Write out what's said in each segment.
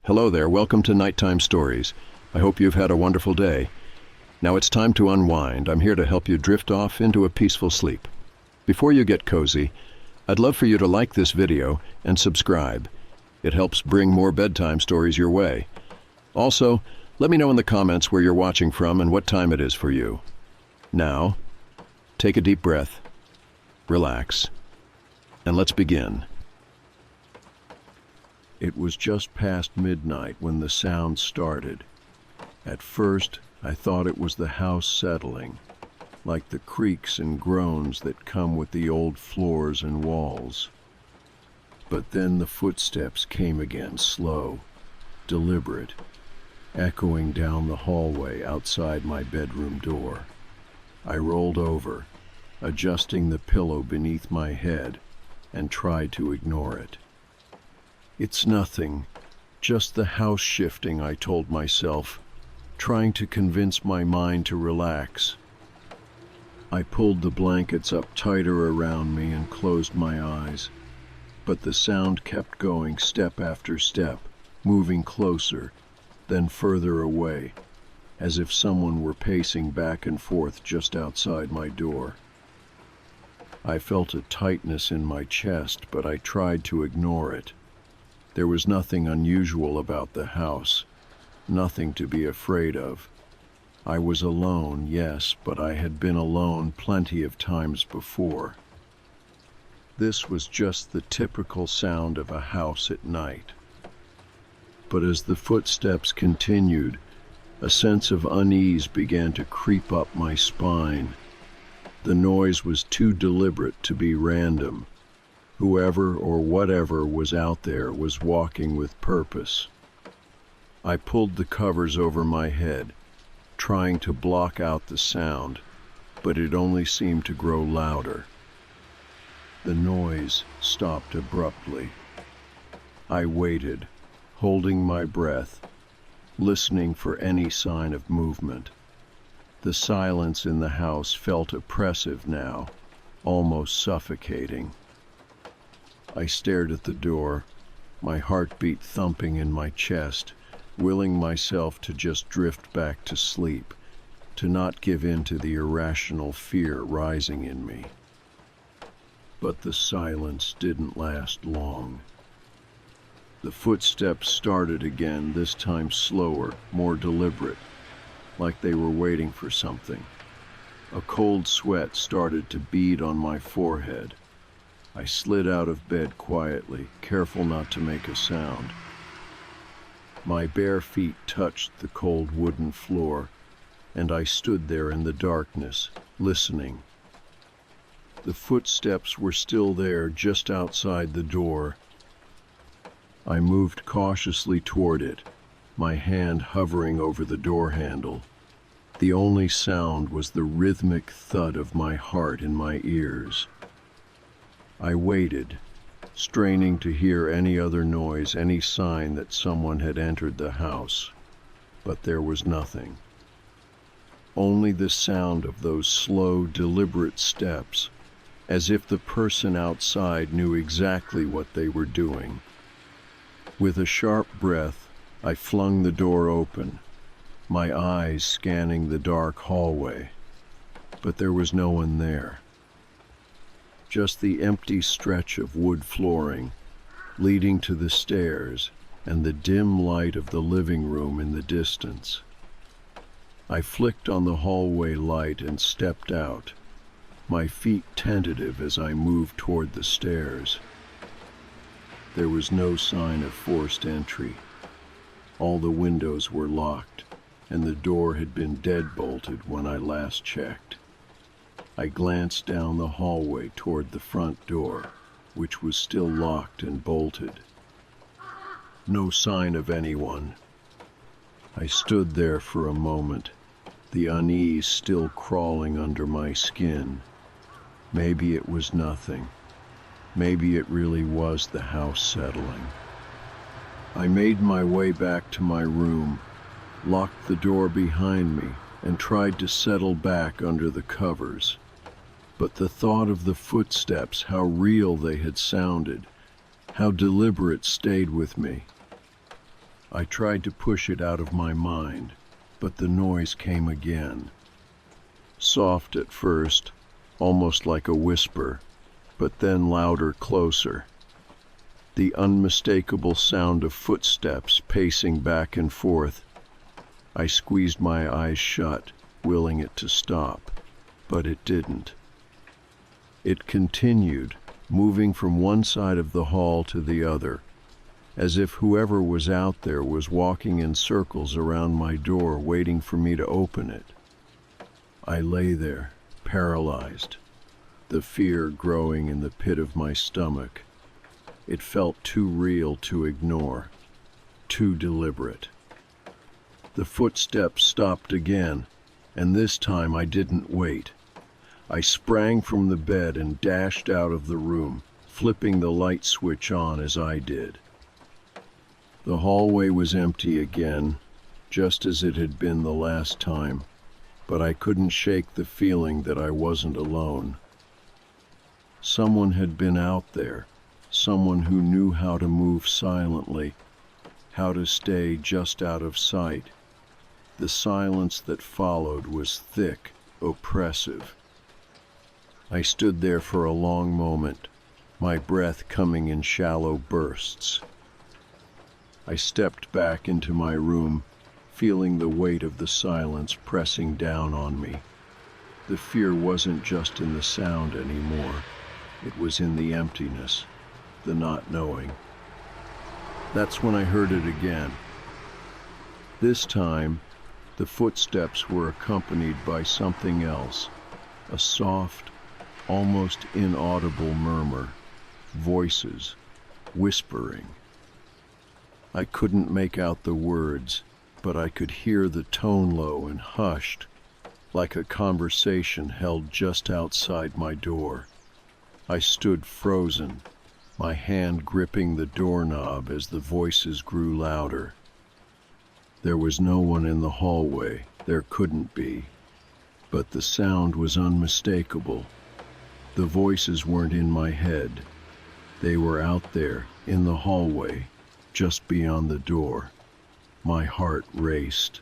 Hello there, welcome to Nighttime Stories. I hope you've had a wonderful day. Now it's time to unwind. I'm here to help you drift off into a peaceful sleep. Before you get cozy, I'd love for you to like this video and subscribe. It helps bring more bedtime stories your way. Also, let me know in the comments where you're watching from and what time it is for you. Now, take a deep breath, relax, and let's begin. It was just past midnight when the sound started. At first, I thought it was the house settling, like the creaks and groans that come with the old floors and walls. But then the footsteps came again, slow, deliberate, echoing down the hallway outside my bedroom door. I rolled over, adjusting the pillow beneath my head, and tried to ignore it. It's nothing, just the house shifting, I told myself, trying to convince my mind to relax. I pulled the blankets up tighter around me and closed my eyes, but the sound kept going step after step, moving closer, then further away, as if someone were pacing back and forth just outside my door. I felt a tightness in my chest, but I tried to ignore it. There was nothing unusual about the house, nothing to be afraid of. I was alone, yes, but I had been alone plenty of times before. This was just the typical sound of a house at night. But as the footsteps continued, a sense of unease began to creep up my spine. The noise was too deliberate to be random. Whoever or whatever was out there was walking with purpose. I pulled the covers over my head, trying to block out the sound, but it only seemed to grow louder. The noise stopped abruptly. I waited, holding my breath, listening for any sign of movement. The silence in the house felt oppressive now, almost suffocating. I stared at the door, my heartbeat thumping in my chest, willing myself to just drift back to sleep, to not give in to the irrational fear rising in me. But the silence didn't last long. The footsteps started again, this time slower, more deliberate, like they were waiting for something. A cold sweat started to bead on my forehead. I slid out of bed quietly, careful not to make a sound. My bare feet touched the cold wooden floor, and I stood there in the darkness, listening. The footsteps were still there, just outside the door. I moved cautiously toward it, my hand hovering over the door handle. The only sound was the rhythmic thud of my heart in my ears. I waited, straining to hear any other noise, any sign that someone had entered the house, but there was nothing. Only the sound of those slow, deliberate steps, as if the person outside knew exactly what they were doing. With a sharp breath, I flung the door open, my eyes scanning the dark hallway, but there was no one there. Just the empty stretch of wood flooring leading to the stairs and the dim light of the living room in the distance. I flicked on the hallway light and stepped out, my feet tentative as I moved toward the stairs. There was no sign of forced entry. All the windows were locked, and the door had been deadbolted when I last checked. I glanced down the hallway toward the front door, which was still locked and bolted. No sign of anyone. I stood there for a moment, the unease still crawling under my skin. Maybe it was nothing. Maybe it really was the house settling. I made my way back to my room, locked the door behind me, and tried to settle back under the covers. But the thought of the footsteps, how real they had sounded, how deliberate, stayed with me. I tried to push it out of my mind, but the noise came again. Soft at first, almost like a whisper, but then louder, closer. The unmistakable sound of footsteps pacing back and forth. I squeezed my eyes shut, willing it to stop, but it didn't. It continued, moving from one side of the hall to the other, as if whoever was out there was walking in circles around my door, waiting for me to open it. I lay there, paralyzed, the fear growing in the pit of my stomach. It felt too real to ignore, too deliberate. The footsteps stopped again, and this time I didn't wait. I sprang from the bed and dashed out of the room, flipping the light switch on as I did. The hallway was empty again, just as it had been the last time, but I couldn't shake the feeling that I wasn't alone. Someone had been out there, someone who knew how to move silently, how to stay just out of sight. The silence that followed was thick, oppressive. I stood there for a long moment, my breath coming in shallow bursts. I stepped back into my room, feeling the weight of the silence pressing down on me. The fear wasn't just in the sound anymore. It was in the emptiness, the not knowing. That's when I heard it again. This time, the footsteps were accompanied by something else, a soft, almost inaudible murmur, voices, whispering. I couldn't make out the words, but I could hear the tone low and hushed, like a conversation held just outside my door. I stood frozen, my hand gripping the doorknob as the voices grew louder. There was no one in the hallway, there couldn't be, but the sound was unmistakable. The voices weren't in my head. They were out there, in the hallway, just beyond the door. My heart raced.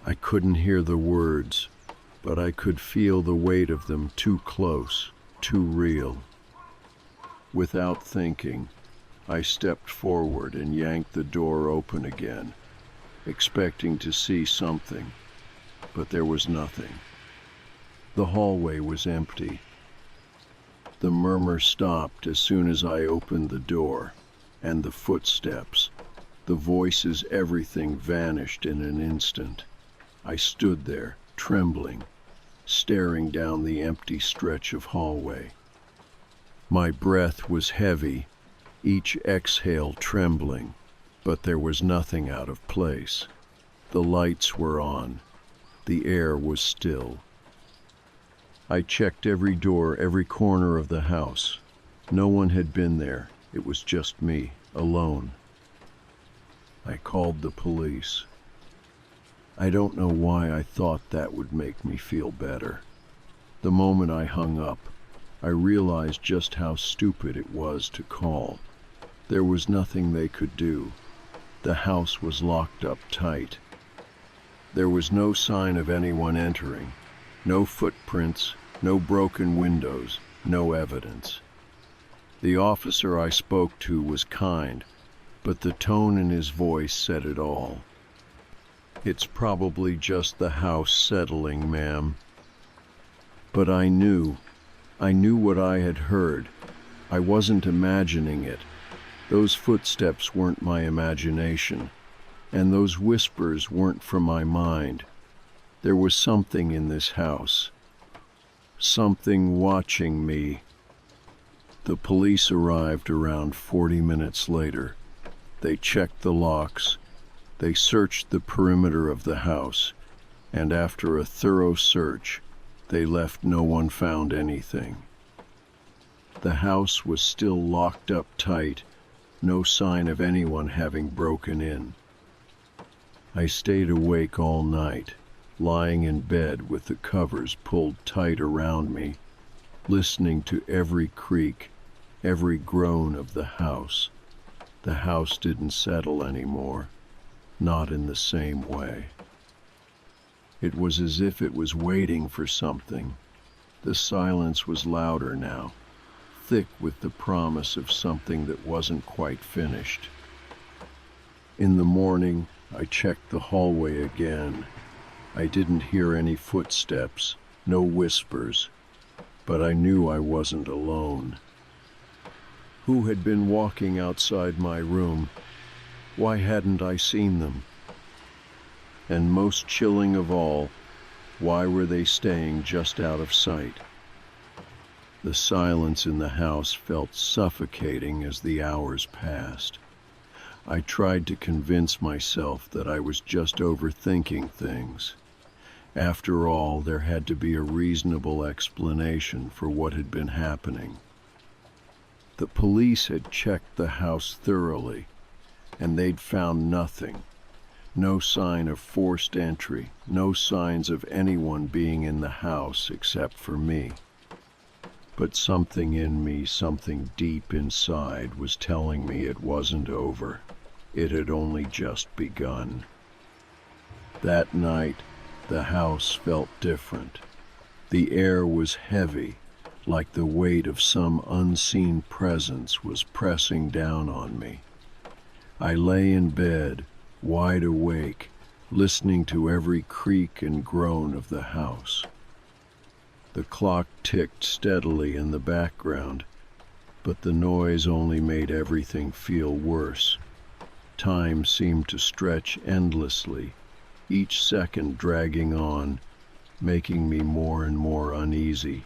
I couldn't hear the words, but I could feel the weight of them, too close, too real. Without thinking, I stepped forward and yanked the door open again, expecting to see something, but there was nothing. The hallway was empty. The murmur stopped as soon as I opened the door, and the footsteps, the voices, everything vanished in an instant. I stood there, trembling, staring down the empty stretch of hallway. My breath was heavy, each exhale trembling, but there was nothing out of place. The lights were on. The air was still. I checked every door, every corner of the house. No one had been there. It was just me, alone. I called the police. I don't know why I thought that would make me feel better. The moment I hung up, I realized just how stupid it was to call. There was nothing they could do. The house was locked up tight. There was no sign of anyone entering, no footprints, no broken windows, no evidence. The officer I spoke to was kind, but the tone in his voice said it all. "It's probably just the house settling, ma'am." But I knew what I had heard. I wasn't imagining it. Those footsteps weren't my imagination, and those whispers weren't from my mind. There was something in this house, something watching me. The police arrived around 40 minutes later. They checked the locks, they searched the perimeter of the house, and after a thorough search, they left no one found anything. The house was still locked up tight, no sign of anyone having broken in. I stayed awake all night, lying in bed with the covers pulled tight around me, listening to every creak, every groan of the house. The house didn't settle anymore, not in the same way. It was as if it was waiting for something. The silence was louder now, thick with the promise of something that wasn't quite finished. In the morning, I checked the hallway again. I didn't hear any footsteps, no whispers, but I knew I wasn't alone. Who had been walking outside my room? Why hadn't I seen them? And most chilling of all, why were they staying just out of sight? The silence in the house felt suffocating as the hours passed. I tried to convince myself that I was just overthinking things. After all, there had to be a reasonable explanation for what had been happening. The police had checked the house thoroughly, and they'd found nothing. No sign of forced entry, no signs of anyone being in the house except for me. But something in me, something deep inside, was telling me it wasn't over. It had only just begun. That night, the house felt different. The air was heavy, like the weight of some unseen presence was pressing down on me. I lay in bed, wide awake, listening to every creak and groan of the house. The clock ticked steadily in the background, but the noise only made everything feel worse. Time seemed to stretch endlessly, each second dragging on, making me more and more uneasy.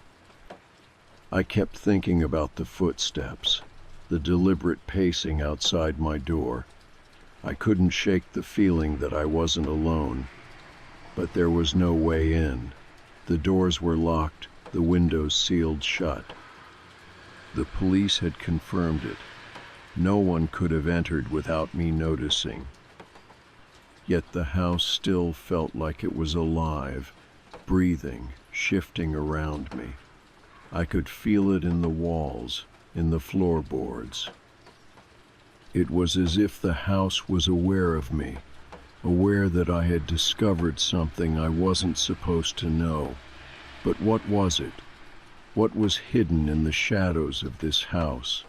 I kept thinking about the footsteps, the deliberate pacing outside my door. I couldn't shake the feeling that I wasn't alone, but there was no way in. The doors were locked, the windows sealed shut. The police had confirmed it. No one could have entered without me noticing. Yet the house still felt like it was alive, breathing, shifting around me. I could feel it in the walls, in the floorboards. It was as if the house was aware of me, aware that I had discovered something I wasn't supposed to know. But what was it? What was hidden in the shadows of this house,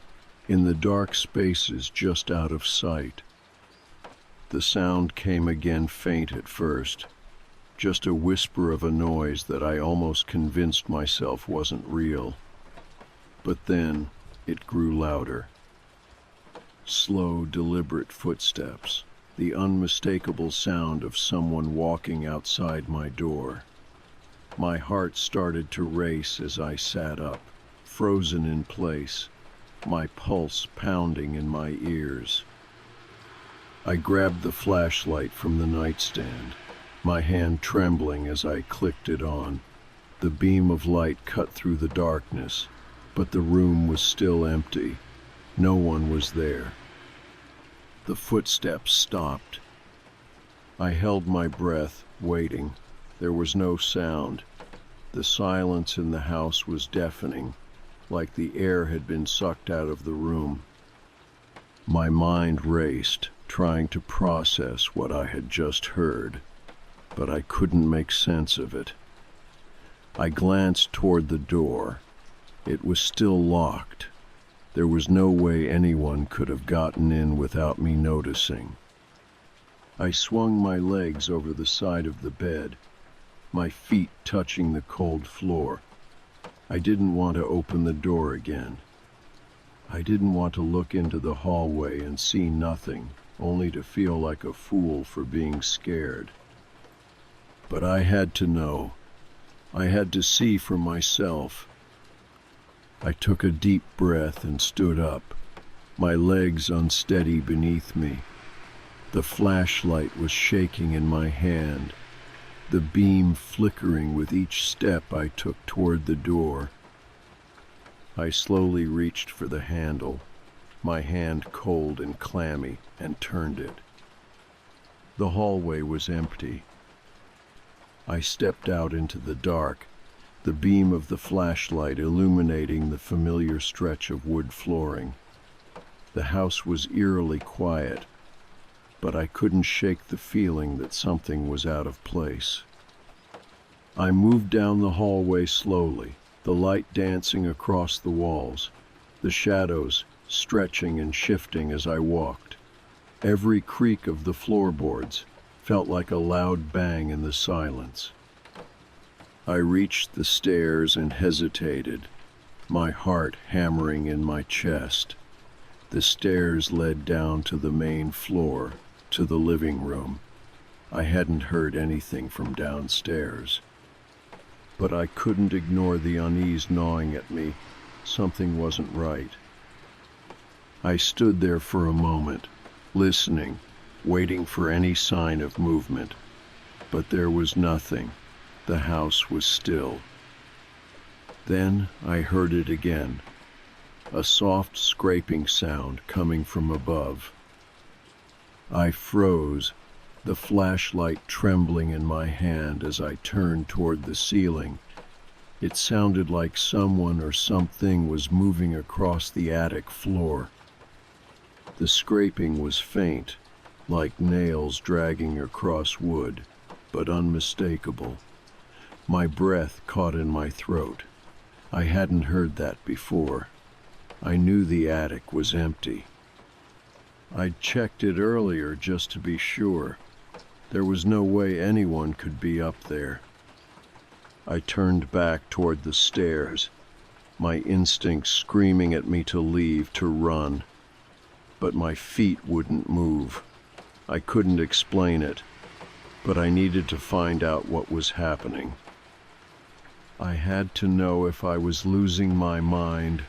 in the dark spaces just out of sight? The sound came again faint at first, just a whisper of a noise that I almost convinced myself wasn't real. But then it grew louder. Slow, deliberate footsteps, the unmistakable sound of someone walking outside my door. My heart started to race as I sat up, frozen in place, my pulse pounding in my ears. I grabbed the flashlight from the nightstand, my hand trembling as I clicked it on. The beam of light cut through the darkness, but the room was still empty. No one was there. The footsteps stopped. I held my breath, waiting. There was no sound. The silence in the house was deafening, like the air had been sucked out of the room. My mind raced, trying to process what I had just heard, but I couldn't make sense of it. I glanced toward the door. It was still locked. There was no way anyone could have gotten in without me noticing. I swung my legs over the side of the bed, my feet touching the cold floor. I didn't want to open the door again. I didn't want to look into the hallway and see nothing, only to feel like a fool for being scared. But I had to know. I had to see for myself. I took a deep breath and stood up, my legs unsteady beneath me. The flashlight was shaking in my hand, the beam flickering with each step I took toward the door. I slowly reached for the handle, my hand cold and clammy, and turned it. The hallway was empty. I stepped out into the dark, the beam of the flashlight illuminating the familiar stretch of wood flooring. The house was eerily quiet, but I couldn't shake the feeling that something was out of place. I moved down the hallway slowly, the light dancing across the walls, the shadows stretching and shifting as I walked. Every creak of the floorboards felt like a loud bang in the silence. I reached the stairs and hesitated, my heart hammering in my chest. The stairs led down to the main floor, to the living room. I hadn't heard anything from downstairs. But I couldn't ignore the unease gnawing at me. Something wasn't right. I stood there for a moment, listening, waiting for any sign of movement. But there was nothing. The house was still. Then I heard it again, a soft scraping sound coming from above. I froze, the flashlight trembling in my hand as I turned toward the ceiling. It sounded like someone or something was moving across the attic floor. The scraping was faint, like nails dragging across wood, but unmistakable. My breath caught in my throat. I hadn't heard that before. I knew the attic was empty. I'd checked it earlier just to be sure. There was no way anyone could be up there. I turned back toward the stairs, my instincts screaming at me to leave, to run. But my feet wouldn't move. I couldn't explain it, but I needed to find out what was happening. I had to know if I was losing my mind,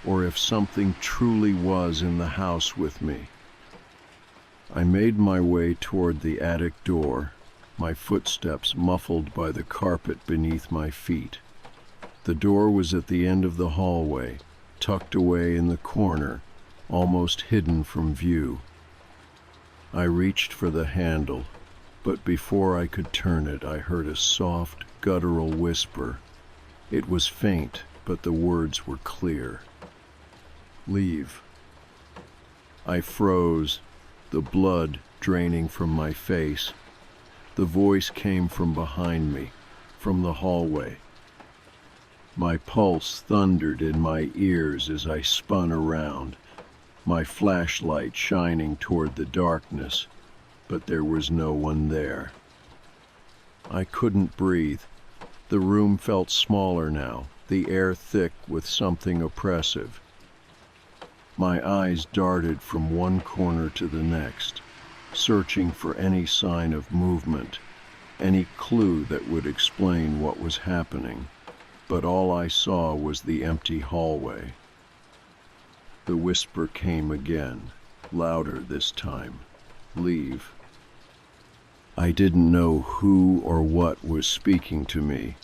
or if something truly was in the house with me. I made my way toward the attic door, my footsteps muffled by the carpet beneath my feet. The door was at the end of the hallway, tucked away in the corner, almost hidden from view. I reached for the handle, but before I could turn it, I heard a soft, guttural whisper. It was faint, but the words were clear. "Leave." I froze, the blood draining from my face. The voice came from behind me, from the hallway. My pulse thundered in my ears as I spun around, my flashlight shining toward the darkness, but there was no one there. I couldn't breathe. The room felt smaller now, the air thick with something oppressive. My eyes darted from one corner to the next, searching for any sign of movement, any clue that would explain what was happening. But all I saw was the empty hallway. The whisper came again, louder this time. "Leave." I didn't know who or what was speaking to me.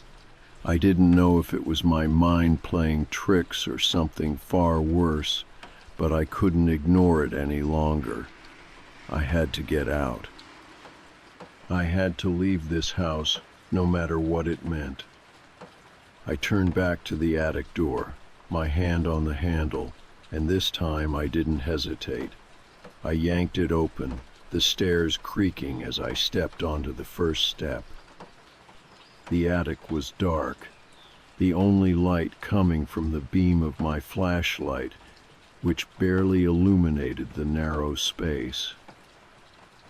I didn't know if it was my mind playing tricks or something far worse, but I couldn't ignore it any longer. I had to get out. I had to leave this house, no matter what it meant. I turned back to the attic door, my hand on the handle, and this time I didn't hesitate. I yanked it open, the stairs creaking as I stepped onto the first step. The attic was dark, the only light coming from the beam of my flashlight, which barely illuminated the narrow space.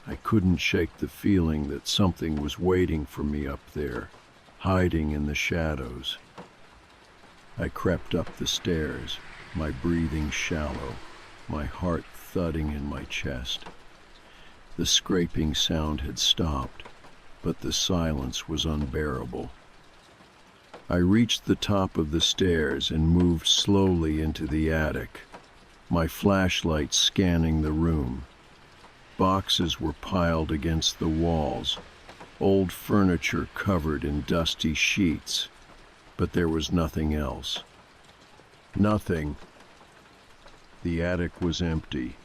I couldn't shake the feeling that something was waiting for me up there, hiding in the shadows. I crept up the stairs, my breathing shallow, my heart thudding in my chest. The scraping sound had stopped, but the silence was unbearable. I reached the top of the stairs and moved slowly into the attic, my flashlight scanning the room. Boxes were piled against the walls, old furniture covered in dusty sheets, but there was nothing else. Nothing. The attic was empty.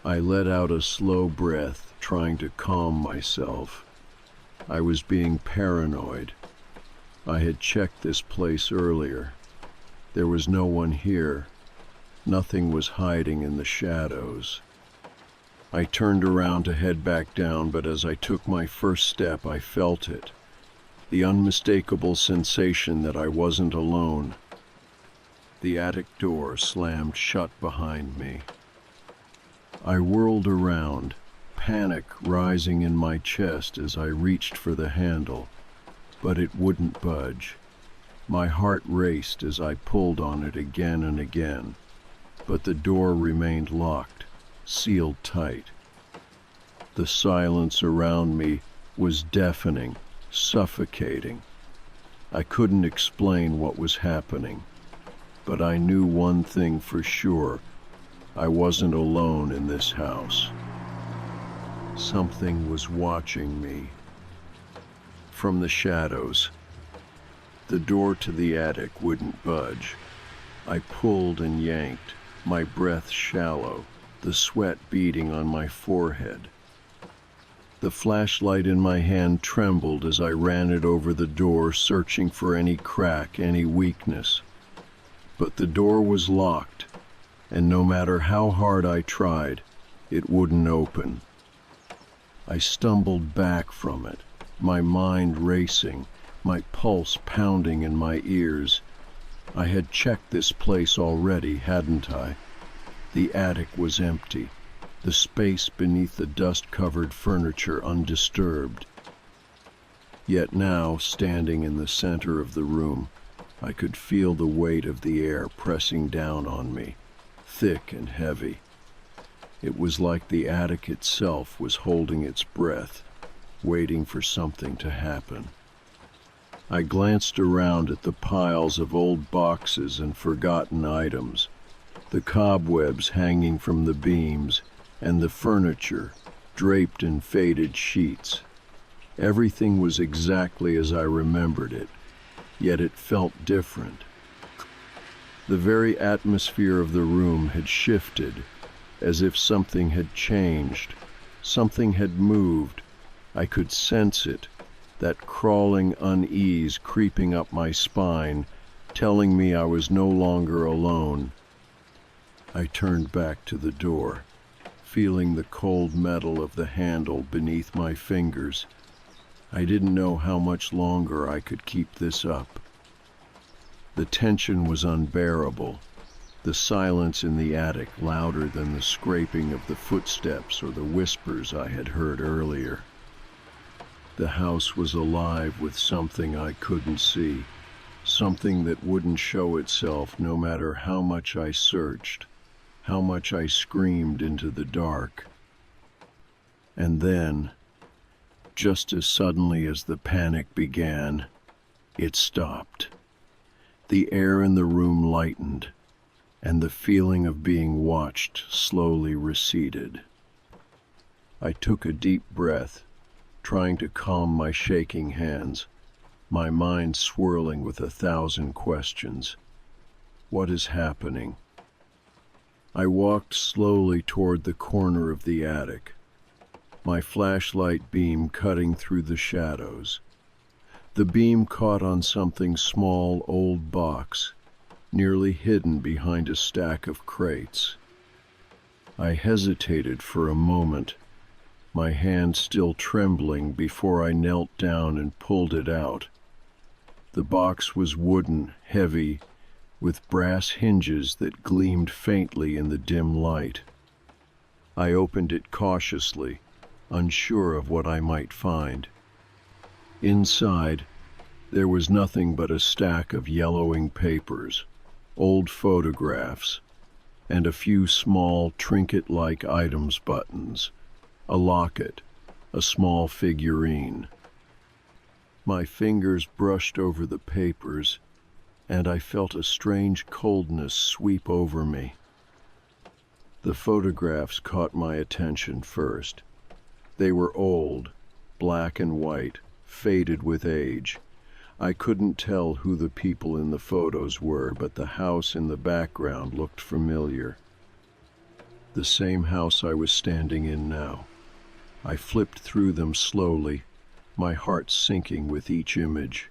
I let out a slow breath, trying to calm myself. I was being paranoid. I had checked this place earlier. There was no one here. Nothing was hiding in the shadows. I turned around to head back down, but as I took my first step, I felt it. The unmistakable sensation that I wasn't alone. The attic door slammed shut behind me. I whirled around, panic rising in my chest as I reached for the handle, but it wouldn't budge. My heart raced as I pulled on it again and again, but the door remained locked, sealed tight. The silence around me was deafening, suffocating. I couldn't explain what was happening, but I knew one thing for sure. I wasn't alone in this house. Something was watching me. From the shadows, the door to the attic wouldn't budge. I pulled and yanked, my breath shallow, the sweat beading on my forehead. The flashlight in my hand trembled as I ran it over the door, searching for any crack, any weakness. But the door was locked, and no matter how hard I tried, it wouldn't open. I stumbled back from it, my mind racing, my pulse pounding in my ears. I had checked this place already, hadn't I? The attic was empty, the space beneath the dust-covered furniture undisturbed. Yet now, standing in the center of the room, I could feel the weight of the air pressing down on me, thick and heavy. It was like the attic itself was holding its breath, waiting for something to happen. I glanced around at the piles of old boxes and forgotten items, the cobwebs hanging from the beams, and the furniture draped in faded sheets. Everything was exactly as I remembered it, yet it felt different. The very atmosphere of the room had shifted, as if something had changed, something had moved. I could sense it, that crawling unease creeping up my spine, telling me I was no longer alone. I turned back to the door, feeling the cold metal of the handle beneath my fingers. I didn't know how much longer I could keep this up. The tension was unbearable, the silence in the attic louder than the scraping of the footsteps or the whispers I had heard earlier. The house was alive with something I couldn't see, something that wouldn't show itself no matter how much I searched, how much I screamed into the dark. And then, just as suddenly as the panic began, it stopped. The air in the room lightened, and the feeling of being watched slowly receded. I took a deep breath, trying to calm my shaking hands, my mind swirling with 1,000 questions. What is happening? I walked slowly toward the corner of the attic, my flashlight beam cutting through the shadows. The beam caught on something small, old box, nearly hidden behind a stack of crates. I hesitated for a moment, my hand still trembling, before I knelt down and pulled it out. The box was wooden, heavy, with brass hinges that gleamed faintly in the dim light. I opened it cautiously, unsure of what I might find. Inside, there was nothing but a stack of yellowing papers, old photographs, and a few small trinket-like items, buttons, a locket, a small figurine. My fingers brushed over the papers, and I felt a strange coldness sweep over me. The photographs caught my attention first. They were old, black and white, faded with age. I couldn't tell who the people in the photos were, but the house in the background looked familiar. The same house I was standing in now. I flipped through them slowly, my heart sinking with each image.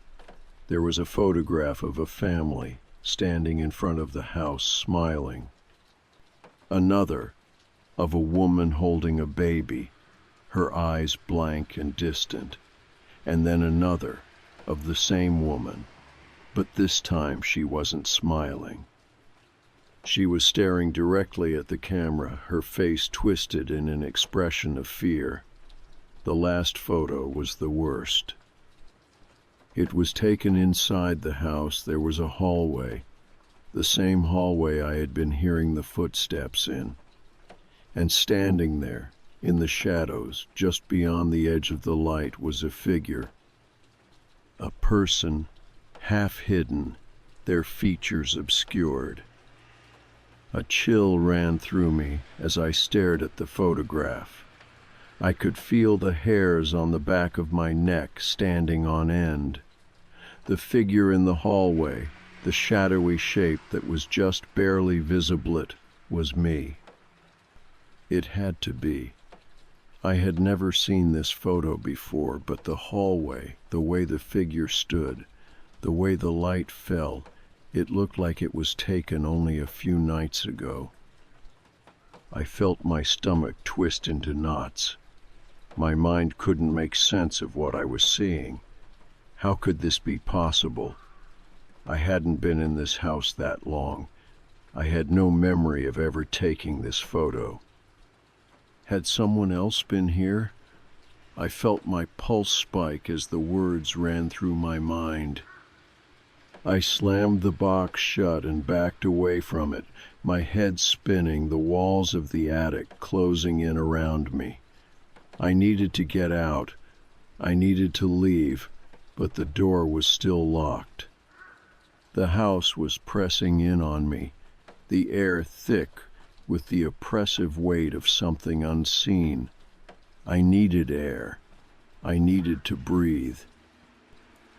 There was a photograph of a family standing in front of the house, smiling. Another, of a woman holding a baby, her eyes blank and distant. And then another, of the same woman, but this time she wasn't smiling. She was staring directly at the camera, her face twisted in an expression of fear. The last photo was the worst. It was taken inside the house. There was a hallway, the same hallway I had been hearing the footsteps in. And standing there, in the shadows, just beyond the edge of the light, was a figure. A person, half hidden, their features obscured. A chill ran through me as I stared at the photograph. I could feel the hairs on the back of my neck standing on end. The figure in the hallway, the shadowy shape that was just barely visible, was me. It had to be. I had never seen this photo before, but the hallway, the way the figure stood, the way the light fell, it looked like it was taken only a few nights ago. I felt my stomach twist into knots. My mind couldn't make sense of what I was seeing. How could this be possible? I hadn't been in this house that long. I had no memory of ever taking this photo. Had someone else been here? I felt my pulse spike as the words ran through my mind. I slammed the box shut and backed away from it, my head spinning, the walls of the attic closing in around me. I needed to get out. I needed to leave, but the door was still locked. The house was pressing in on me, the air thick with the oppressive weight of something unseen. I needed air. I needed to breathe.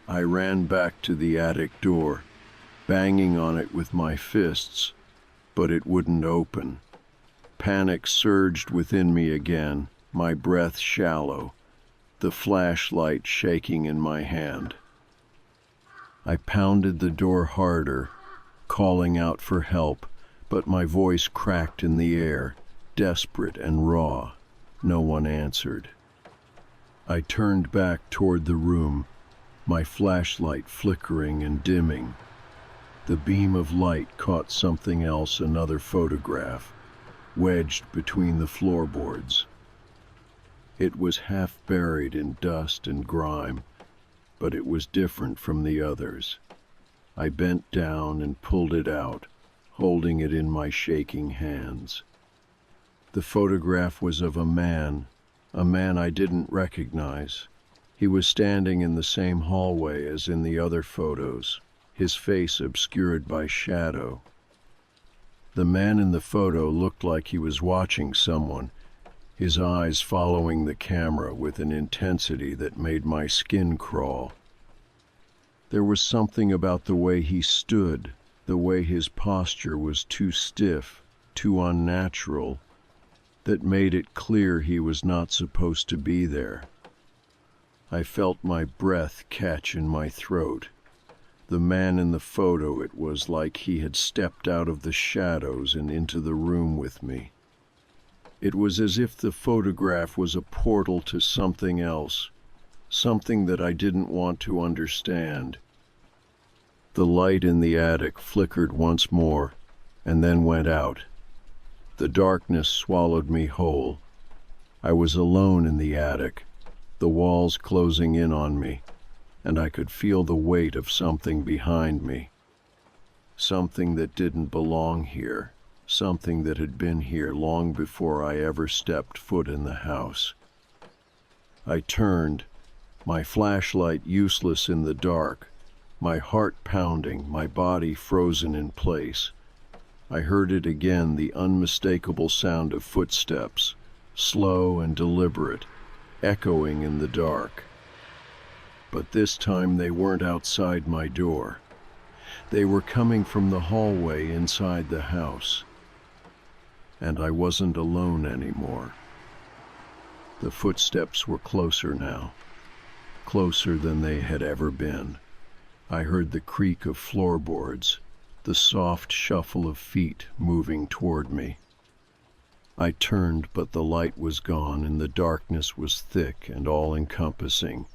I ran back to the attic door, banging on it with my fists, but it wouldn't open. Panic surged within me again, my breath shallow, the flashlight shaking in my hand. I pounded the door harder, calling out for help, but my voice cracked in the air, desperate and raw. No one answered. I turned back toward the room, my flashlight flickering and dimming. The beam of light caught something else, another photograph, wedged between the floorboards. It was half buried in dust and grime, but it was different from the others. I bent down and pulled it out, holding it in my shaking hands. The photograph was of a man I didn't recognize. He was standing in the same hallway as in the other photos, his face obscured by shadow. The man in the photo looked like he was watching someone, his eyes following the camera with an intensity that made my skin crawl. There was something about the way he stood, the way his posture was too stiff, too unnatural, that made it clear he was not supposed to be there. I felt my breath catch in my throat. The man in the photo, it was like he had stepped out of the shadows and into the room with me. It was as if the photograph was a portal to something else, something that I didn't want to understand. The light in the attic flickered once more, and then went out. The darkness swallowed me whole. I was alone in the attic, the walls closing in on me, and I could feel the weight of something behind me. Something that didn't belong here, something that had been here long before I ever stepped foot in the house. I turned, my flashlight useless in the dark, my heart pounding, my body frozen in place. I heard it again, the unmistakable sound of footsteps, slow and deliberate, echoing in the dark. But this time they weren't outside my door. They were coming from the hallway inside the house. And I wasn't alone anymore. The footsteps were closer now, closer than they had ever been. I heard the creak of floorboards, the soft shuffle of feet moving toward me. I turned, but the light was gone and the darkness was thick and all-encompassing.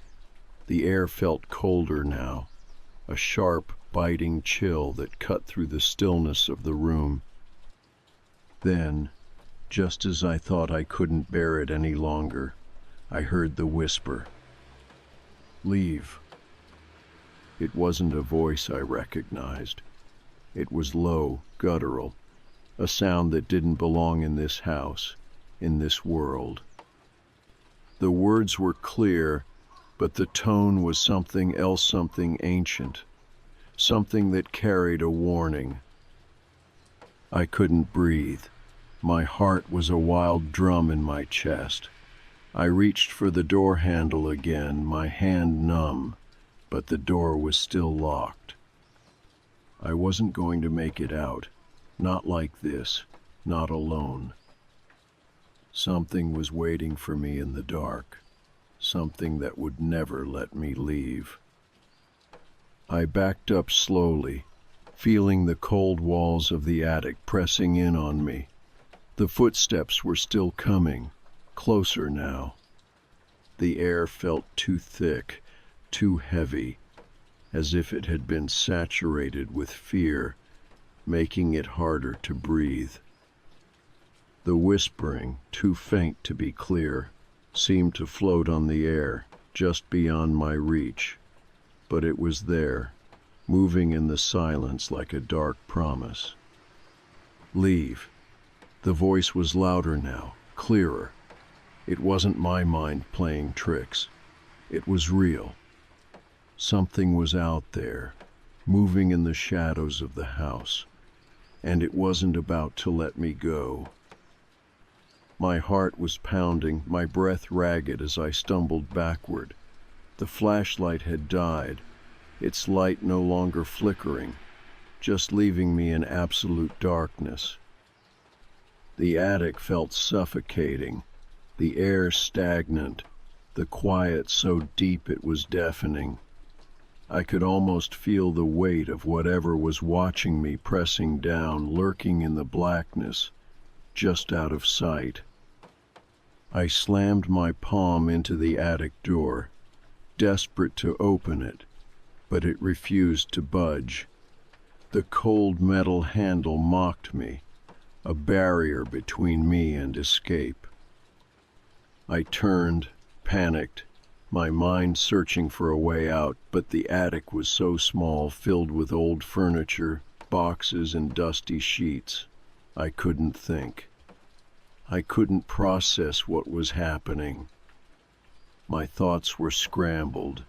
The air felt colder now, a sharp, biting chill that cut through the stillness of the room. Then, just as I thought I couldn't bear it any longer, I heard the whisper, "Leave." It wasn't a voice I recognized. It was low, guttural, a sound that didn't belong in this house, in this world. The words were clear, but the tone was something else, something ancient, something that carried a warning. I couldn't breathe. My heart was a wild drum in my chest. I reached for the door handle again, my hand numb, but the door was still locked. I wasn't going to make it out, not like this, not alone. Something was waiting for me in the dark, something that would never let me leave. I backed up slowly, feeling the cold walls of the attic pressing in on me. The footsteps were still coming, closer now. The air felt too thick, too heavy, as if it had been saturated with fear, making it harder to breathe. The whispering, too faint to be clear, seemed to float on the air, just beyond my reach. But it was there, moving in the silence like a dark promise. "Leave." The voice was louder now, clearer. It wasn't my mind playing tricks. It was real. Something was out there, moving in the shadows of the house, and it wasn't about to let me go. My heart was pounding, my breath ragged as I stumbled backward. The flashlight had died, its light no longer flickering, just leaving me in absolute darkness. The attic felt suffocating, the air stagnant, the quiet so deep it was deafening. I could almost feel the weight of whatever was watching me pressing down, lurking in the blackness, just out of sight. I slammed my palm into the attic door, desperate to open it, but it refused to budge. The cold metal handle mocked me, a barrier between me and escape. I turned, panicked, my mind searching for a way out, but the attic was so small, filled with old furniture, boxes, and dusty sheets. I couldn't think. I couldn't process what was happening. My thoughts were scrambled,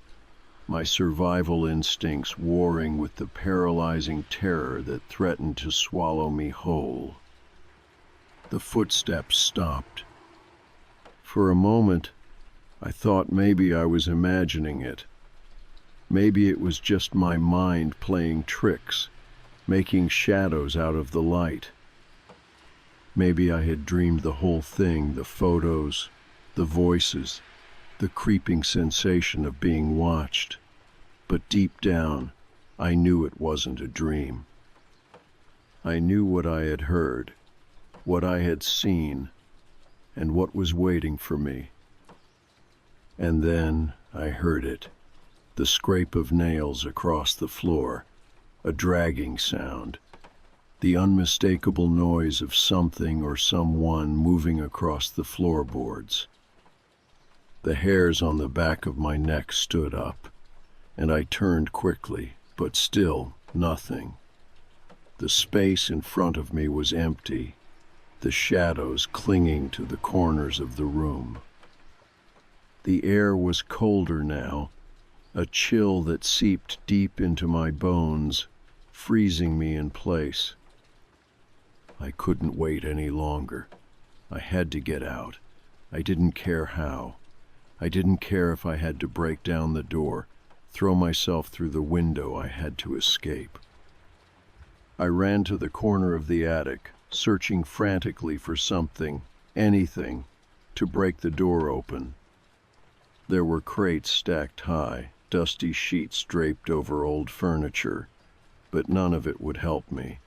my survival instincts warring with the paralyzing terror that threatened to swallow me whole. The footsteps stopped. For a moment, I thought maybe I was imagining it. Maybe it was just my mind playing tricks, making shadows out of the light. Maybe I had dreamed the whole thing, the photos, the voices, the creeping sensation of being watched. But deep down, I knew it wasn't a dream. I knew what I had heard, what I had seen, and what was waiting for me. And then I heard it, the scrape of nails across the floor, a dragging sound, the unmistakable noise of something or someone moving across the floorboards. The hairs on the back of my neck stood up, and I turned quickly, but still nothing. The space in front of me was empty, the shadows clinging to the corners of the room. The air was colder now, a chill that seeped deep into my bones, freezing me in place. I couldn't wait any longer. I had to get out. I didn't care how. I didn't care if I had to break down the door, throw myself through the window. I had to escape. I ran to the corner of the attic, searching frantically for something, anything, to break the door open. There were crates stacked high, dusty sheets draped over old furniture, but none of it would help me.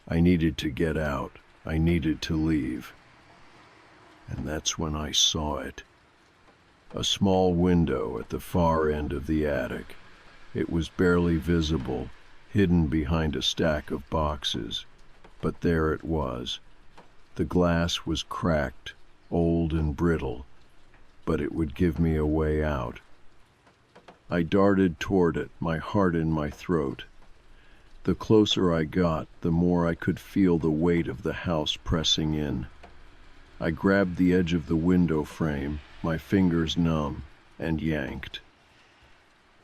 I needed to get out. I needed to leave. and that's when I saw it. A small window at the far end of the attic. It was barely visible, hidden behind a stack of boxes, but there it was. The glass was cracked, old and brittle, but it would give me a way out. I darted toward it, my heart in my throat. The closer I got, the more I could feel the weight of the house pressing in. I grabbed the edge of the window frame, my fingers numb, and yanked.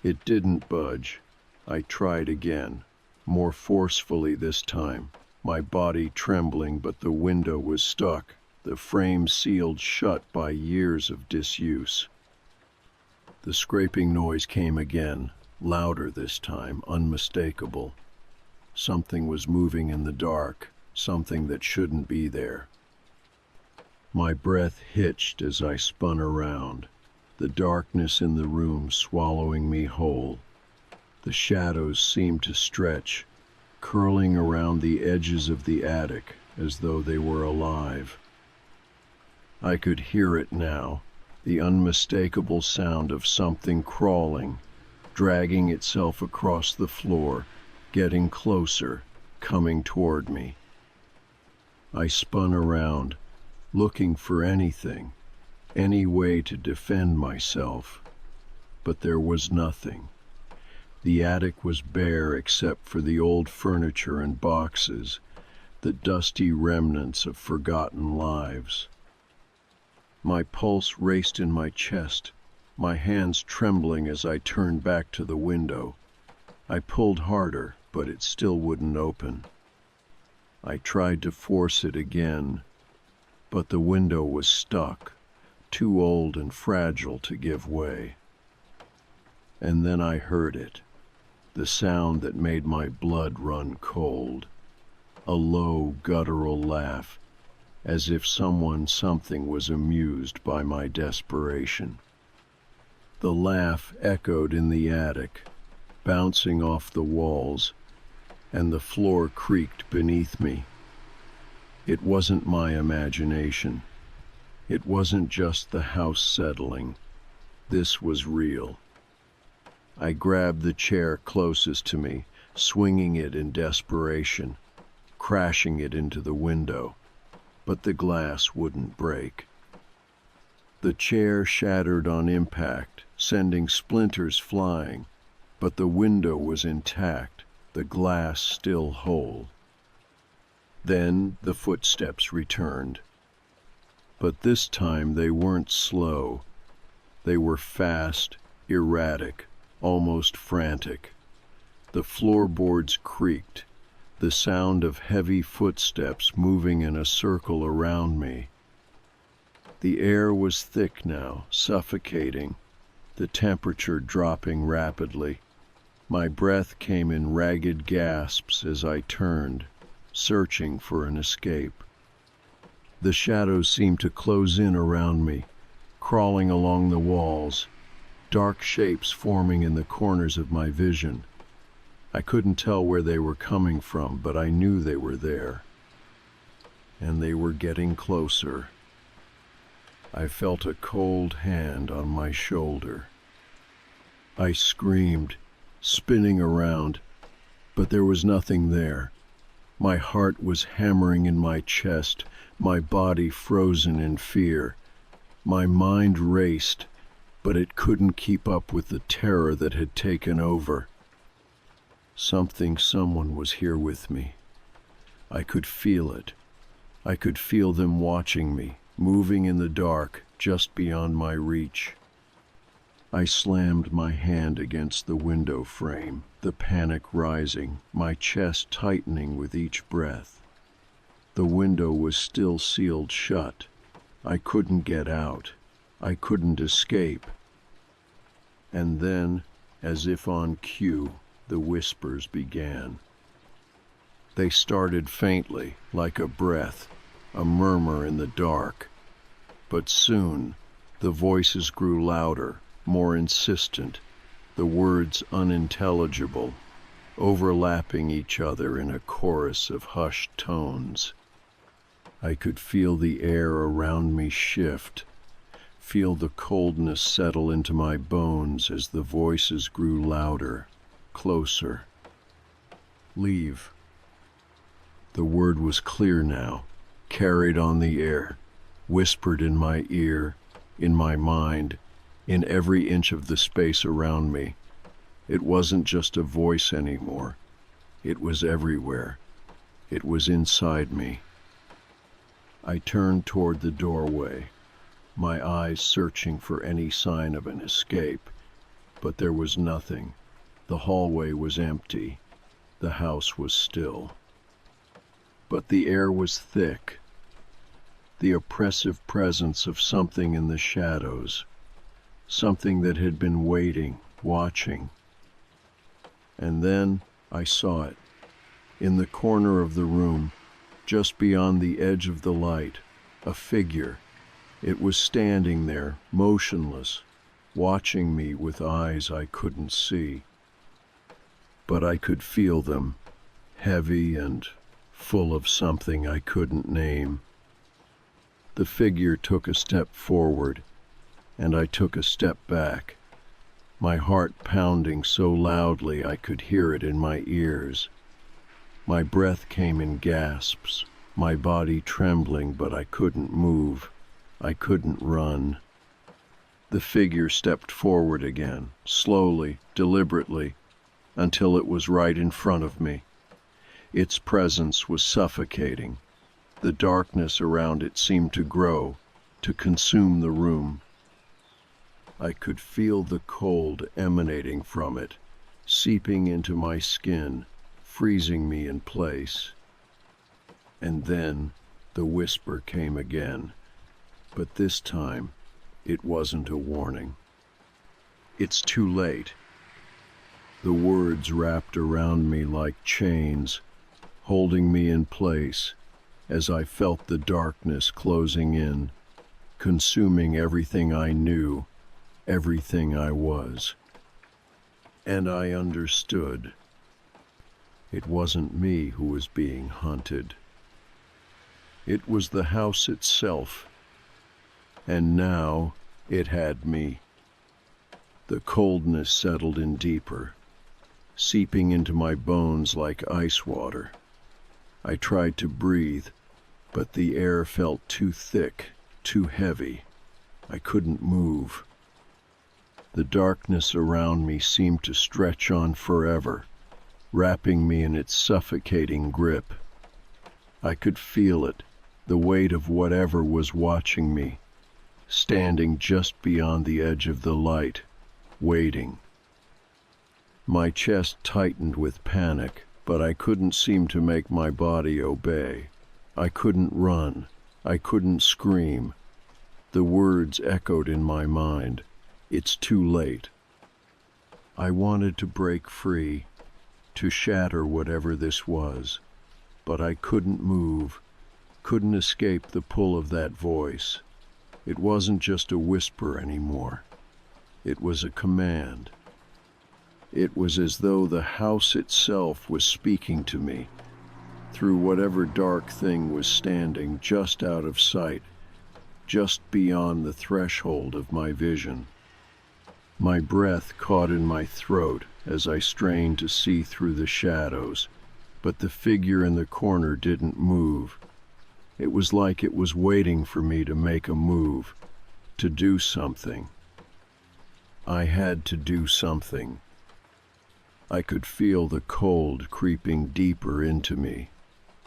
It didn't budge. I tried again, more forcefully this time, my body trembling, but the window was stuck, the frame sealed shut by years of disuse. The scraping noise came again, louder this time, unmistakable. Something was moving in the dark, something that shouldn't be there. My breath hitched as I spun around, the darkness in the room swallowing me whole. The shadows seemed to stretch, curling around the edges of the attic as though they were alive. I could hear it now, the unmistakable sound of something crawling, dragging itself across the floor, getting closer, coming toward me. I spun around, looking for anything, any way to defend myself, but there was nothing. The attic was bare except for the old furniture and boxes, the dusty remnants of forgotten lives. My pulse raced in my chest, my hands trembling as I turned back to the window. I pulled harder, but it still wouldn't open. I tried to force it again, but the window was stuck, too old and fragile to give way. And then I heard it, the sound that made my blood run cold, a low, guttural laugh, as if something was amused by my desperation. The laugh echoed in the attic, bouncing off the walls, and the floor creaked beneath me. It wasn't my imagination. It wasn't just the house settling. This was real. I grabbed the chair closest to me, swinging it in desperation, crashing it into the window, but the glass wouldn't break. The chair shattered on impact, sending splinters flying, but the window was intact, the glass still whole. Then the footsteps returned. But this time they weren't slow. They were fast, erratic, almost frantic. The floorboards creaked, the sound of heavy footsteps moving in a circle around me. The air was thick now, suffocating, the temperature dropping rapidly. My breath came in ragged gasps as I turned, searching for an escape. The shadows seemed to close in around me, crawling along the walls, dark shapes forming in the corners of my vision. I couldn't tell where they were coming from, but I knew they were there. And they were getting closer. I felt a cold hand on my shoulder. I screamed, spinning around, but there was nothing there. My heart was hammering in my chest, my body frozen in fear. My mind raced, but it couldn't keep up with the terror that had taken over. Someone was here with me. I could feel it. I could feel them watching me, moving in the dark, just beyond my reach. I slammed my hand against the window frame, the panic rising, my chest tightening with each breath. The window was still sealed shut. I couldn't get out. I couldn't escape. And then, as if on cue, the whispers began. They started faintly, like a breath, a murmur in the dark. But soon, the voices grew louder, more insistent, the words unintelligible, overlapping each other in a chorus of hushed tones. I could feel the air around me shift, feel the coldness settle into my bones as the voices grew louder, closer. Leave. The word was clear now, carried on the air, whispered in my ear, in my mind, in every inch of the space around me. It wasn't just a voice anymore. It was everywhere. It was inside me. I turned toward the doorway, my eyes searching for any sign of an escape, but there was nothing. The hallway was empty. The house was still. But the air was thick, the oppressive presence of something in the shadows, something that had been waiting, watching. And then I saw it, in the corner of the room, just beyond the edge of the light, a figure. It was standing there, motionless, watching me with eyes I couldn't see. But I could feel them, heavy and full of something I couldn't name. The figure took a step forward, and I took a step back, my heart pounding so loudly I could hear it in my ears. My breath came in gasps, my body trembling, but I couldn't move. I couldn't run. The figure stepped forward again, slowly, deliberately, until it was right in front of me. Its presence was suffocating. The darkness around it seemed to grow, to consume the room. I could feel the cold emanating from it, seeping into my skin, freezing me in place. And then the whisper came again, but this time it wasn't a warning. It's too late. The words wrapped around me like chains, holding me in place as I felt the darkness closing in, consuming everything I knew, everything I was. And I understood. It wasn't me who was being hunted. It was the house itself. And now it had me. The coldness settled in deeper, seeping into my bones like ice water. I tried to breathe, but the air felt too thick, too heavy. I couldn't move. The darkness around me seemed to stretch on forever, wrapping me in its suffocating grip. I could feel it, the weight of whatever was watching me, standing just beyond the edge of the light, waiting. My chest tightened with panic, but I couldn't seem to make my body obey. I couldn't run. I couldn't scream. The words echoed in my mind. It's too late. I wanted to break free, to shatter whatever this was, but I couldn't move, couldn't escape the pull of that voice. It wasn't just a whisper anymore. It was a command. It was as though the house itself was speaking to me, through whatever dark thing was standing just out of sight, just beyond the threshold of my vision. My breath caught in my throat as I strained to see through the shadows, but the figure in the corner didn't move. It was like it was waiting for me to make a move, to do something. I had to do something. I could feel the cold creeping deeper into me,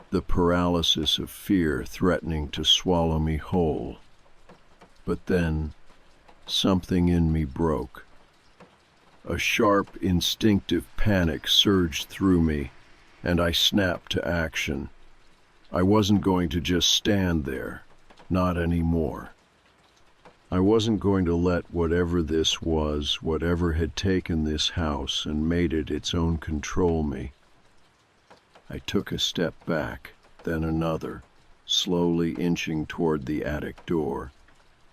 the paralysis of fear threatening to swallow me whole. But then, something in me broke. A sharp, instinctive panic surged through me, and I snapped to action. I wasn't going to just stand there, not anymore. I wasn't going to let whatever this was, whatever had taken this house and made it its own, control me. I took a step back, then another, slowly inching toward the attic door.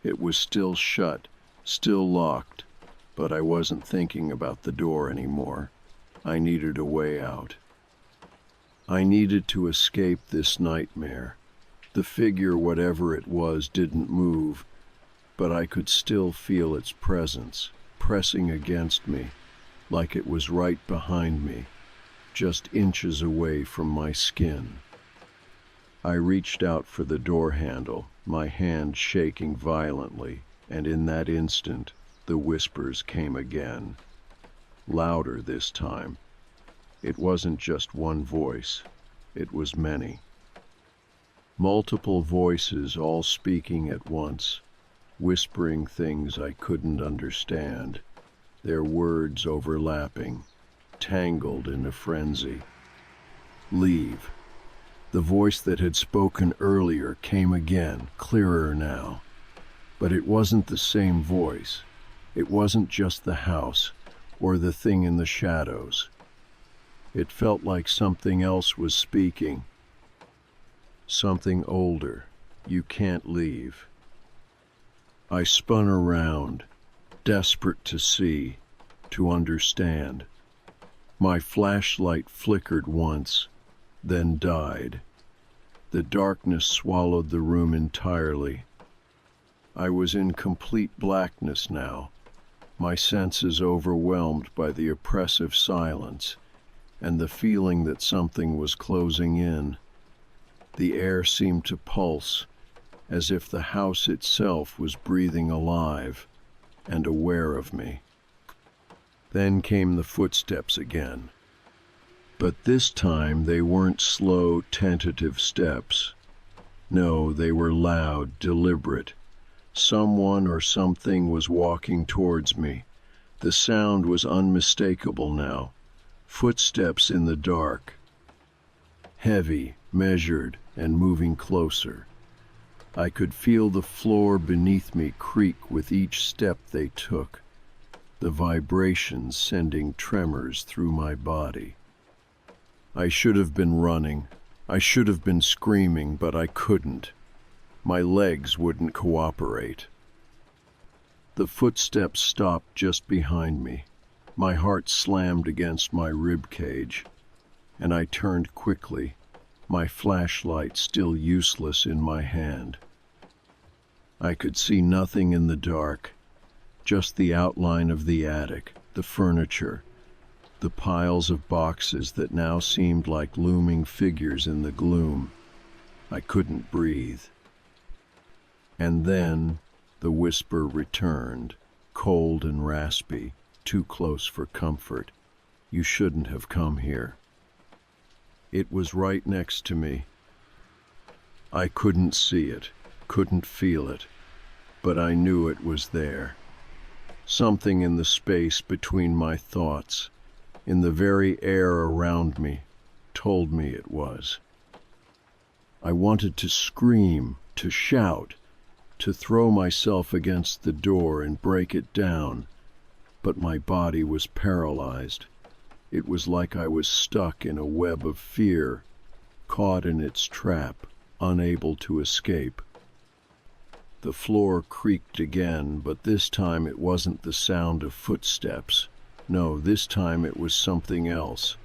It was still shut, still locked, but I wasn't thinking about the door anymore. I needed a way out. I needed to escape this nightmare, The figure, whatever it was, didn't move, but I could still feel its presence, pressing against me, like it was right behind me, just inches away from my skin. I reached out for the door handle, my hand shaking violently, and in that instant, the whispers came again. Louder this time. It wasn't just one voice, it was many. Multiple voices all speaking at once, whispering things I couldn't understand, their words overlapping, tangled in a frenzy. Leave. The voice that had spoken earlier came again, clearer now. But it wasn't the same voice. It wasn't just the house, or the thing in the shadows. It felt like something else was speaking. Something older. You can't leave. I spun around, desperate to see, to understand. My flashlight flickered once, then died. The darkness swallowed the room entirely. I was in complete blackness now, my senses overwhelmed by the oppressive silence and the feeling that something was closing in. The air seemed to pulse, as if the house itself was breathing alive and aware of me. Then came the footsteps again. But this time they weren't slow, tentative steps. No, they were loud, deliberate. Someone or something was walking towards me. The sound was unmistakable now. Footsteps in the dark. Heavy, measured, and moving closer. I could feel the floor beneath me creak with each step they took, the vibrations sending tremors through my body. I should have been running. I should have been screaming, but I couldn't. My legs wouldn't cooperate. The footsteps stopped just behind me. My heart slammed against my rib cage, and I turned quickly, my flashlight still useless in my hand. I could see nothing in the dark, just the outline of the attic, the furniture, the piles of boxes that now seemed like looming figures in the gloom. I couldn't breathe. And then the whisper returned, cold and raspy, too close for comfort. You shouldn't have come here. It was right next to me. I couldn't see it, couldn't feel it, but I knew it was there. Something in the space between my thoughts, in the very air around me, told me it was. I wanted to scream, to shout, to throw myself against the door and break it down, but my body was paralyzed. It was like I was stuck in a web of fear, caught in its trap, unable to escape. The floor creaked again, but this time it wasn't the sound of footsteps. No, this time it was something else.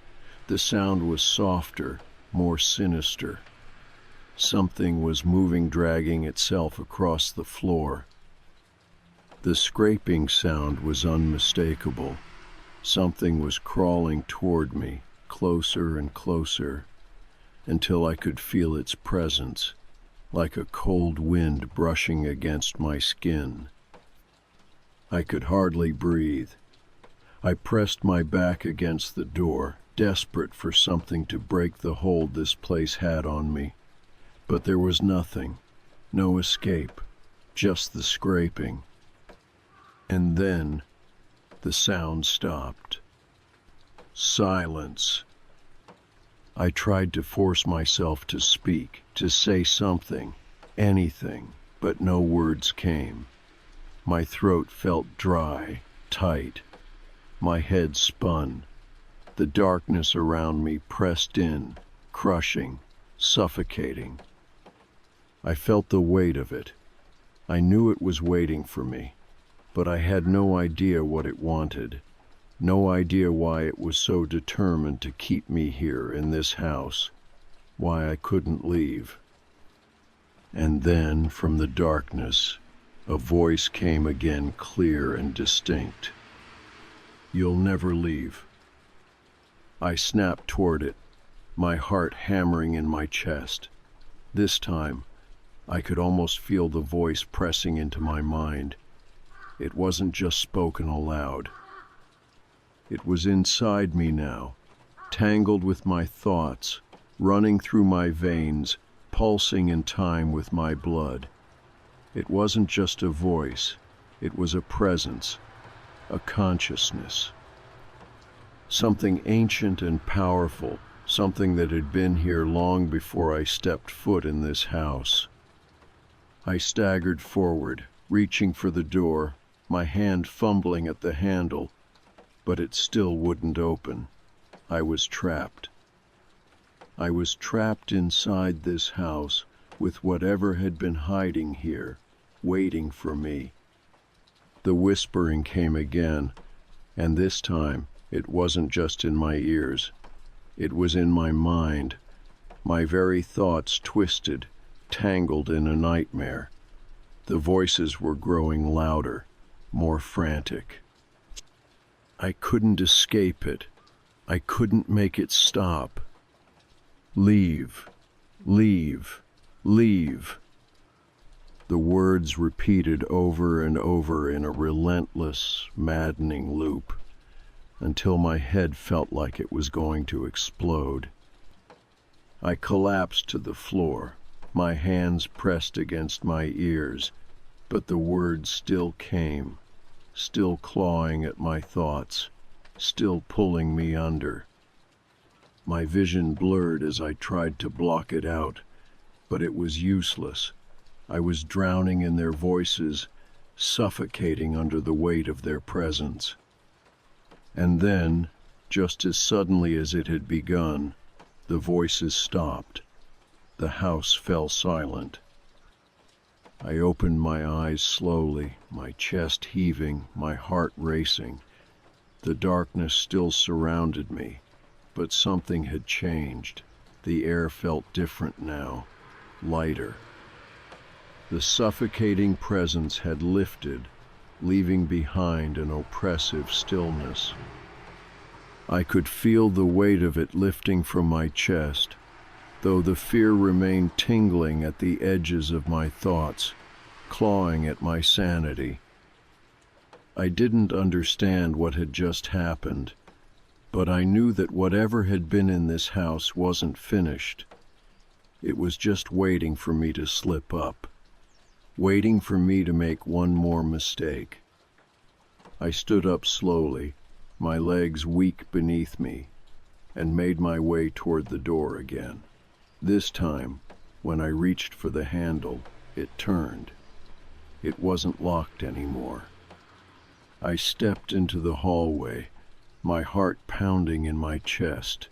The sound was softer, more sinister. Something was moving, dragging itself across the floor. The scraping sound was unmistakable. Something was crawling toward me, closer and closer, until I could feel its presence, like a cold wind brushing against my skin. I could hardly breathe. I pressed my back against the door, desperate for something to break the hold this place had on me. But there was nothing, no escape, just the scraping. And then the sound stopped. Silence. I tried to force myself to speak, to say something, anything, but no words came. My throat felt dry, tight. My head spun. The darkness around me pressed in, crushing, suffocating. I felt the weight of it. I knew it was waiting for me, but I had no idea what it wanted, no idea why it was so determined to keep me here in this house, why I couldn't leave. And then, from the darkness, a voice came again, clear and distinct. "You'll never leave." I snapped toward it, my heart hammering in my chest. This time, I could almost feel the voice pressing into my mind. It wasn't just spoken aloud. It was inside me now, tangled with my thoughts, running through my veins, pulsing in time with my blood. It wasn't just a voice, it was a presence, a consciousness. Something ancient and powerful, something that had been here long before I stepped foot in this house. I staggered forward, reaching for the door, my hand fumbling at the handle, but it still wouldn't open. I was trapped. I was trapped inside this house with whatever had been hiding here, waiting for me. The whispering came again, and this time it wasn't just in my ears. It was in my mind, my very thoughts twisted, tangled in a nightmare. The voices were growing louder, more frantic. I couldn't escape it. I couldn't make it stop. "Leave, leave, leave." The words repeated over and over in a relentless, maddening loop, until my head felt like it was going to explode. I collapsed to the floor, my hands pressed against my ears, but the words still came, still clawing at my thoughts, still pulling me under. My vision blurred as I tried to block it out, but it was useless. I was drowning in their voices, suffocating under the weight of their presence. And then, just as suddenly as it had begun, the voices stopped. The house fell silent. I opened my eyes slowly, my chest heaving, my heart racing. The darkness still surrounded me, but something had changed. The air felt different now, lighter. The suffocating presence had lifted, leaving behind an oppressive stillness. I could feel the weight of it lifting from my chest, though the fear remained tingling at the edges of my thoughts, clawing at my sanity. I didn't understand what had just happened, but I knew that whatever had been in this house wasn't finished. It was just waiting for me to slip up, waiting for me to make one more mistake. I stood up slowly, my legs weak beneath me, and made my way toward the door again. This time, when I reached for the handle, it turned. It wasn't locked anymore. I stepped into the hallway, my heart pounding in my chest.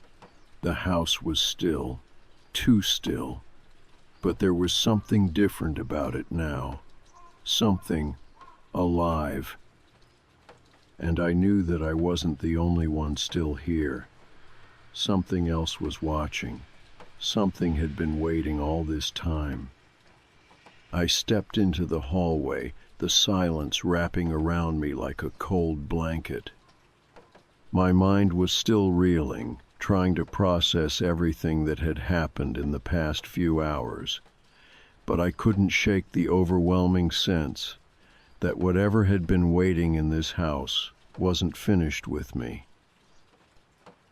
The house was still, too still, but there was something different about it now, something alive. And I knew that I wasn't the only one still here. Something else was watching. Something had been waiting all this time. I stepped into the hallway, the silence wrapping around me like a cold blanket. My mind was still reeling, trying to process everything that had happened in the past few hours. But I couldn't shake the overwhelming sense that whatever had been waiting in this house wasn't finished with me.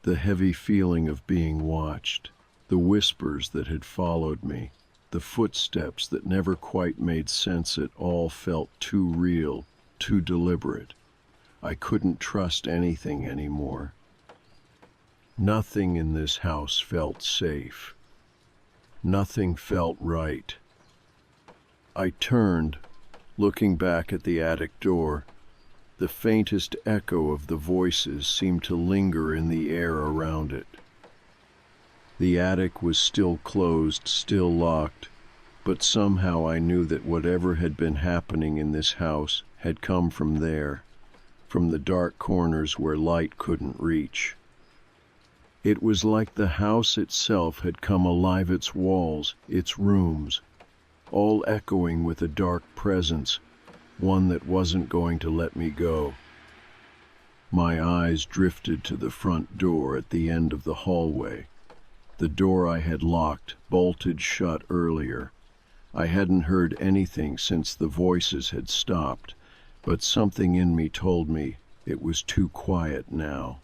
The heavy feeling of being watched, the whispers that had followed me, the footsteps that never quite made sense at all felt too real, too deliberate. I couldn't trust anything anymore. Nothing in this house felt safe. Nothing felt right. I turned, looking back at the attic door. The faintest echo of the voices seemed to linger in the air around it. The attic was still closed, still locked, but somehow I knew that whatever had been happening in this house had come from there, from the dark corners where light couldn't reach. It was like the house itself had come alive, its walls, its rooms. all echoing with a dark presence, one that wasn't going to let me go. My eyes drifted to the front door at the end of the hallway, the door I had locked, bolted shut earlier. I hadn't heard anything since the voices had stopped, but something in me told me it was too quiet now.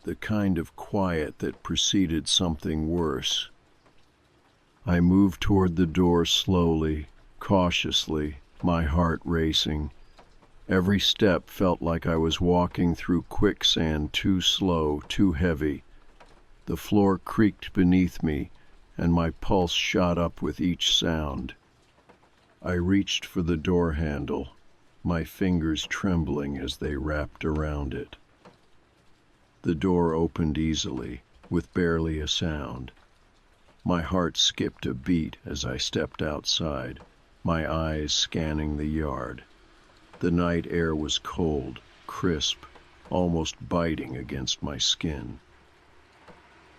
The kind of quiet that preceded something worse. I moved toward the door slowly, cautiously, my heart racing. Every step felt like I was walking through quicksand, too slow, too heavy. The floor creaked beneath me, and my pulse shot up with each sound. I reached for the door handle, my fingers trembling as they wrapped around it. The door opened easily, with barely a sound. My heart skipped a beat as I stepped outside, my eyes scanning the yard. The night air was cold, crisp, almost biting against my skin.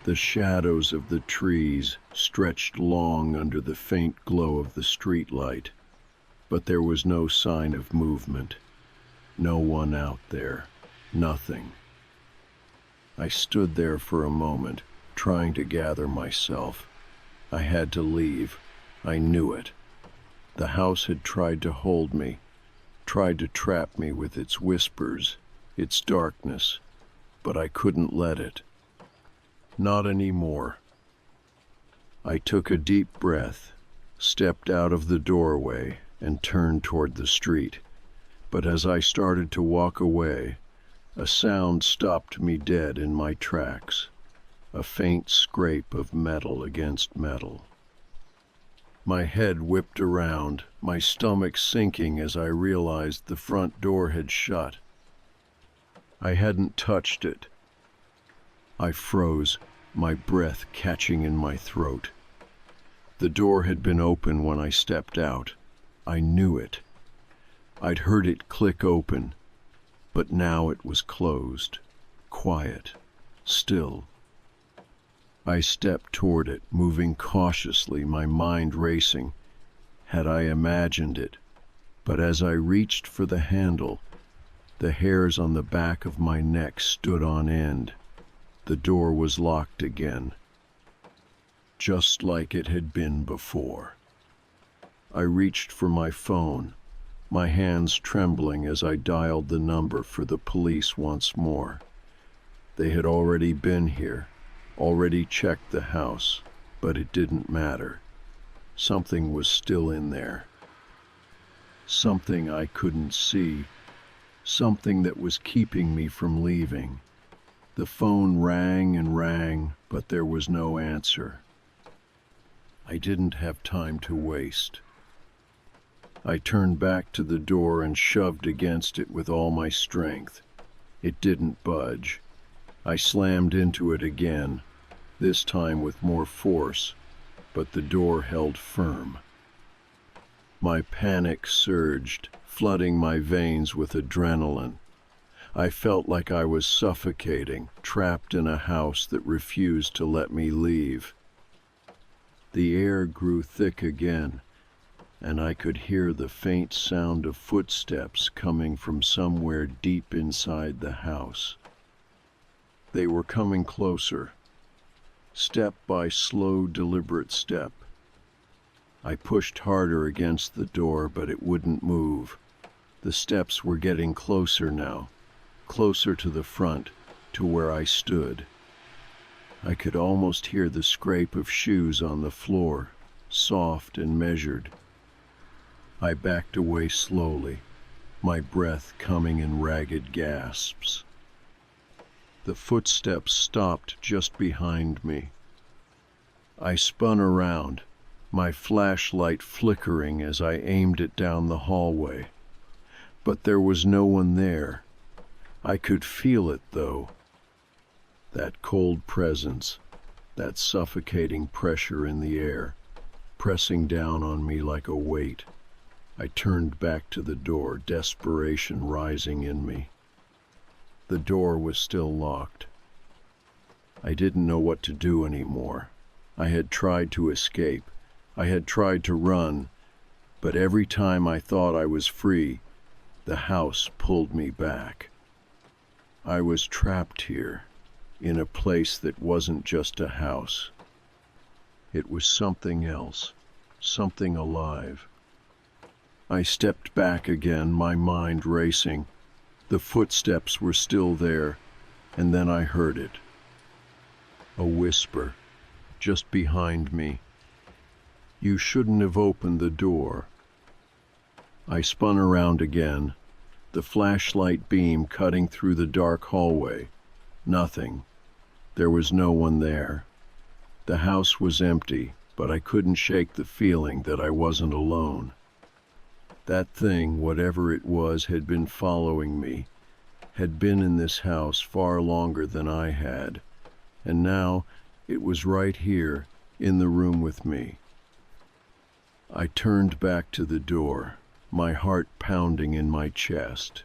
The shadows of the trees stretched long under the faint glow of the streetlight, but there was no sign of movement. No one out there. Nothing. I stood there for a moment, trying to gather myself. I had to leave. I knew it. The house had tried to hold me, tried to trap me with its whispers, its darkness, but I couldn't let it. Not anymore. I took a deep breath, stepped out of the doorway, and turned toward the street. But as I started to walk away, a sound stopped me dead in my tracks, a faint scrape of metal against metal. My head whipped around, my stomach sinking as I realized the front door had shut. I hadn't touched it. I froze, my breath catching in my throat. The door had been open when I stepped out. I knew it. I'd heard it click open, but now it was closed, quiet, still. I stepped toward it, moving cautiously, my mind racing. Had I imagined it? But as I reached for the handle, the hairs on the back of my neck stood on end. The door was locked again, just like it had been before. I reached for my phone, my hands trembling as I dialed the number for the police once more. They had already been here, already checked the house, but it didn't matter. Something was still in there. Something I couldn't see, something that was keeping me from leaving. The phone rang and rang, but there was no answer. I didn't have time to waste. I turned back to the door and shoved against it with all my strength. It didn't budge. I slammed into it again, this time with more force, but the door held firm. My panic surged, flooding my veins with adrenaline. I felt like I was suffocating, trapped in a house that refused to let me leave. The air grew thick again, and I could hear the faint sound of footsteps coming from somewhere deep inside the house. They were coming closer, step by slow, deliberate step. I pushed harder against the door, but it wouldn't move. The steps were getting closer now, closer to the front, to where I stood. I could almost hear the scrape of shoes on the floor, soft and measured. I backed away slowly, my breath coming in ragged gasps. The footsteps stopped just behind me. I spun around, my flashlight flickering as I aimed it down the hallway. But there was no one there. I could feel it, though. That cold presence, that suffocating pressure in the air, pressing down on me like a weight. I turned back to the door, desperation rising in me. The door was still locked. I didn't know what to do anymore. I had tried to escape. I had tried to run, but every time I thought I was free, the house pulled me back. I was trapped here, in a place that wasn't just a house. It was something else, something alive. I stepped back again, my mind racing. The footsteps were still there, and then I heard it. A whisper, just behind me. "You shouldn't have opened the door." I spun around again, the flashlight beam cutting through the dark hallway. Nothing. There was no one there. The house was empty, but I couldn't shake the feeling that I wasn't alone. That thing, whatever it was, had been following me, had been in this house far longer than I had, and now it was right here, in the room with me. I turned back to the door, my heart pounding in my chest.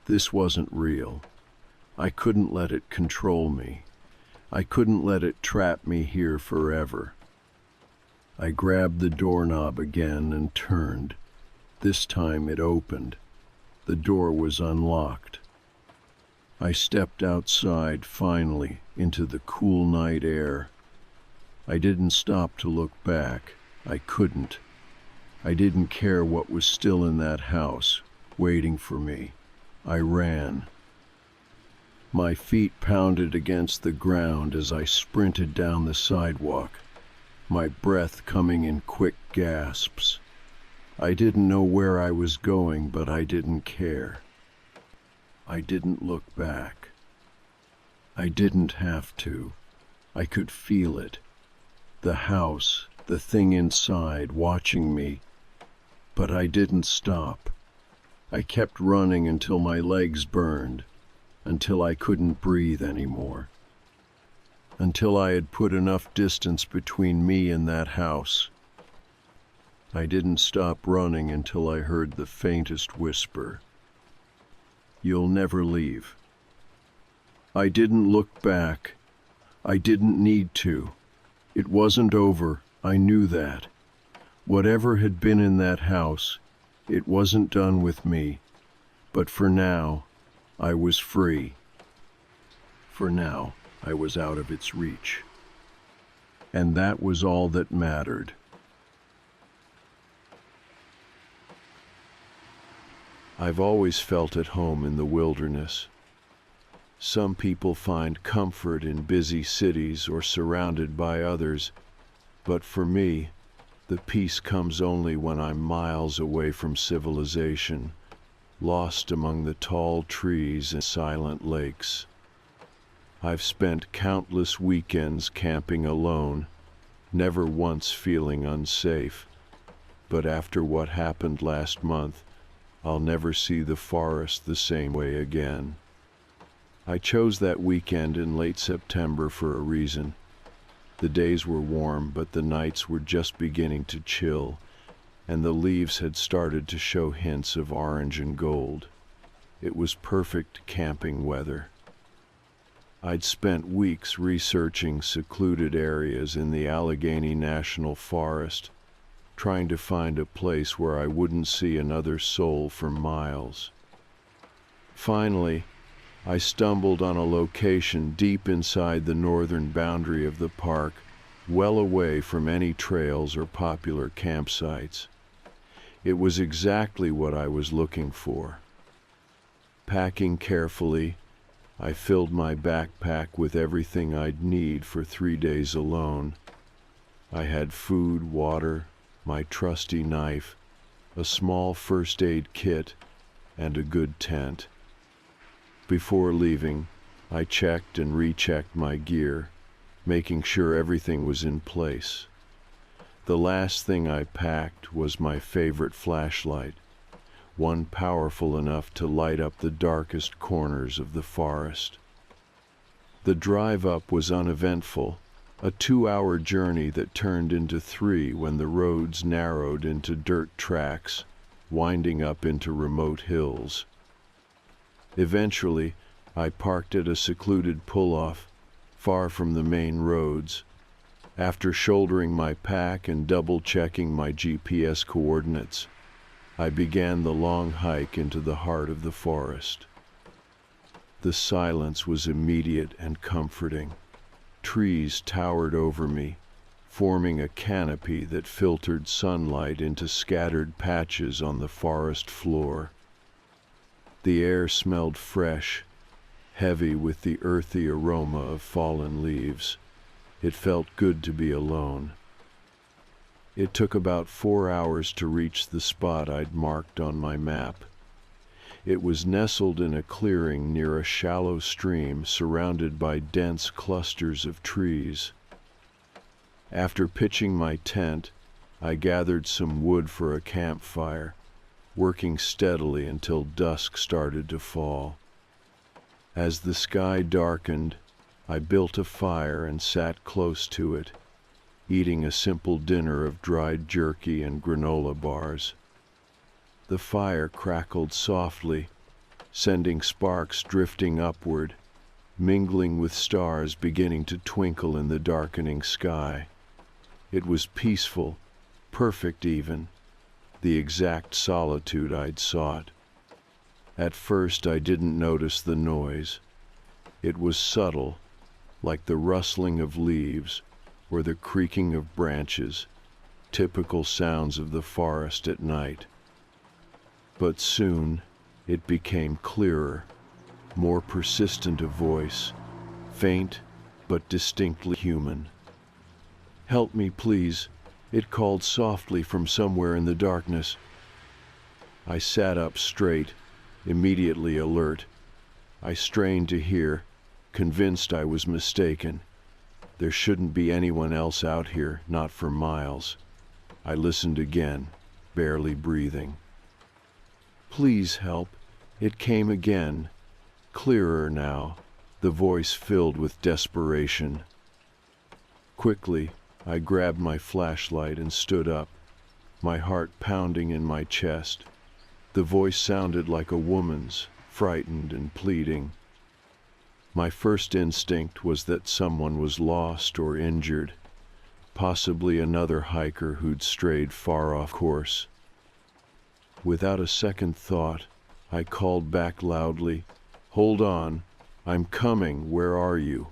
This wasn't real. I couldn't let it control me. I couldn't let it trap me here forever. I grabbed the doorknob again and turned. This time it opened. The door was unlocked. I stepped outside, finally, into the cool night air. I didn't stop to look back. I couldn't. I didn't care what was still in that house, waiting for me. I ran. My feet pounded against the ground as I sprinted down the sidewalk, my breath coming in quick gasps. I didn't know where I was going, but I didn't care. I didn't look back. I didn't have to. I could feel it. The house, the thing inside, watching me. But I didn't stop. I kept running until my legs burned, until I couldn't breathe anymore, until I had put enough distance between me and that house. I didn't stop running until I heard the faintest whisper. "You'll never leave." I didn't look back. I didn't need to. It wasn't over. I knew that. Whatever had been in that house, it wasn't done with me. But for now, I was free. For now, I was out of its reach. And that was all that mattered. I've always felt at home in the wilderness. Some people find comfort in busy cities or surrounded by others, but for me, the peace comes only when I'm miles away from civilization, lost among the tall trees and silent lakes. I've spent countless weekends camping alone, never once feeling unsafe, but after what happened last month, I'll never see the forest the same way again. I chose that weekend in late September for a reason. The days were warm, but the nights were just beginning to chill, and the leaves had started to show hints of orange and gold. It was perfect camping weather. I'd spent weeks researching secluded areas in the Allegheny National Forest, trying to find a place where I wouldn't see another soul for miles. Finally, I stumbled on a location deep inside the northern boundary of the park, well away from any trails or popular campsites. It was exactly what I was looking for. Packing carefully, I filled my backpack with everything I'd need for 3 days alone. I had food, water, my trusty knife, a small first aid kit, and a good tent. Before leaving, I checked and rechecked my gear, making sure everything was in place. The last thing I packed was my favorite flashlight, one powerful enough to light up the darkest corners of the forest. The drive up was uneventful, a 2-hour journey that turned into 3 when the roads narrowed into dirt tracks, winding up into remote hills. Eventually, I parked at a secluded pull-off, far from the main roads. After shouldering my pack and double-checking my GPS coordinates, I began the long hike into the heart of the forest. The silence was immediate and comforting. Trees towered over me, forming a canopy that filtered sunlight into scattered patches on the forest floor. The air smelled fresh, heavy with the earthy aroma of fallen leaves. It felt good to be alone. It took about 4 hours to reach the spot I'd marked on my map. It was nestled in a clearing near a shallow stream surrounded by dense clusters of trees. After pitching my tent, I gathered some wood for a campfire, working steadily until dusk started to fall. As the sky darkened, I built a fire and sat close to it, eating a simple dinner of dried jerky and granola bars. The fire crackled softly, sending sparks drifting upward, mingling with stars beginning to twinkle in the darkening sky. It was peaceful, perfect even, the exact solitude I'd sought. At first I didn't notice the noise. It was subtle, like the rustling of leaves or the creaking of branches, typical sounds of the forest at night. But soon it became clearer, more persistent a voice, faint but distinctly human. "Help me, please," it called softly from somewhere in the darkness. I sat up straight, immediately alert. I strained to hear, convinced I was mistaken. There shouldn't be anyone else out here, not for miles. I listened again, barely breathing. "Please help," it came again, clearer now, the voice filled with desperation. Quickly, I grabbed my flashlight and stood up, my heart pounding in my chest. The voice sounded like a woman's, frightened and pleading. My first instinct was that someone was lost or injured, possibly another hiker who'd strayed far off course. Without a second thought, I called back loudly, "Hold on, I'm coming, where are you?"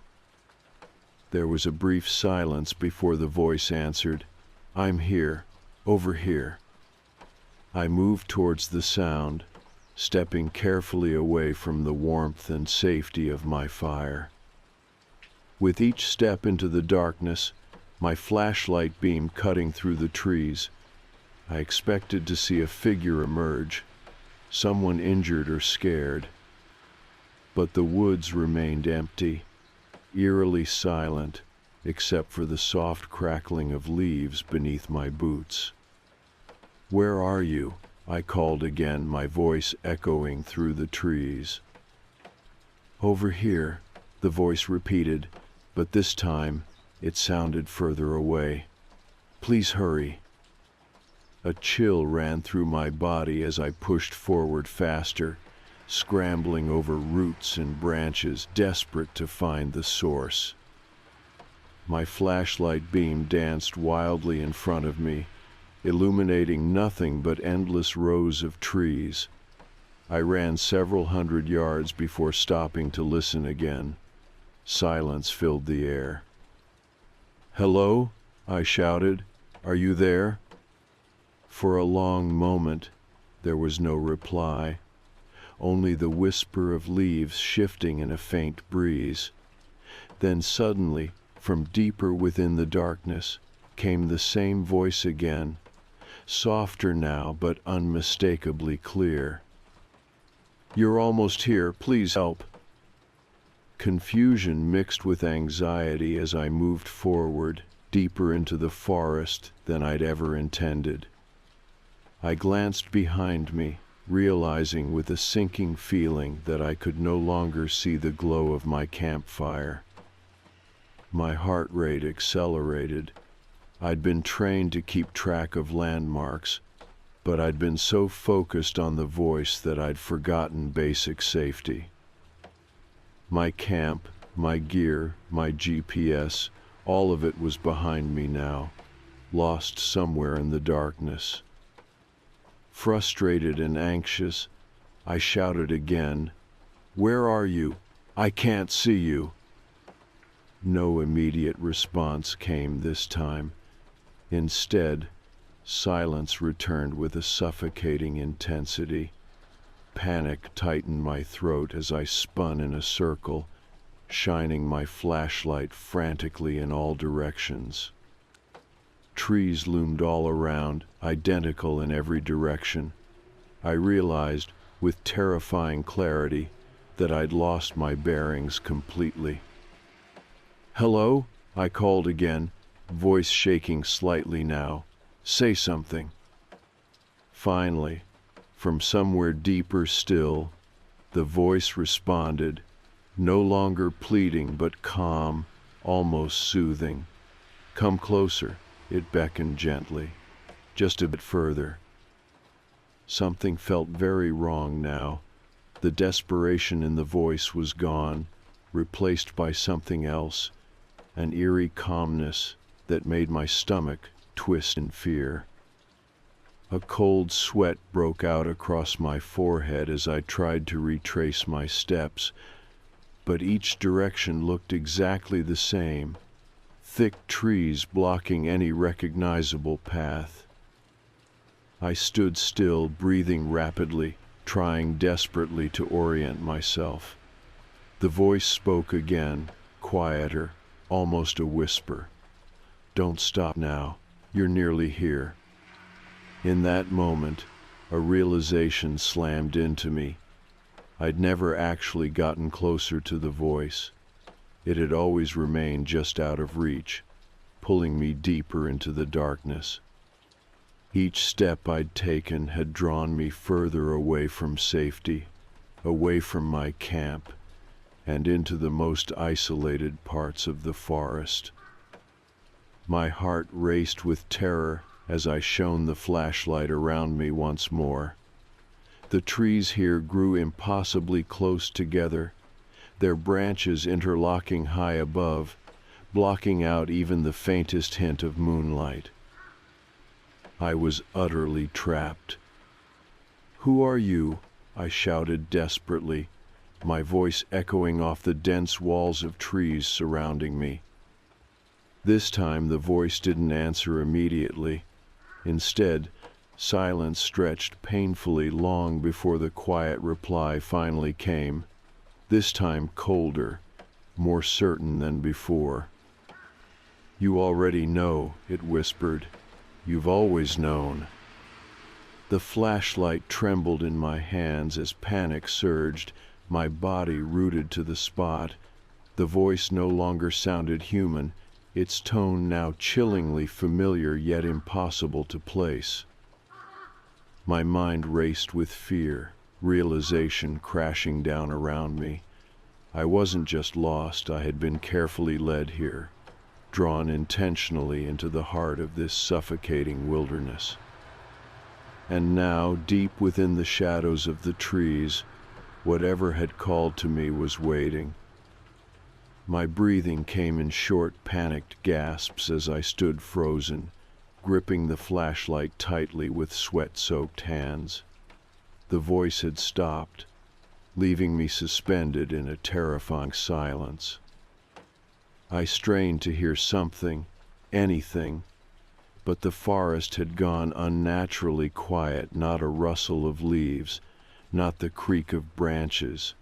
There was a brief silence before the voice answered, "I'm here, over here." I moved towards the sound, stepping carefully away from the warmth and safety of my fire. With each step into the darkness, my flashlight beam cutting through the trees, I expected to see a figure emerge, someone injured or scared. But the woods remained empty, eerily silent, except for the soft crackling of leaves beneath my boots. "Where are you?" I called again, my voice echoing through the trees. "Over here," the voice repeated, but this time it sounded further away. "Please hurry." A chill ran through my body as I pushed forward faster, scrambling over roots and branches, desperate to find the source. My flashlight beam danced wildly in front of me, illuminating nothing but endless rows of trees. I ran several hundred yards before stopping to listen again. Silence filled the air. "Hello?" I shouted. "Are you there?" For a long moment, there was no reply, only the whisper of leaves shifting in a faint breeze. Then suddenly, from deeper within the darkness, came the same voice again, softer now but unmistakably clear. "You're almost here, please help." Confusion mixed with anxiety as I moved forward, deeper into the forest than I'd ever intended. I glanced behind me, realizing with a sinking feeling that I could no longer see the glow of my campfire. My heart rate accelerated. I'd been trained to keep track of landmarks, but I'd been so focused on the voice that I'd forgotten basic safety. My camp, my gear, my GPS, All of it was behind me now, lost somewhere in the darkness. Frustrated and anxious, I shouted again, "Where are you? I can't see you." No immediate response came this time. Instead, silence returned with a suffocating intensity. Panic tightened my throat as I spun in a circle, shining my flashlight frantically in all directions. Trees loomed all around, identical in every direction. I realized, with terrifying clarity, that I'd lost my bearings completely. "Hello?" I called again, voice shaking slightly now. "Say something." Finally, from somewhere deeper still, the voice responded, no longer pleading but calm, almost soothing. "Come closer," it beckoned gently. "Just a bit further." Something felt very wrong now. The desperation in the voice was gone, replaced by something else, an eerie calmness that made my stomach twist in fear. A cold sweat broke out across my forehead as I tried to retrace my steps, but each direction looked exactly the same, thick trees blocking any recognizable path. I stood still, breathing rapidly, trying desperately to orient myself. The voice spoke again, quieter, almost a whisper. "Don't stop now. You're nearly here." In that moment, a realization slammed into me. I'd never actually gotten closer to the voice. It had always remained just out of reach, pulling me deeper into the darkness. Each step I'd taken had drawn me further away from safety, away from my camp, and into the most isolated parts of the forest. My heart raced with terror as I shone the flashlight around me once more. The trees here grew impossibly close together, their branches interlocking high above, blocking out even the faintest hint of moonlight. I was utterly trapped. "Who are you?" I shouted desperately, my voice echoing off the dense walls of trees surrounding me. This time the voice didn't answer immediately. Instead, silence stretched painfully long before the quiet reply finally came, this time colder, more certain than before. "You already know," it whispered. "You've always known." The flashlight trembled in my hands as panic surged, my body rooted to the spot. The voice no longer sounded human, its tone now chillingly familiar yet impossible to place. My mind raced with fear, realization crashing down around me. I wasn't just lost, I had been carefully led here, drawn intentionally into the heart of this suffocating wilderness. And now, deep within the shadows of the trees, whatever had called to me was waiting. My breathing came in short, panicked gasps as I stood frozen, gripping the flashlight tightly with sweat-soaked hands. The voice had stopped, leaving me suspended in a terrifying silence. I strained to hear something, anything, but the forest had gone unnaturally quiet, not a rustle of leaves, not the creak of branches.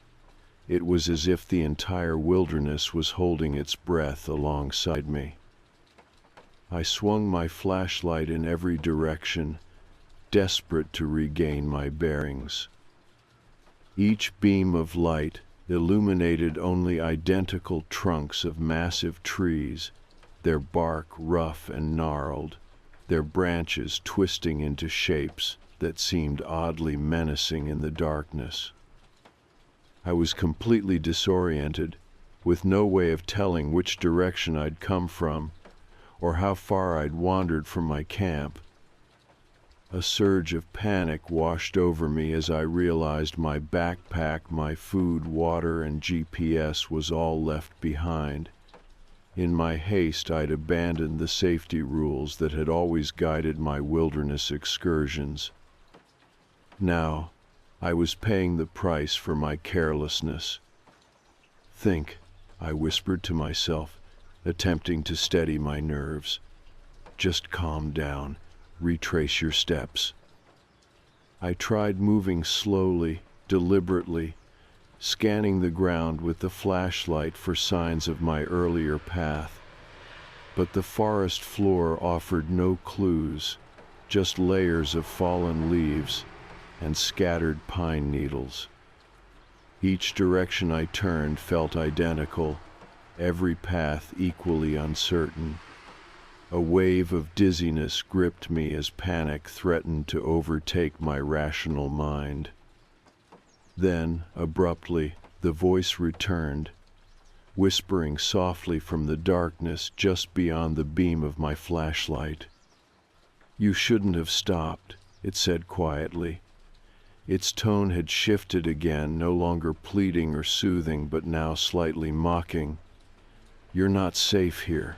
It was as if the entire wilderness was holding its breath alongside me. I swung my flashlight in every direction, desperate to regain my bearings. Each beam of light illuminated only identical trunks of massive trees, their bark rough and gnarled, their branches twisting into shapes that seemed oddly menacing in the darkness. I was completely disoriented, with no way of telling which direction I'd come from, or how far I'd wandered from my camp. A surge of panic washed over me as I realized my backpack, my food, water, and GPS was all left behind. In my haste, I'd abandoned the safety rules that had always guided my wilderness excursions. Now, I was paying the price for my carelessness. "Think," I whispered to myself, attempting to steady my nerves. "Just calm down. Retrace your steps." I tried moving slowly, deliberately, scanning the ground with the flashlight for signs of my earlier path. But the forest floor offered no clues, just layers of fallen leaves and scattered pine needles. Each direction I turned felt identical, every path equally uncertain. A wave of dizziness gripped me as panic threatened to overtake my rational mind. Then, abruptly, the voice returned, whispering softly from the darkness just beyond the beam of my flashlight. "You shouldn't have stopped," it said quietly. Its tone had shifted again, no longer pleading or soothing, but now slightly mocking. "You're not safe here."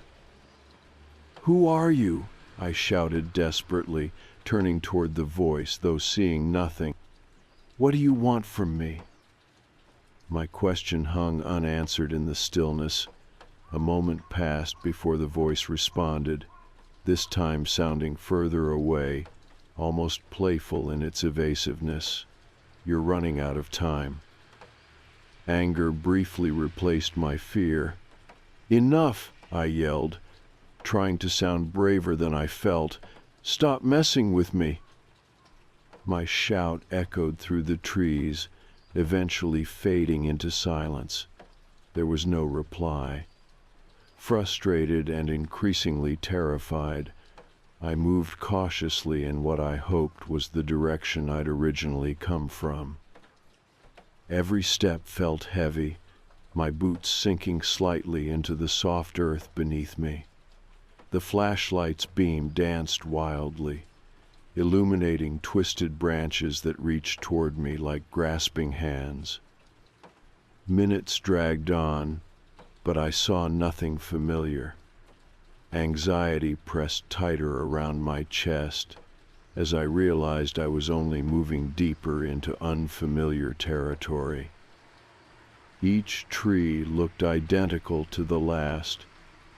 "Who are you?" I shouted desperately, turning toward the voice, though seeing nothing. "What do you want from me?" My question hung unanswered in the stillness. A moment passed before the voice responded, this time sounding further away, almost playful in its evasiveness. "You're running out of time." Anger briefly replaced my fear. "Enough!" I yelled, trying to sound braver than I felt. "Stop messing with me!" My shout echoed through the trees, eventually fading into silence. There was no reply. Frustrated and increasingly terrified, I moved cautiously in what I hoped was the direction I'd originally come from. Every step felt heavy, my boots sinking slightly into the soft earth beneath me. The flashlight's beam danced wildly, illuminating twisted branches that reached toward me like grasping hands. Minutes dragged on, but I saw nothing familiar. Anxiety pressed tighter around my chest as I realized I was only moving deeper into unfamiliar territory. Each tree looked identical to the last,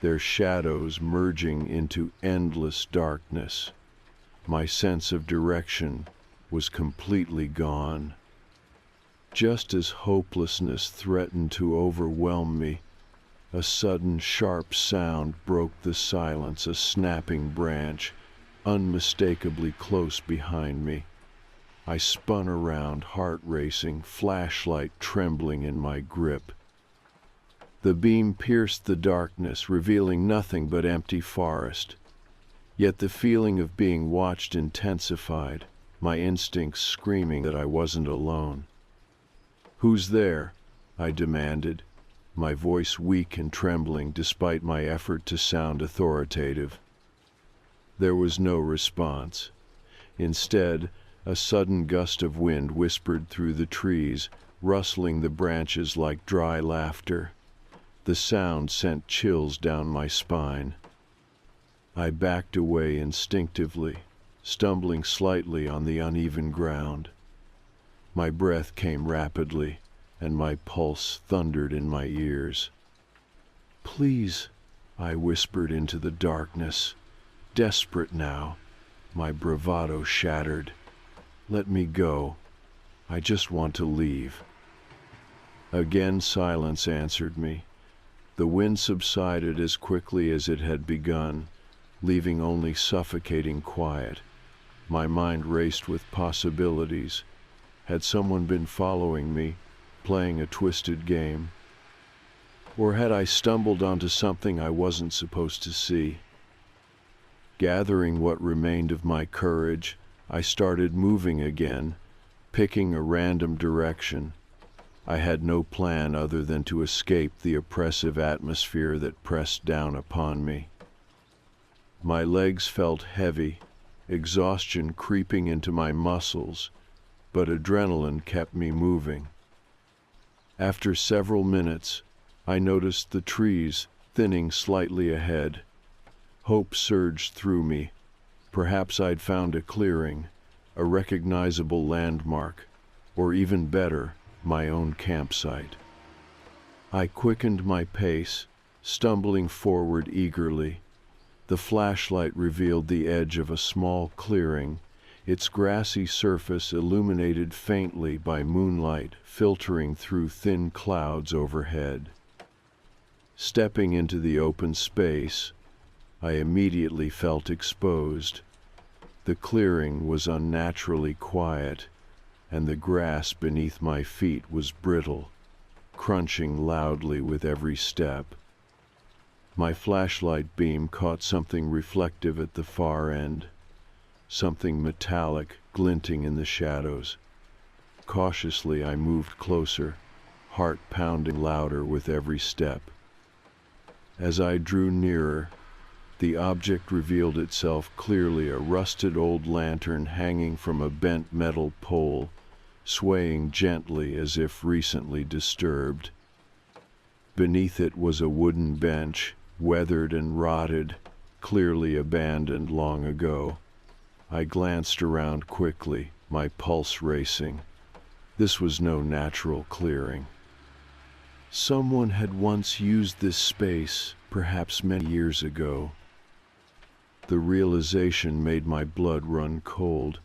their shadows merging into endless darkness. My sense of direction was completely gone. Just as hopelessness threatened to overwhelm me, a sudden sharp sound broke the silence, a snapping branch, unmistakably close behind me. I spun around, heart racing, flashlight trembling in my grip. The beam pierced the darkness, revealing nothing but empty forest. Yet the feeling of being watched intensified, my instincts screaming that I wasn't alone. "Who's there?" I demanded, my voice weak and trembling despite my effort to sound authoritative. There was no response. Instead, a sudden gust of wind whispered through the trees, rustling the branches like dry laughter. The sound sent chills down my spine. I backed away instinctively, stumbling slightly on the uneven ground. My breath came rapidly, and my pulse thundered in my ears. "Please," I whispered into the darkness, desperate now, my bravado shattered. "Let me go. I just want to leave." Again silence answered me. The wind subsided as quickly as it had begun, leaving only suffocating quiet. My mind raced with possibilities. Had someone been following me, playing a twisted game? Or had I stumbled onto something I wasn't supposed to see? Gathering what remained of my courage, I started moving again, picking a random direction. I had no plan other than to escape the oppressive atmosphere that pressed down upon me. My legs felt heavy, exhaustion creeping into my muscles, but adrenaline kept me moving. After several minutes, I noticed the trees, thinning slightly ahead. Hope surged through me. Perhaps I'd found a clearing, a recognizable landmark, or even better, my own campsite. I quickened my pace, stumbling forward eagerly. The flashlight revealed the edge of a small clearing, its grassy surface illuminated faintly by moonlight filtering through thin clouds overhead. Stepping into the open space, I immediately felt exposed. The clearing was unnaturally quiet, and the grass beneath my feet was brittle, crunching loudly with every step. My flashlight beam caught something reflective at the far end, something metallic glinting in the shadows. Cautiously I moved closer, heart pounding louder with every step. As I drew nearer, the object revealed itself clearly, a rusted old lantern hanging from a bent metal pole, swaying gently as if recently disturbed. Beneath it was a wooden bench, weathered and rotted, clearly abandoned long ago. I glanced around quickly, my pulse racing. This was no natural clearing. Someone had once used this space, perhaps many years ago. The realization made my blood run cold.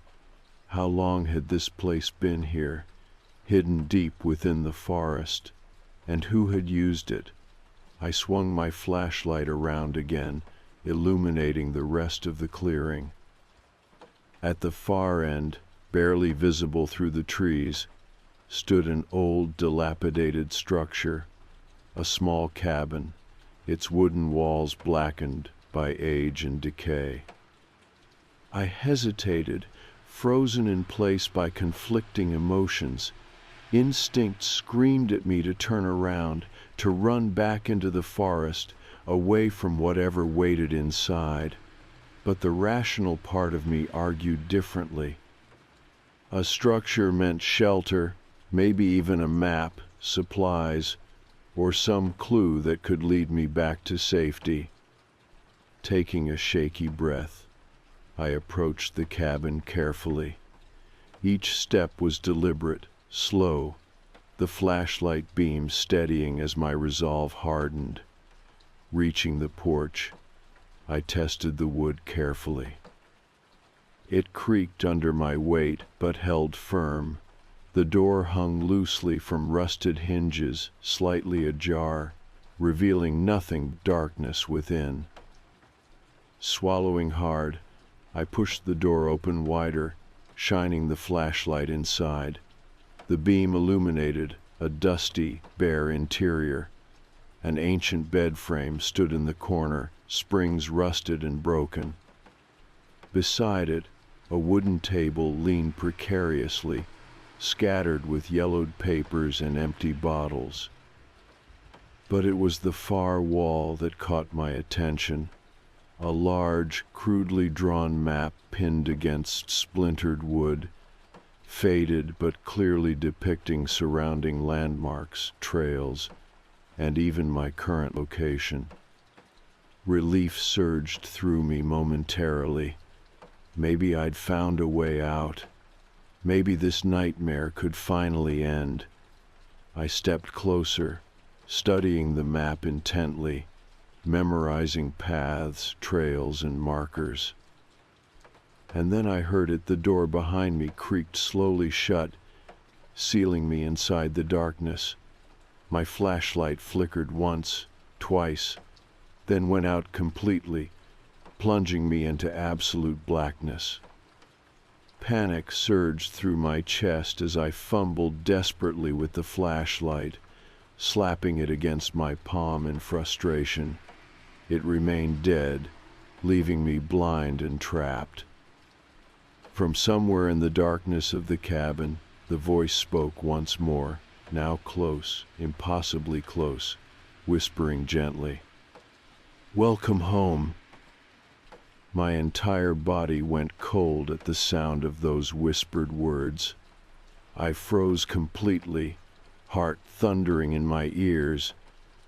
How long had this place been here, hidden deep within the forest? And who had used it? I swung my flashlight around again, illuminating the rest of the clearing. At the far end, barely visible through the trees, stood an old, dilapidated structure, a small cabin, its wooden walls blackened by age and decay. I hesitated, frozen in place by conflicting emotions. Instinct screamed at me to turn around, to run back into the forest, away from whatever waited inside. But the rational part of me argued differently. A structure meant shelter, maybe even a map, supplies, or some clue that could lead me back to safety. Taking a shaky breath, I approached the cabin carefully. Each step was deliberate, slow, the flashlight beam steadying as my resolve hardened. Reaching the porch, I tested the wood carefully. It creaked under my weight, but held firm. The door hung loosely from rusted hinges, slightly ajar, revealing nothing but darkness within. Swallowing hard, I pushed the door open wider, shining the flashlight inside. The beam illuminated a dusty, bare interior. An ancient bed frame stood in the corner, springs rusted and broken. Beside it, a wooden table leaned precariously, scattered with yellowed papers and empty bottles. But it was the far wall that caught my attention. A large, crudely drawn map pinned against splintered wood, faded but clearly depicting surrounding landmarks, trails, and even my current location. Relief surged through me momentarily. Maybe I'd found a way out. Maybe this nightmare could finally end. I stepped closer, studying the map intently, memorizing paths, trails, and markers. And then I heard it. The door behind me creaked slowly shut, sealing me inside the darkness. My flashlight flickered once, twice, then went out completely, plunging me into absolute blackness. Panic surged through my chest as I fumbled desperately with the flashlight, slapping it against my palm in frustration. It remained dead, leaving me blind and trapped. From somewhere in the darkness of the cabin, the voice spoke once more, now close, impossibly close, whispering gently, "Welcome home." My entire body went cold at the sound of those whispered words. I froze completely, heart thundering in my ears,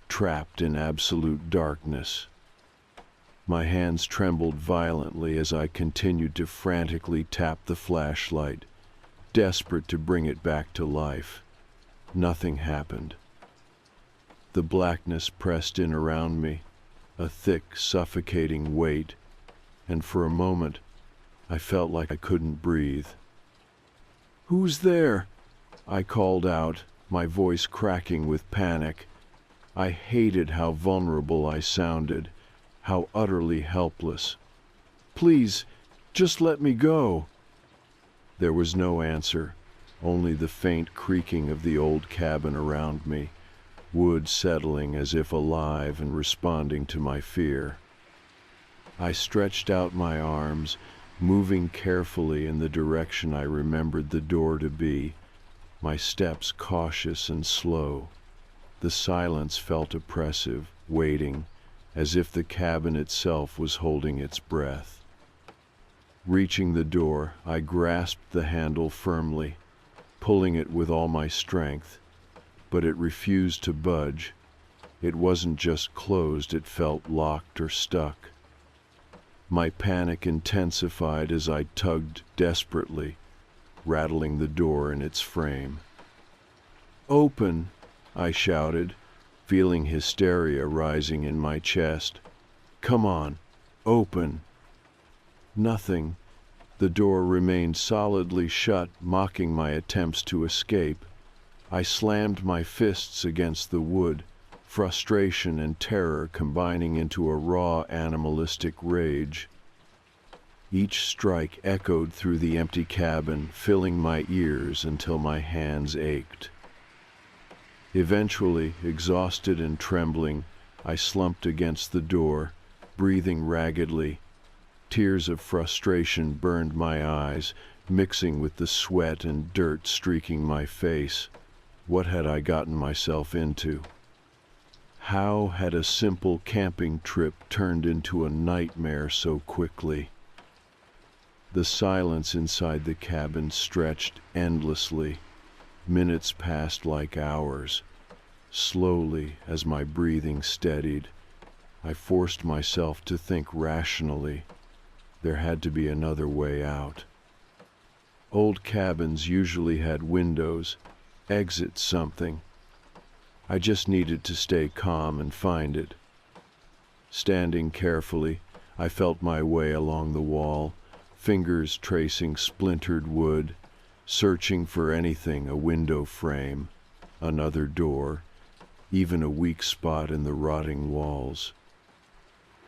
trapped in absolute darkness. My hands trembled violently as I continued to frantically tap the flashlight, desperate to bring it back to life. Nothing happened. The blackness pressed in around me, a thick, suffocating weight, and for a moment I felt like I couldn't breathe. "Who's there?" I called out, my voice cracking with panic. I hated how vulnerable I sounded, how utterly helpless. "Please, just let me go." There was no answer, only the faint creaking of the old cabin around me, wood settling as if alive and responding to my fear. I stretched out my arms, moving carefully in the direction I remembered the door to be, my steps cautious and slow. The silence felt oppressive, waiting, as if the cabin itself was holding its breath. Reaching the door, I grasped the handle firmly, pulling it with all my strength, but it refused to budge. It wasn't just closed, it felt locked or stuck. My panic intensified as I tugged desperately, rattling the door in its frame. "Open!" I shouted, feeling hysteria rising in my chest. "Come on, open!" Nothing. The door remained solidly shut, mocking my attempts to escape. I slammed my fists against the wood, frustration and terror combining into a raw animalistic rage. Each strike echoed through the empty cabin, filling my ears until my hands ached. Eventually, exhausted and trembling, I slumped against the door, breathing raggedly. Tears of frustration burned my eyes, mixing with the sweat and dirt streaking my face. What had I gotten myself into? How had a simple camping trip turned into a nightmare so quickly? The silence inside the cabin stretched endlessly. Minutes passed like hours. Slowly, as my breathing steadied, I forced myself to think rationally. There had to be another way out. Old cabins usually had windows, exits, something. I just needed to stay calm and find it. Standing carefully, I felt my way along the wall, fingers tracing splintered wood, searching for anything, a window frame, another door, even a weak spot in the rotting walls.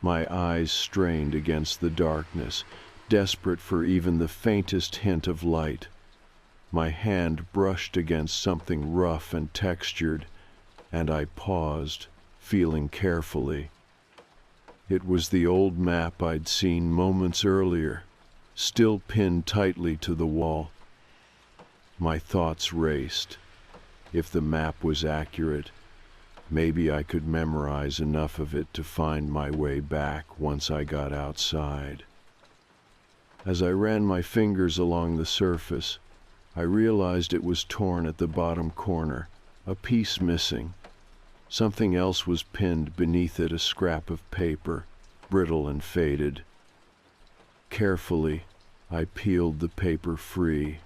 My eyes strained against the darkness, desperate for even the faintest hint of light. My hand brushed against something rough and textured, and I paused, feeling carefully. It was the old map I'd seen moments earlier, still pinned tightly to the wall. My thoughts raced. If the map was accurate, maybe I could memorize enough of it to find my way back once I got outside. As I ran my fingers along the surface, I realized it was torn at the bottom corner, a piece missing. Something else was pinned beneath it, a scrap of paper, brittle and faded. Carefully, I peeled the paper free,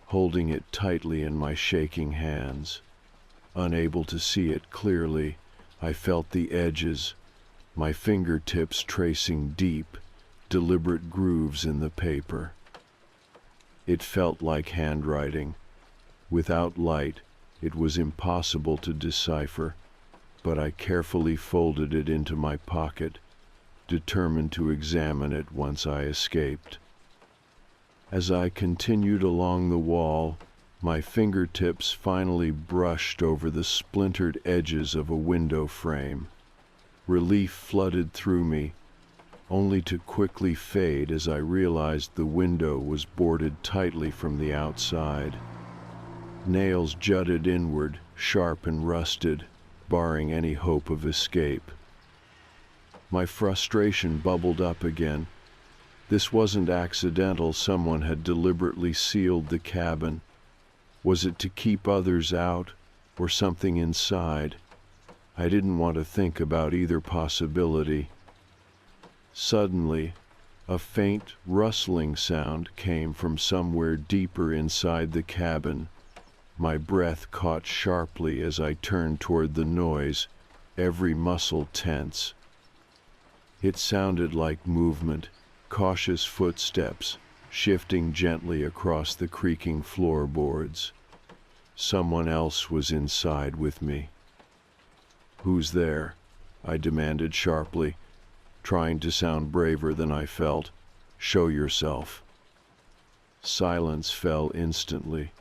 holding it tightly in my shaking hands. Unable to see it clearly, I felt the edges, my fingertips tracing deep, deliberate grooves in the paper. It felt like handwriting. Without light, it was impossible to decipher, but I carefully folded it into my pocket, determined to examine it once I escaped. As I continued along the wall, my fingertips finally brushed over the splintered edges of a window frame. Relief flooded through me, only to quickly fade as I realized the window was boarded tightly from the outside. Nails jutted inward, sharp and rusted, barring any hope of escape. My frustration bubbled up again. This wasn't accidental. Someone had deliberately sealed the cabin. Was it to keep others out, or something inside? I didn't want to think about either possibility. Suddenly, a faint rustling sound came from somewhere deeper inside the cabin. My breath caught sharply as I turned toward the noise, every muscle tense. It sounded like movement, cautious footsteps, shifting gently across the creaking floorboards. Someone else was inside with me. "Who's there?" I demanded sharply, trying to sound braver than I felt. "Show yourself." Silence fell instantly.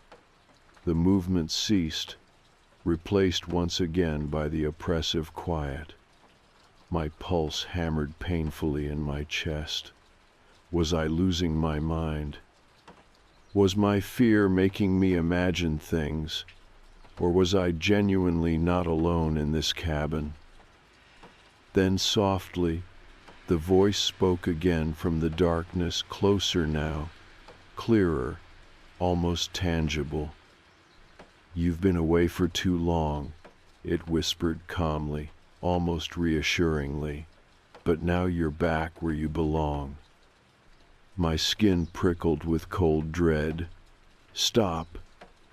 The movement ceased, replaced once again by the oppressive quiet. My pulse hammered painfully in my chest. Was I losing my mind? Was my fear making me imagine things? Or was I genuinely not alone in this cabin? Then softly, the voice spoke again from the darkness, closer now, clearer, almost tangible. "You've been away for too long," it whispered calmly, almost reassuringly, "but now you're back where you belong." My skin prickled with cold dread. "Stop,"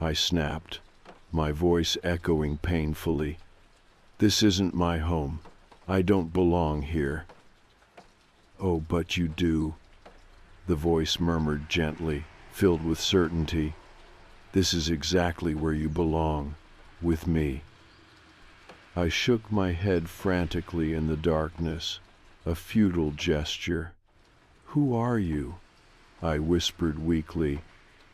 I snapped, my voice echoing painfully. "This isn't my home. I don't belong here." "Oh, but you do," the voice murmured gently, filled with certainty. "This is exactly where you belong, with me." I shook my head frantically in the darkness, a futile gesture. "Who are you?" I whispered weakly,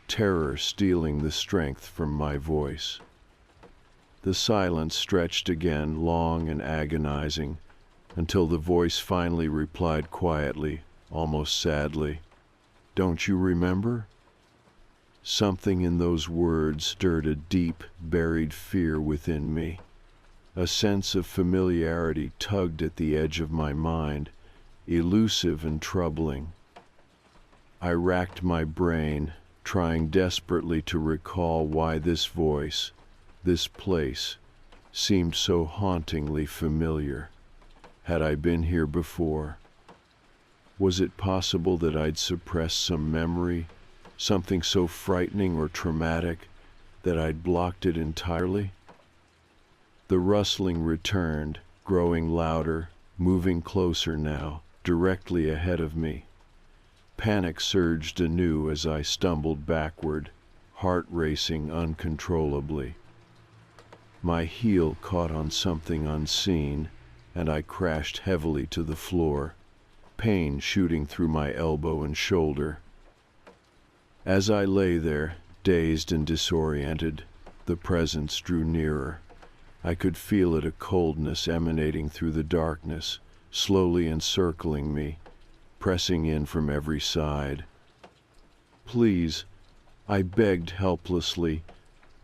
terror stealing the strength from my voice. The silence stretched again, long and agonizing, until the voice finally replied quietly, almost sadly, "Don't you remember?" Something in those words stirred a deep, buried fear within me. A sense of familiarity tugged at the edge of my mind, elusive and troubling. I racked my brain, trying desperately to recall why this voice, this place, seemed so hauntingly familiar. Had I been here before? Was it possible that I'd suppressed some memory, something so frightening or traumatic that I'd blocked it entirely? The rustling returned, growing louder, moving closer now, directly ahead of me. Panic surged anew as I stumbled backward, heart racing uncontrollably. My heel caught on something unseen, and I crashed heavily to the floor, pain shooting through my elbow and shoulder. As I lay there, dazed and disoriented, the presence drew nearer. I could feel it, a coldness emanating through the darkness, slowly encircling me, pressing in from every side. "Please," I begged helplessly,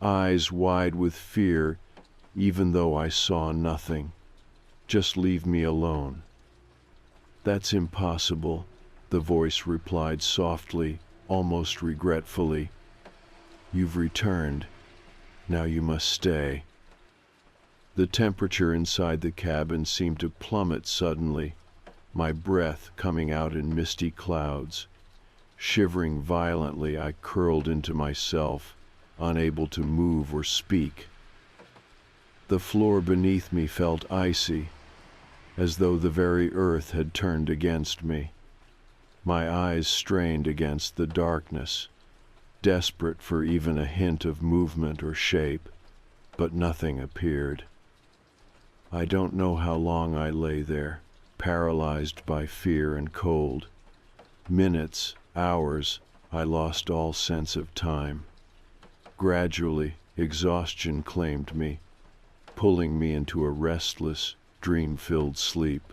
eyes wide with fear, even though I saw nothing. "Just leave me alone." "That's impossible," the voice replied softly, almost regretfully. "You've returned. Now you must stay." The temperature inside the cabin seemed to plummet suddenly, my breath coming out in misty clouds. Shivering violently, I curled into myself, unable to move or speak. The floor beneath me felt icy, as though the very earth had turned against me. My eyes strained against the darkness, desperate for even a hint of movement or shape, but nothing appeared. I don't know how long I lay there, paralyzed by fear and cold. Minutes, hours, I lost all sense of time. Gradually, exhaustion claimed me, pulling me into a restless, dream-filled sleep.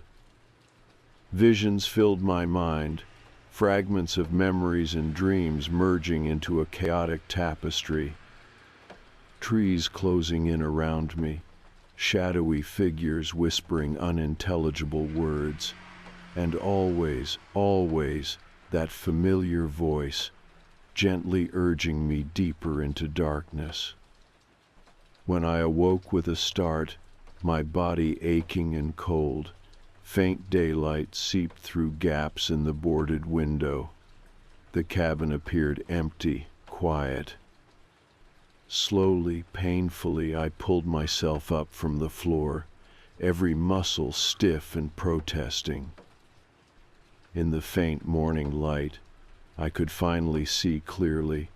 Visions filled my mind, fragments of memories and dreams merging into a chaotic tapestry. Trees closing in around me, shadowy figures whispering unintelligible words, and always, always, that familiar voice, gently urging me deeper into darkness. When I awoke with a start, my body aching and cold. Faint daylight seeped through gaps in the boarded window. The cabin appeared empty, quiet. Slowly, painfully, I pulled myself up from the floor, every muscle stiff and protesting. In the faint morning light, I could finally see clearly.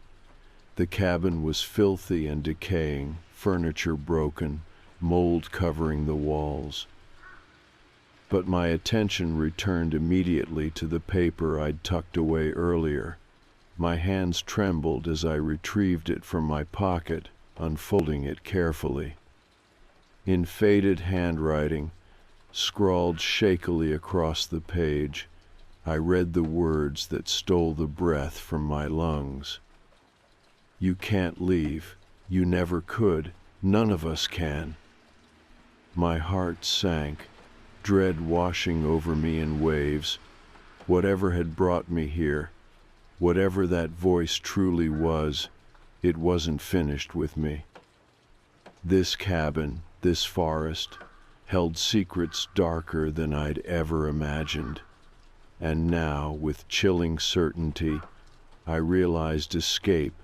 The cabin was filthy and decaying, furniture broken, mold covering the walls. But my attention returned immediately to the paper I'd tucked away earlier. My hands trembled as I retrieved it from my pocket, unfolding it carefully. In faded handwriting, scrawled shakily across the page, I read the words that stole the breath from my lungs. You can't leave. You never could. None of us can. My heart sank, dread washing over me in waves. Whatever had brought me here, whatever that voice truly was, it wasn't finished with me. This cabin, this forest, held secrets darker than I'd ever imagined. And now, with chilling certainty, I realized escape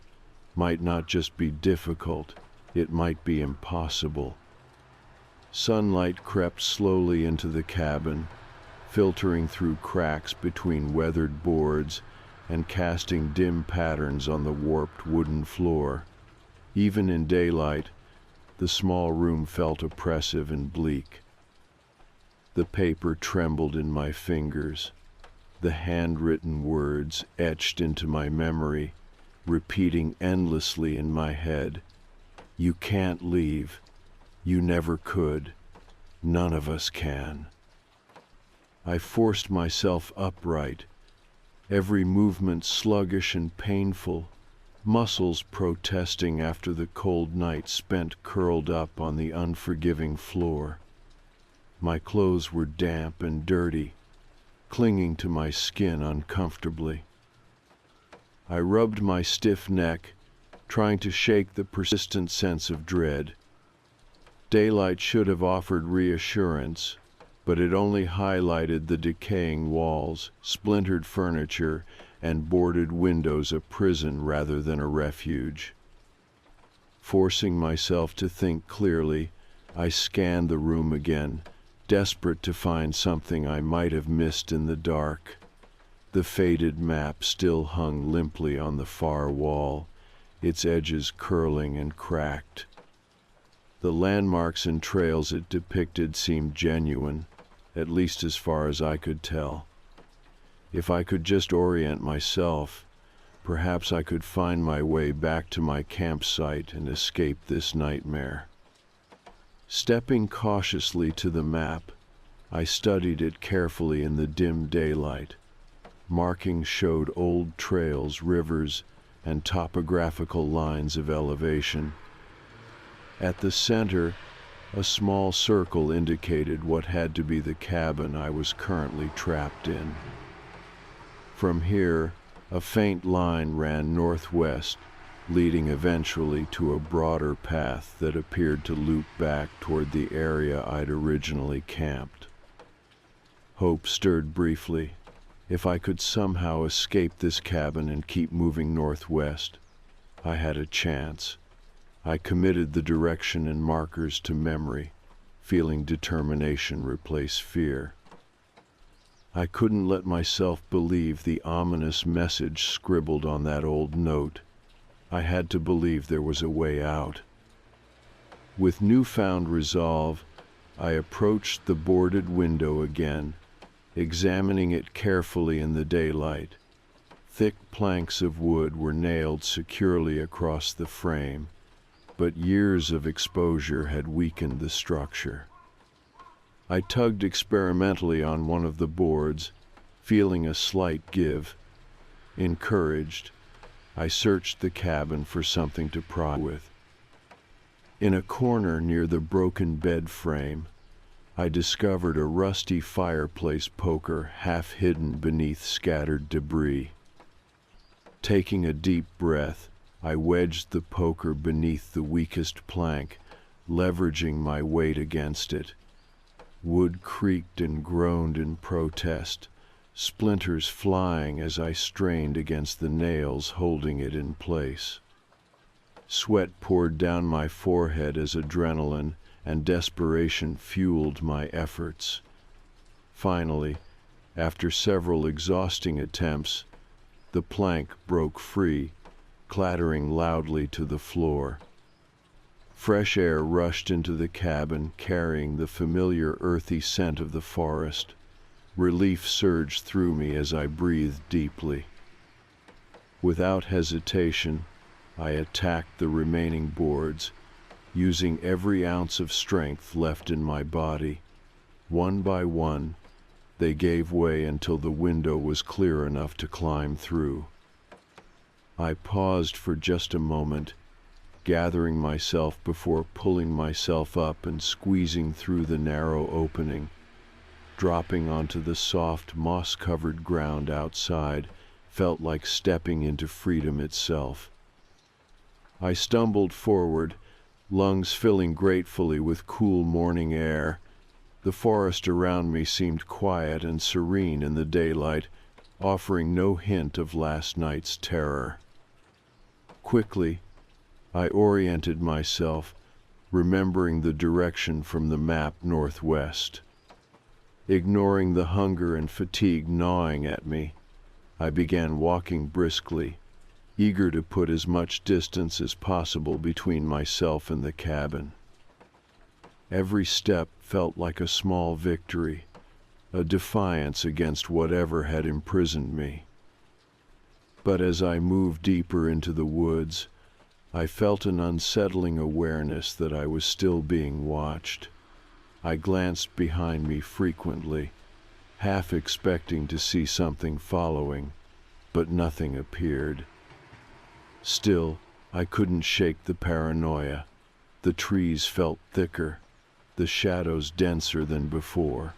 might not just be difficult, it might be impossible. Sunlight crept slowly into the cabin, filtering through cracks between weathered boards and casting dim patterns on the warped wooden floor. Even in daylight, the small room felt oppressive and bleak. The paper trembled in my fingers. The handwritten words etched into my memory, repeating endlessly in my head. You can't leave. You never could. None of us can. I forced myself upright, every movement sluggish and painful, muscles protesting after the cold night spent curled up on the unforgiving floor. My clothes were damp and dirty, clinging to my skin uncomfortably. I rubbed my stiff neck, trying to shake the persistent sense of dread. Daylight should have offered reassurance, but it only highlighted the decaying walls, splintered furniture, and boarded windows, a prison rather than a refuge. Forcing myself to think clearly, I scanned the room again, desperate to find something I might have missed in the dark. The faded map still hung limply on the far wall, its edges curling and cracked. The landmarks and trails it depicted seemed genuine, at least as far as I could tell. If I could just orient myself, perhaps I could find my way back to my campsite and escape this nightmare. Stepping cautiously to the map, I studied it carefully in the dim daylight. Markings showed old trails, rivers, and topographical lines of elevation. At the center, a small circle indicated what had to be the cabin I was currently trapped in. From here, a faint line ran northwest, leading eventually to a broader path that appeared to loop back toward the area I'd originally camped. Hope stirred briefly. If I could somehow escape this cabin and keep moving northwest, I had a chance. I committed the direction and markers to memory, feeling determination replace fear. I couldn't let myself believe the ominous message scribbled on that old note. I had to believe there was a way out. With newfound resolve, I approached the boarded window again, examining it carefully in the daylight. Thick planks of wood were nailed securely across the frame, but years of exposure had weakened the structure. I tugged experimentally on one of the boards, feeling a slight give. Encouraged, I searched the cabin for something to pry with. In a corner near the broken bed frame, I discovered a rusty fireplace poker half hidden beneath scattered debris. Taking a deep breath, I wedged the poker beneath the weakest plank, leveraging my weight against it. Wood creaked and groaned in protest, splinters flying as I strained against the nails holding it in place. Sweat poured down my forehead as adrenaline and desperation fueled my efforts. Finally, after several exhausting attempts, the plank broke free, clattering loudly to the floor. Fresh air rushed into the cabin, carrying the familiar earthy scent of the forest. Relief surged through me as I breathed deeply. Without hesitation, I attacked the remaining boards, using every ounce of strength left in my body. One by one, they gave way until the window was clear enough to climb through. I paused for just a moment, gathering myself before pulling myself up and squeezing through the narrow opening. Dropping onto the soft, moss-covered ground outside felt like stepping into freedom itself. I stumbled forward, lungs filling gratefully with cool morning air. The forest around me seemed quiet and serene in the daylight, offering no hint of last night's terror. Quickly, I oriented myself, remembering the direction from the map northwest. Ignoring the hunger and fatigue gnawing at me, I began walking briskly, eager to put as much distance as possible between myself and the cabin. Every step felt like a small victory, a defiance against whatever had imprisoned me. But as I moved deeper into the woods, I felt an unsettling awareness that I was still being watched. I glanced behind me frequently, half expecting to see something following, but nothing appeared. Still, I couldn't shake the paranoia. The trees felt thicker, the shadows denser than before.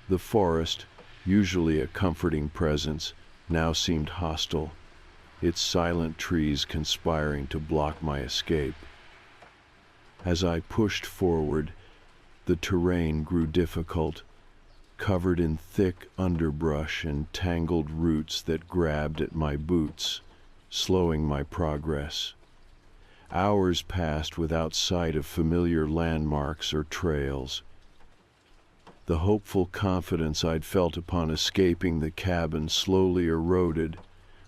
The forest, usually a comforting presence, now seemed hostile, its silent trees conspiring to block my escape. As I pushed forward, the terrain grew difficult, covered in thick underbrush and tangled roots that grabbed at my boots, slowing my progress. Hours passed without sight of familiar landmarks or trails. The hopeful confidence I'd felt upon escaping the cabin slowly eroded,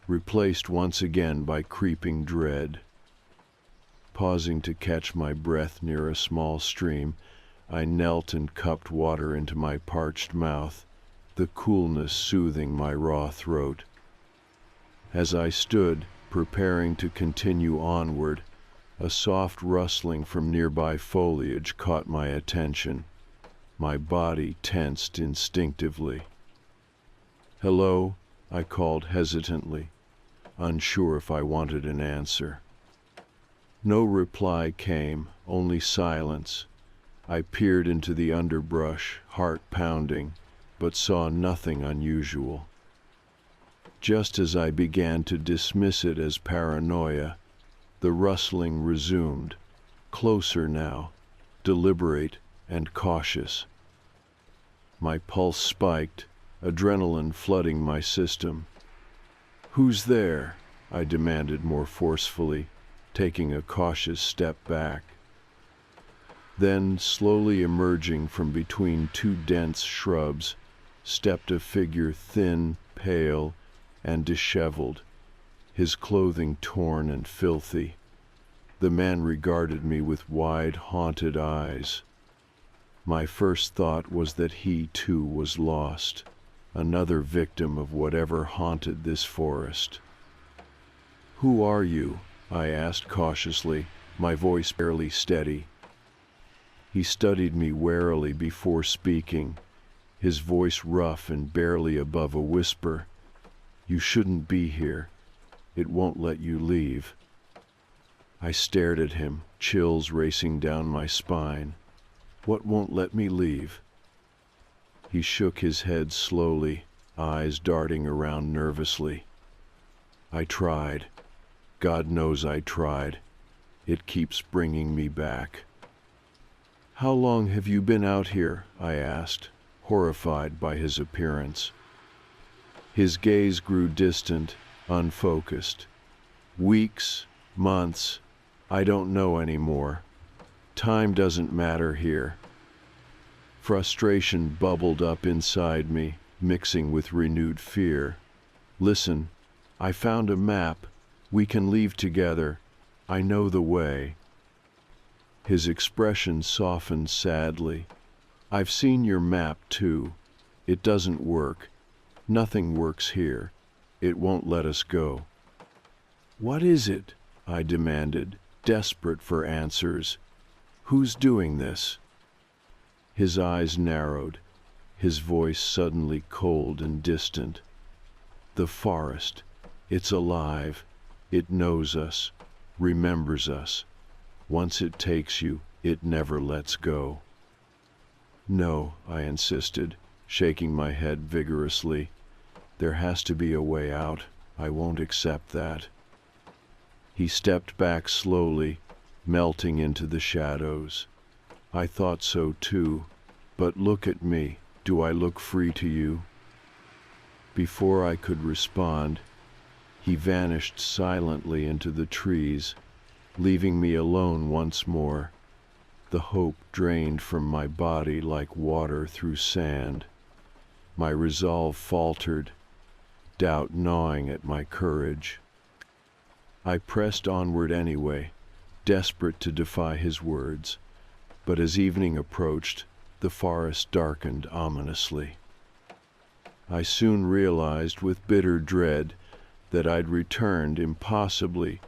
replaced once again by creeping dread. Pausing to catch my breath near a small stream, I knelt and cupped water into my parched mouth, the coolness soothing my raw throat. As I stood, preparing to continue onward, a soft rustling from nearby foliage caught my attention. My body tensed instinctively. "Hello," I called hesitantly, unsure if I wanted an answer. No reply came, only silence. I peered into the underbrush, heart pounding, but saw nothing unusual. Just as I began to dismiss it as paranoia, the rustling resumed, closer now, deliberate and cautious. My pulse spiked, adrenaline flooding my system. "Who's there?" I demanded more forcefully, taking a cautious step back. Then, slowly emerging from between two dense shrubs, stepped a figure thin, pale, and disheveled, his clothing torn and filthy. The man regarded me with wide, haunted eyes. My first thought was that he, too, was lost, another victim of whatever haunted this forest. "Who are you?" I asked cautiously, my voice barely steady. He studied me warily before speaking, his voice rough and barely above a whisper. "You shouldn't be here. It won't let you leave." I stared at him, chills racing down my spine. "What won't let me leave?" He shook his head slowly, eyes darting around nervously. "I tried. God knows I tried. It keeps bringing me back." "How long have you been out here?" I asked, horrified by his appearance. His gaze grew distant, unfocused. "Weeks, months, I don't know anymore. Time doesn't matter here." Frustration bubbled up inside me, mixing with renewed fear. "Listen, I found a map. We can leave together. I know the way." His expression softened sadly. "I've seen your map, too. It doesn't work. Nothing works here. It won't let us go." "What is it?" I demanded, desperate for answers. "Who's doing this?" His eyes narrowed, his voice suddenly cold and distant. "The forest. It's alive. It knows us, remembers us. Once it takes you, it never lets go." "No," I insisted, shaking my head vigorously. "There has to be a way out. I won't accept that." He stepped back slowly, melting into the shadows. "I thought so too. But look at me. Do I look free to you?" Before I could respond, he vanished silently into the trees, leaving me alone once more. The hope drained from my body like water through sand. My resolve faltered, doubt gnawing at my courage. I pressed onward anyway, desperate to defy his words, but as evening approached, the forest darkened ominously. I soon realized with bitter dread that I'd returned impossibly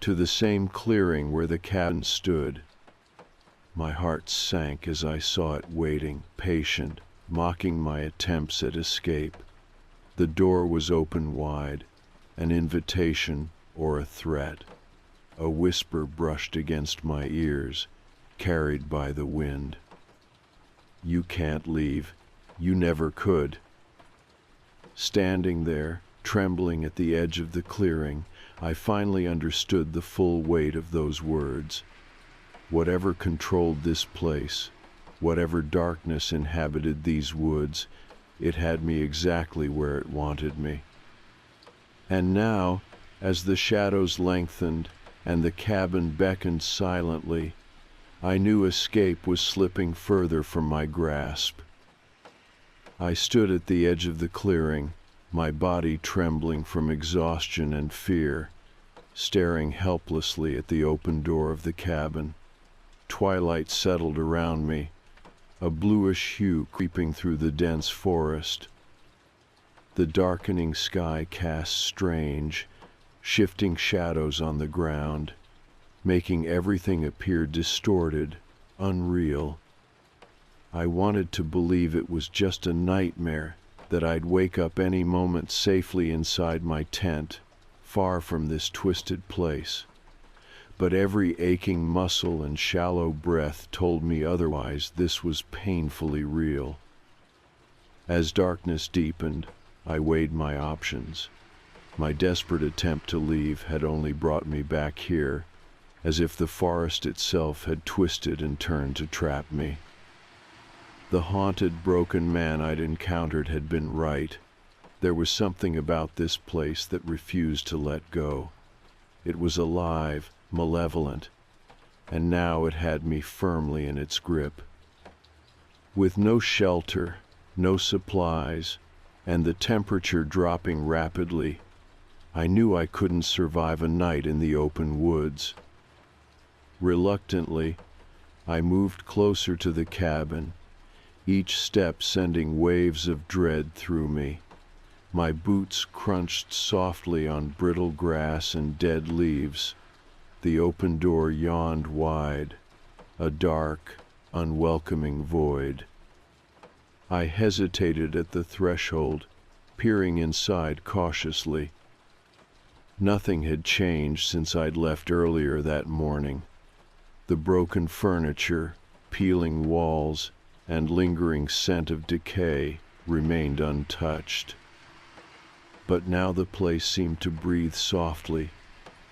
to the same clearing where the cabin stood. My heart sank as I saw it waiting, patient, mocking my attempts at escape. The door was open wide, an invitation or a threat. A whisper brushed against my ears, carried by the wind. "You can't leave. You never could." Standing there, trembling at the edge of the clearing, I finally understood the full weight of those words. Whatever controlled this place, whatever darkness inhabited these woods, it had me exactly where it wanted me. And now, as the shadows lengthened and the cabin beckoned silently, I knew escape was slipping further from my grasp. I stood at the edge of the clearing, my body trembling from exhaustion and fear, staring helplessly at the open door of the cabin. Twilight settled around me, a bluish hue creeping through the dense forest. The darkening sky cast strange, shifting shadows on the ground, making everything appear distorted, unreal. I wanted to believe it was just a nightmare, that I'd wake up any moment safely inside my tent, far from this twisted place. But every aching muscle and shallow breath told me otherwise. This was painfully real. As darkness deepened, I weighed my options. My desperate attempt to leave had only brought me back here, as if the forest itself had twisted and turned to trap me. The haunted, broken man I'd encountered had been right. There was something about this place that refused to let go. It was alive, malevolent, and now it had me firmly in its grip. With no shelter, no supplies, and the temperature dropping rapidly, I knew I couldn't survive a night in the open woods. Reluctantly, I moved closer to the cabin, each step sending waves of dread through me. My boots crunched softly on brittle grass and dead leaves. The open door yawned wide, a dark, unwelcoming void. I hesitated at the threshold, peering inside cautiously. Nothing had changed since I'd left earlier that morning. The broken furniture, peeling walls, and lingering scent of decay remained untouched. But now the place seemed to breathe softly,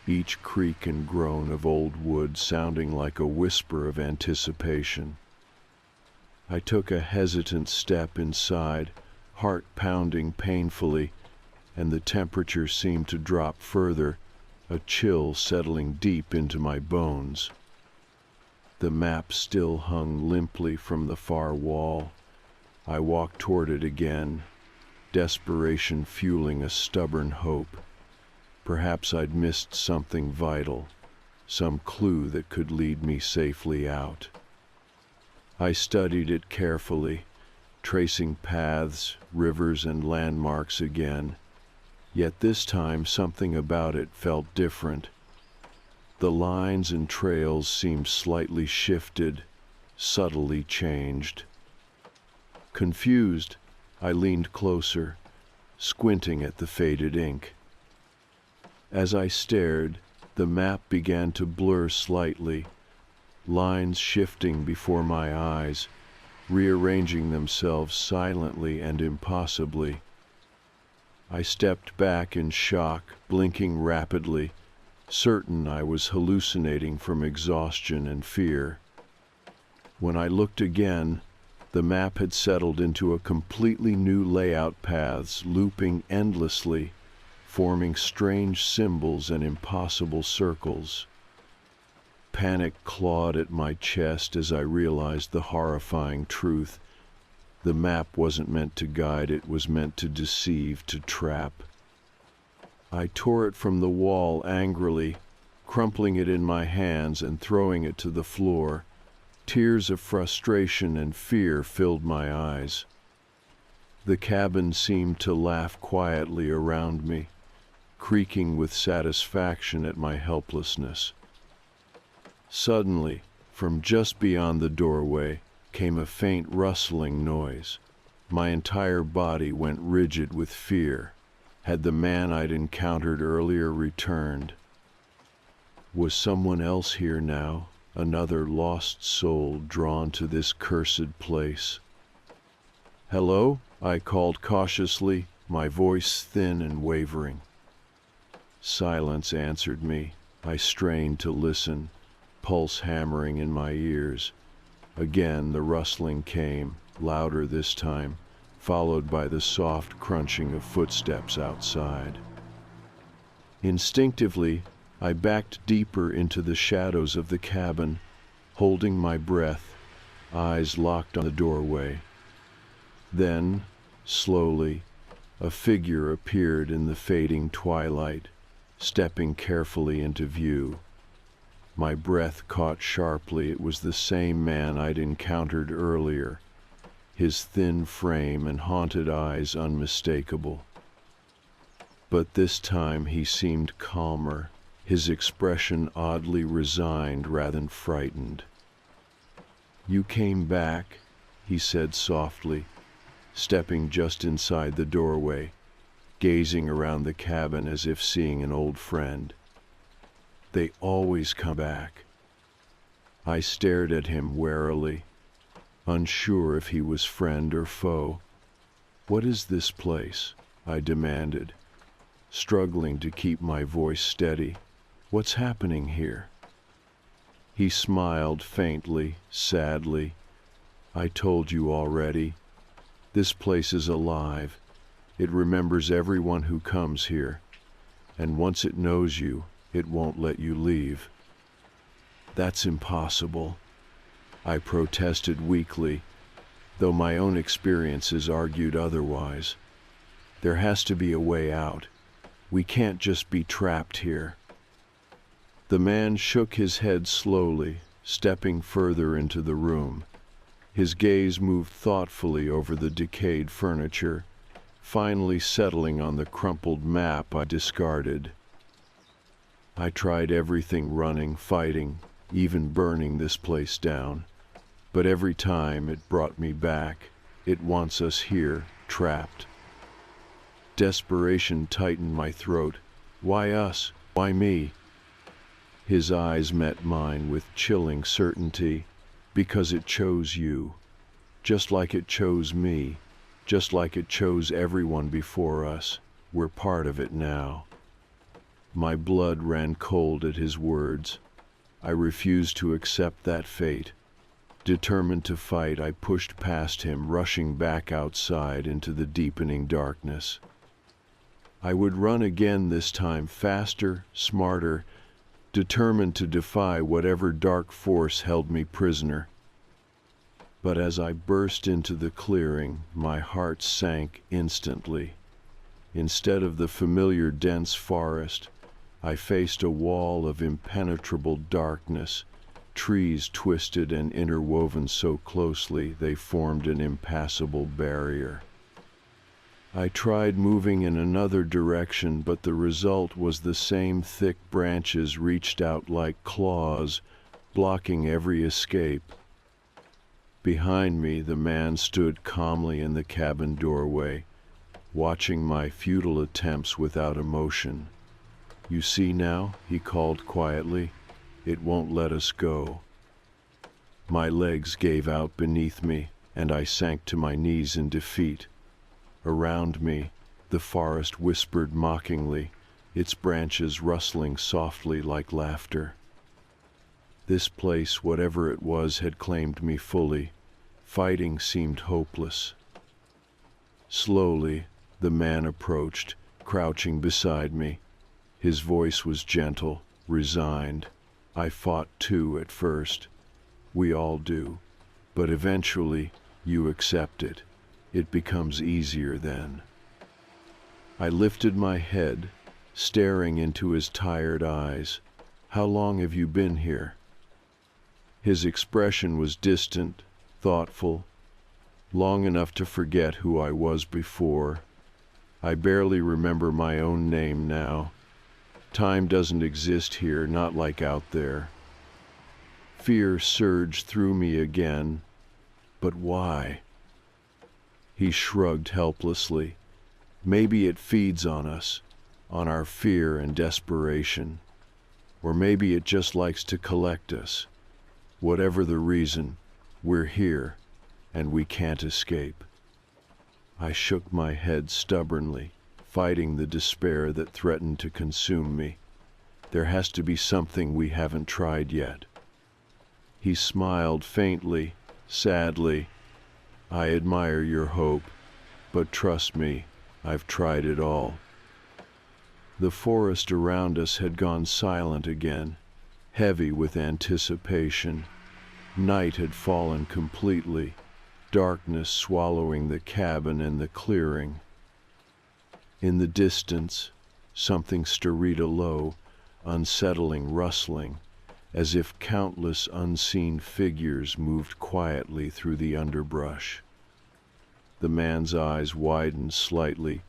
each creak and groan of old wood sounding like a whisper of anticipation. I took a hesitant step inside, heart pounding painfully, and the temperature seemed to drop further, a chill settling deep into my bones. The map still hung limply from the far wall. I walked toward it again, desperation fueling a stubborn hope. Perhaps I'd missed something vital, some clue that could lead me safely out. I studied it carefully, tracing paths, rivers, and landmarks again. Yet this time something about it felt different. The lines and trails seemed slightly shifted, subtly changed. Confused, I leaned closer, squinting at the faded ink. As I stared, the map began to blur slightly, lines shifting before my eyes, rearranging themselves silently and impossibly. I stepped back in shock, blinking rapidly, certain I was hallucinating from exhaustion and fear. When I looked again, the map had settled into a completely new layout, paths looping endlessly, forming strange symbols and impossible circles. Panic clawed at my chest as I realized the horrifying truth. The map wasn't meant to guide, it was meant to deceive, to trap. I tore it from the wall angrily, crumpling it in my hands and throwing it to the floor. Tears of frustration and fear filled my eyes. The cabin seemed to laugh quietly around me, creaking with satisfaction at my helplessness. Suddenly, from just beyond the doorway, came a faint rustling noise. My entire body went rigid with fear. Had the man I'd encountered earlier returned? Was someone else here now, another lost soul drawn to this cursed place? "Hello?" I called cautiously, my voice thin and wavering. Silence answered me. I strained to listen, pulse hammering in my ears. Again the rustling came, louder this time, followed by the soft crunching of footsteps outside. Instinctively, I backed deeper into the shadows of the cabin, holding my breath, eyes locked on the doorway. Then, slowly, a figure appeared in the fading twilight, stepping carefully into view. My breath caught sharply. It was the same man I'd encountered earlier, his thin frame and haunted eyes unmistakable. But this time he seemed calmer, his expression oddly resigned rather than frightened. "You came back," he said softly, stepping just inside the doorway, gazing around the cabin as if seeing an old friend. "They always come back." I stared at him warily, unsure if he was friend or foe. "What is this place?" I demanded, struggling to keep my voice steady. "What's happening here?" He smiled faintly, sadly. "I told you already. This place is alive. It remembers everyone who comes here, and once it knows you, it won't let you leave." "That's impossible," I protested weakly, though my own experiences argued otherwise. "There has to be a way out. We can't just be trapped here." The man shook his head slowly, stepping further into the room. His gaze moved thoughtfully over the decayed furniture, finally settling on the crumpled map I discarded. "I tried everything, running, fighting, even burning this place down. But every time it brought me back. It wants us here, trapped." Desperation tightened my throat. "Why us? Why me?" His eyes met mine with chilling certainty. "Because it chose you. Just like it chose me. Just like it chose everyone before us. We're part of it now." My blood ran cold at his words. I refused to accept that fate. Determined to fight, I pushed past him, rushing back outside into the deepening darkness. I would run again, this time faster, smarter, determined to defy whatever dark force held me prisoner. But as I burst into the clearing, my heart sank instantly. Instead of the familiar dense forest, I faced a wall of impenetrable darkness, trees twisted and interwoven so closely they formed an impassable barrier. I tried moving in another direction, but the result was the same. Thick branches reached out like claws, blocking every escape. Behind me, the man stood calmly in the cabin doorway, watching my futile attempts without emotion. "You see now," he called quietly, "it won't let us go." My legs gave out beneath me, and I sank to my knees in defeat. Around me, the forest whispered mockingly, its branches rustling softly like laughter. This place, whatever it was, had claimed me fully. Fighting seemed hopeless. Slowly, the man approached, crouching beside me. His voice was gentle, resigned. I fought too at first. We all do. But eventually, you accept it. It becomes easier then. I lifted my head, staring into his tired eyes. "How long have you been here?" His expression was distant, thoughtful. "Long enough to forget who I was before. I barely remember my own name now. Time doesn't exist here, not like out there." Fear surged through me again. But why? He shrugged helplessly. "Maybe it feeds on us, on our fear and desperation. Or maybe it just likes to collect us. Whatever the reason, we're here, and we can't escape." I shook my head stubbornly, fighting the despair that threatened to consume me. "There has to be something we haven't tried yet." He smiled faintly, sadly. "I admire your hope, but trust me, I've tried it all." The forest around us had gone silent again, heavy with anticipation. Night had fallen completely, darkness swallowing the cabin and the clearing. In the distance, something stirred a low, unsettling rustling, as if countless unseen figures moved quietly through the underbrush. The man's eyes widened slightly,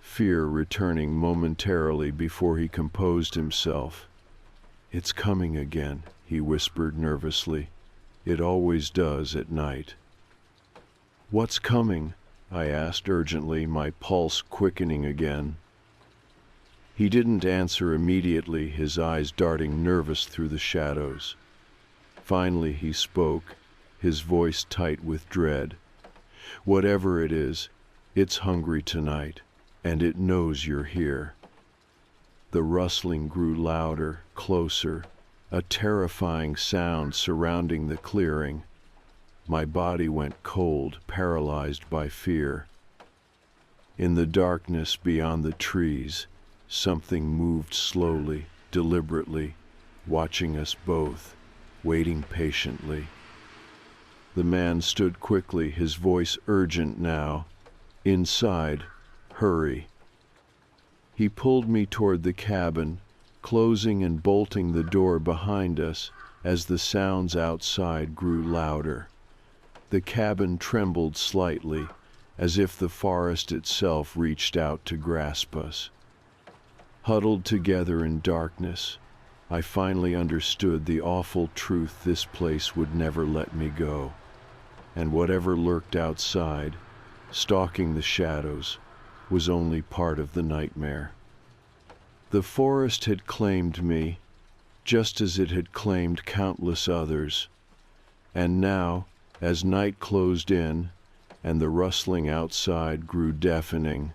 fear returning momentarily before he composed himself. "It's coming again," he whispered nervously. "It always does at night." "What's coming?" I asked urgently, my pulse quickening again. He didn't answer immediately, his eyes darting nervous through the shadows. Finally he spoke, his voice tight with dread. "Whatever it is, it's hungry tonight, and it knows you're here." The rustling grew louder, closer, a terrifying sound surrounding the clearing. My body went cold, paralyzed by fear. In the darkness beyond the trees, something moved slowly, deliberately, watching us both, waiting patiently. The man stood quickly, his voice urgent now. "Inside, hurry." He pulled me toward the cabin, closing and bolting the door behind us as the sounds outside grew louder. The cabin trembled slightly, as if the forest itself reached out to grasp us. Huddled together in darkness, I finally understood the awful truth: this place would never let me go. And whatever lurked outside, stalking the shadows, was only part of the nightmare. The forest had claimed me, just as it had claimed countless others. And now, as night closed in, and the rustling outside grew deafening,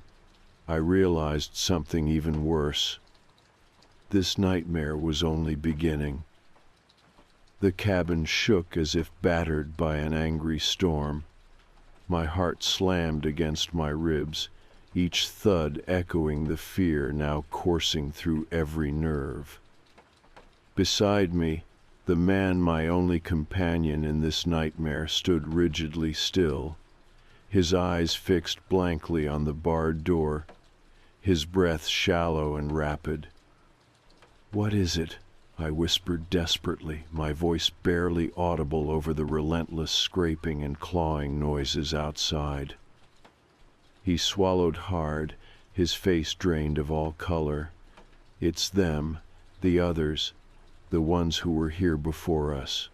I realized something even worse. This nightmare was only beginning. The cabin shook as if battered by an angry storm. My heart slammed against my ribs, each thud echoing the fear now coursing through every nerve. Beside me, the man, my only companion in this nightmare, stood rigidly still, his eyes fixed blankly on the barred door, his breath shallow and rapid. "What is it?" I whispered desperately, my voice barely audible over the relentless scraping and clawing noises outside. He swallowed hard, his face drained of all color. "It's them, the others, the ones who were here before us."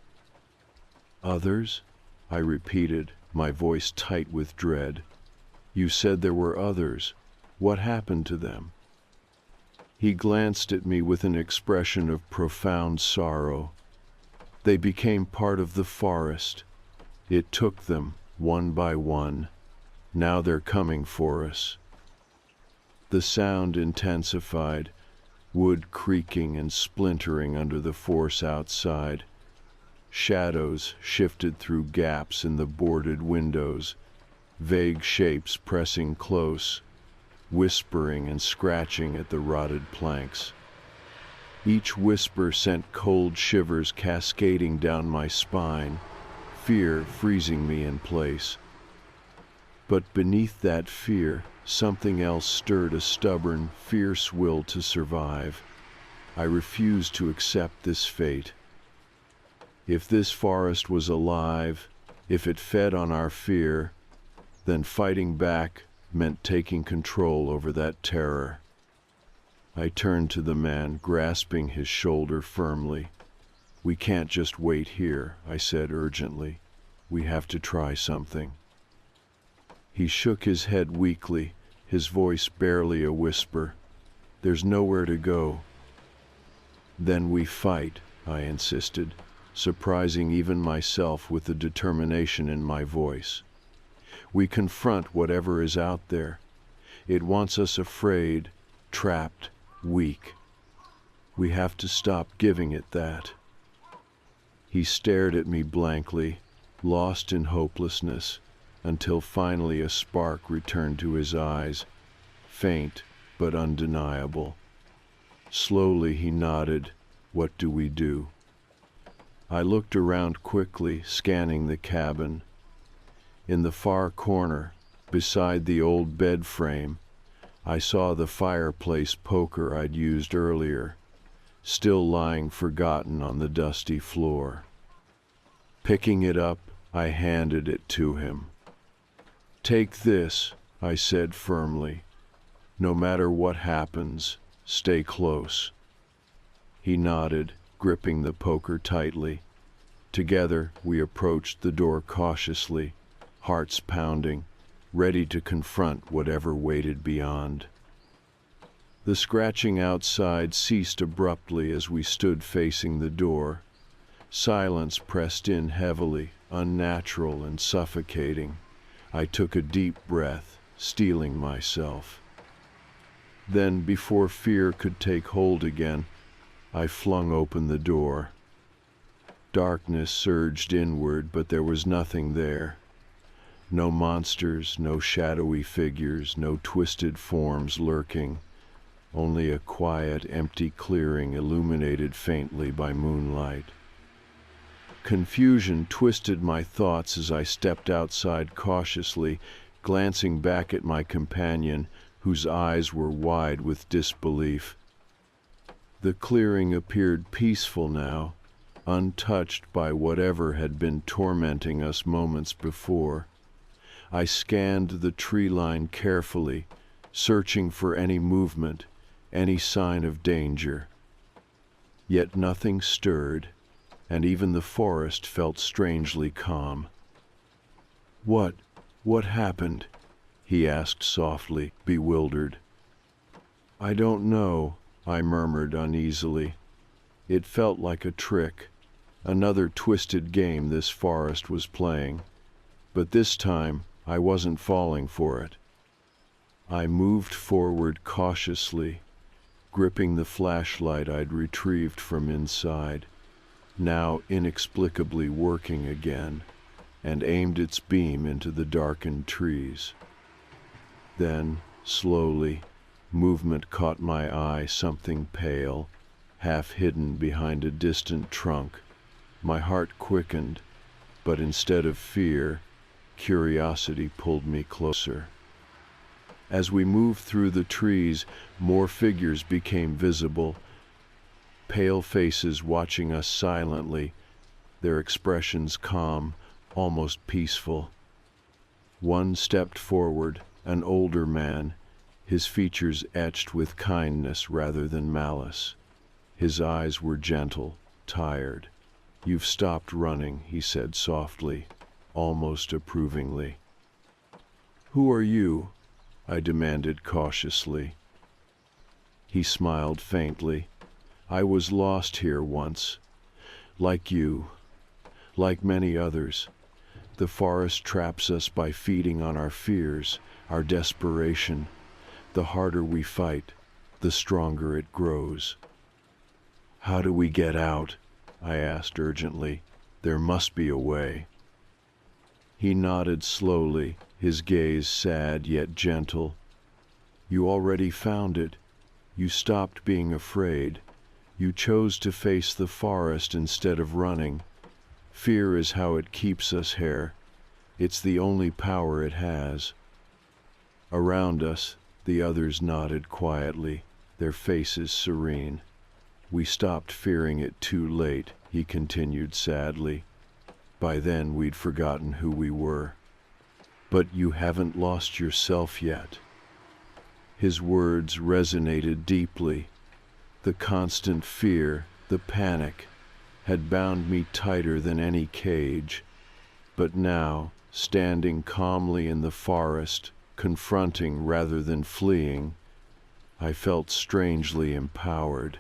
"Others?" I repeated, my voice tight with dread. "You said there were others. What happened to them?" He glanced at me with an expression of profound sorrow. "They became part of the forest. It took them, one by one. Now they're coming for us." The sound intensified, wood creaking and splintering under the force outside. Shadows shifted through gaps in the boarded windows, vague shapes pressing close, whispering and scratching at the rotted planks. Each whisper sent cold shivers cascading down my spine, fear freezing me in place. But beneath that fear, something else stirred, a stubborn, fierce will to survive. I refused to accept this fate. If this forest was alive, if it fed on our fear, then fighting back meant taking control over that terror. I turned to the man, grasping his shoulder firmly. "We can't just wait here," I said urgently. "We have to try something." He shook his head weakly, his voice barely a whisper. "There's nowhere to go." "Then we fight," I insisted, surprising even myself with the determination in my voice. "We confront whatever is out there. It wants us afraid, trapped, weak. We have to stop giving it that." He stared at me blankly, lost in hopelessness, until finally a spark returned to his eyes, faint but undeniable. Slowly he nodded. "What do we do?" I looked around quickly, scanning the cabin. In the far corner, beside the old bed frame, I saw the fireplace poker I'd used earlier, still lying forgotten on the dusty floor. Picking it up, I handed it to him. "Take this," I said firmly. "No matter what happens, stay close." He nodded, gripping the poker tightly. Together, we approached the door cautiously, hearts pounding, ready to confront whatever waited beyond. The scratching outside ceased abruptly as we stood facing the door. Silence pressed in heavily, unnatural and suffocating. I took a deep breath, steeling myself. Then, before fear could take hold again, I flung open the door. Darkness surged inward, but there was nothing there. No monsters, no shadowy figures, no twisted forms lurking. Only a quiet, empty clearing illuminated faintly by moonlight. Confusion twisted my thoughts as I stepped outside cautiously, glancing back at my companion, whose eyes were wide with disbelief. The clearing appeared peaceful now, untouched by whatever had been tormenting us moments before. I scanned the tree line carefully, searching for any movement, any sign of danger. Yet nothing stirred, and even the forest felt strangely calm. What happened?" he asked softly, bewildered. "I don't know," I murmured uneasily. It felt like a trick, another twisted game this forest was playing, but this time I wasn't falling for it. I moved forward cautiously, gripping the flashlight I'd retrieved from inside. now inexplicably working again, and aimed its beam into the darkened trees. Then, slowly, movement caught my eye, something pale, half hidden behind a distant trunk. My heart quickened, but instead of fear, curiosity pulled me closer. As we moved through the trees, more figures became visible, pale faces watching us silently, their expressions calm, almost peaceful. One stepped forward, an older man, his features etched with kindness rather than malice. His eyes were gentle, tired. "You've stopped running," he said softly, almost approvingly. "Who are you?" I demanded cautiously. He smiled faintly. "I was lost here once, like you, like many others. The forest traps us by feeding on our fears, our desperation. The harder we fight, the stronger it grows." "How do we get out?" I asked urgently. "There must be a way." He nodded slowly, his gaze sad yet gentle. "You already found it. You stopped being afraid. You chose to face the forest instead of running. Fear is how it keeps us here. It's the only power it has." Around us, the others nodded quietly, their faces serene. "We stopped fearing it too late," he continued sadly. "By then we'd forgotten who we were." "But you haven't lost yourself yet." His words resonated deeply. The constant fear, the panic, had bound me tighter than any cage. But now, standing calmly in the forest, confronting rather than fleeing, I felt strangely empowered.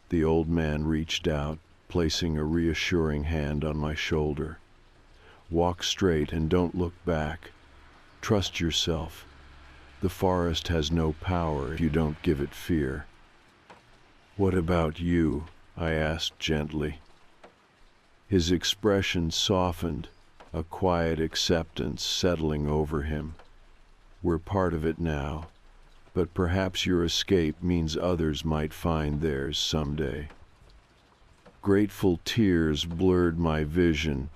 The old man reached out, placing a reassuring hand on my shoulder. "Walk straight and don't look back. Trust yourself. The forest has no power if you don't give it fear." "What about you?" I asked gently. His expression softened, a quiet acceptance settling over him. "We're part of it now, but perhaps your escape means others might find theirs someday." Grateful tears blurred my vision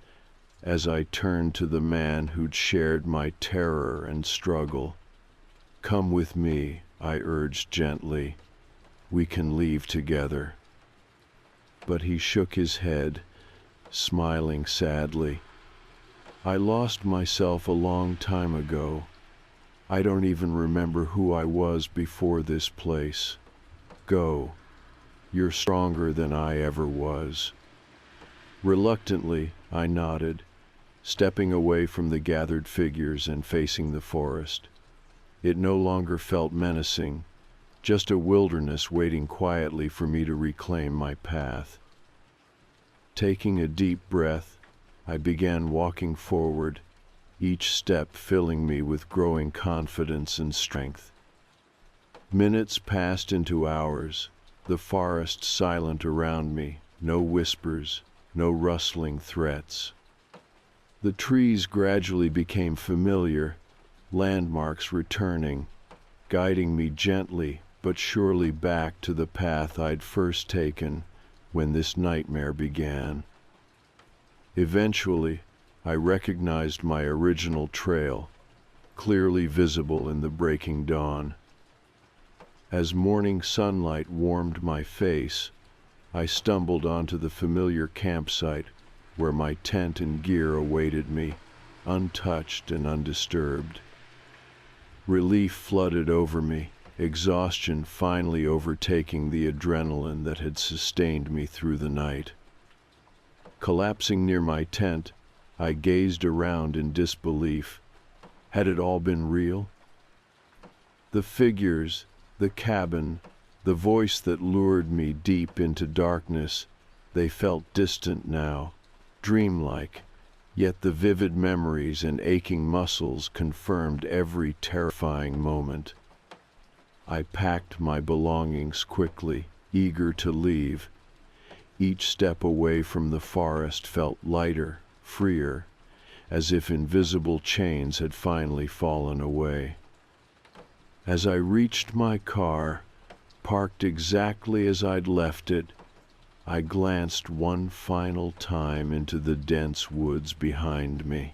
as I turned to the man who'd shared my terror and struggle. "Come with me," I urged gently. "We can leave together." But he shook his head, smiling sadly. "I lost myself a long time ago. I don't even remember who I was before this place. Go. You're stronger than I ever was." Reluctantly, I nodded, stepping away from the gathered figures and facing the forest. It no longer felt menacing, just a wilderness waiting quietly for me to reclaim my path. Taking a deep breath, I began walking forward, each step filling me with growing confidence and strength. Minutes passed into hours, the forest silent around me, no whispers, no rustling threats. The trees gradually became familiar, landmarks returning, guiding me gently but surely back to the path I'd first taken when this nightmare began. Eventually, I recognized my original trail, clearly visible in the breaking dawn. As morning sunlight warmed my face, I stumbled onto the familiar campsite where my tent and gear awaited me, untouched and undisturbed. Relief flooded over me, exhaustion finally overtaking the adrenaline that had sustained me through the night. Collapsing near my tent, I gazed around in disbelief. Had it all been real? The figures, the cabin, the voice that lured me deep into darkness, they felt distant now, dreamlike, yet the vivid memories and aching muscles confirmed every terrifying moment. I packed my belongings quickly, eager to leave, Each step away from the forest felt lighter, freer, as if invisible chains had finally fallen away. As I reached my car, parked exactly as I'd left it, I glanced one final time into the dense woods behind me.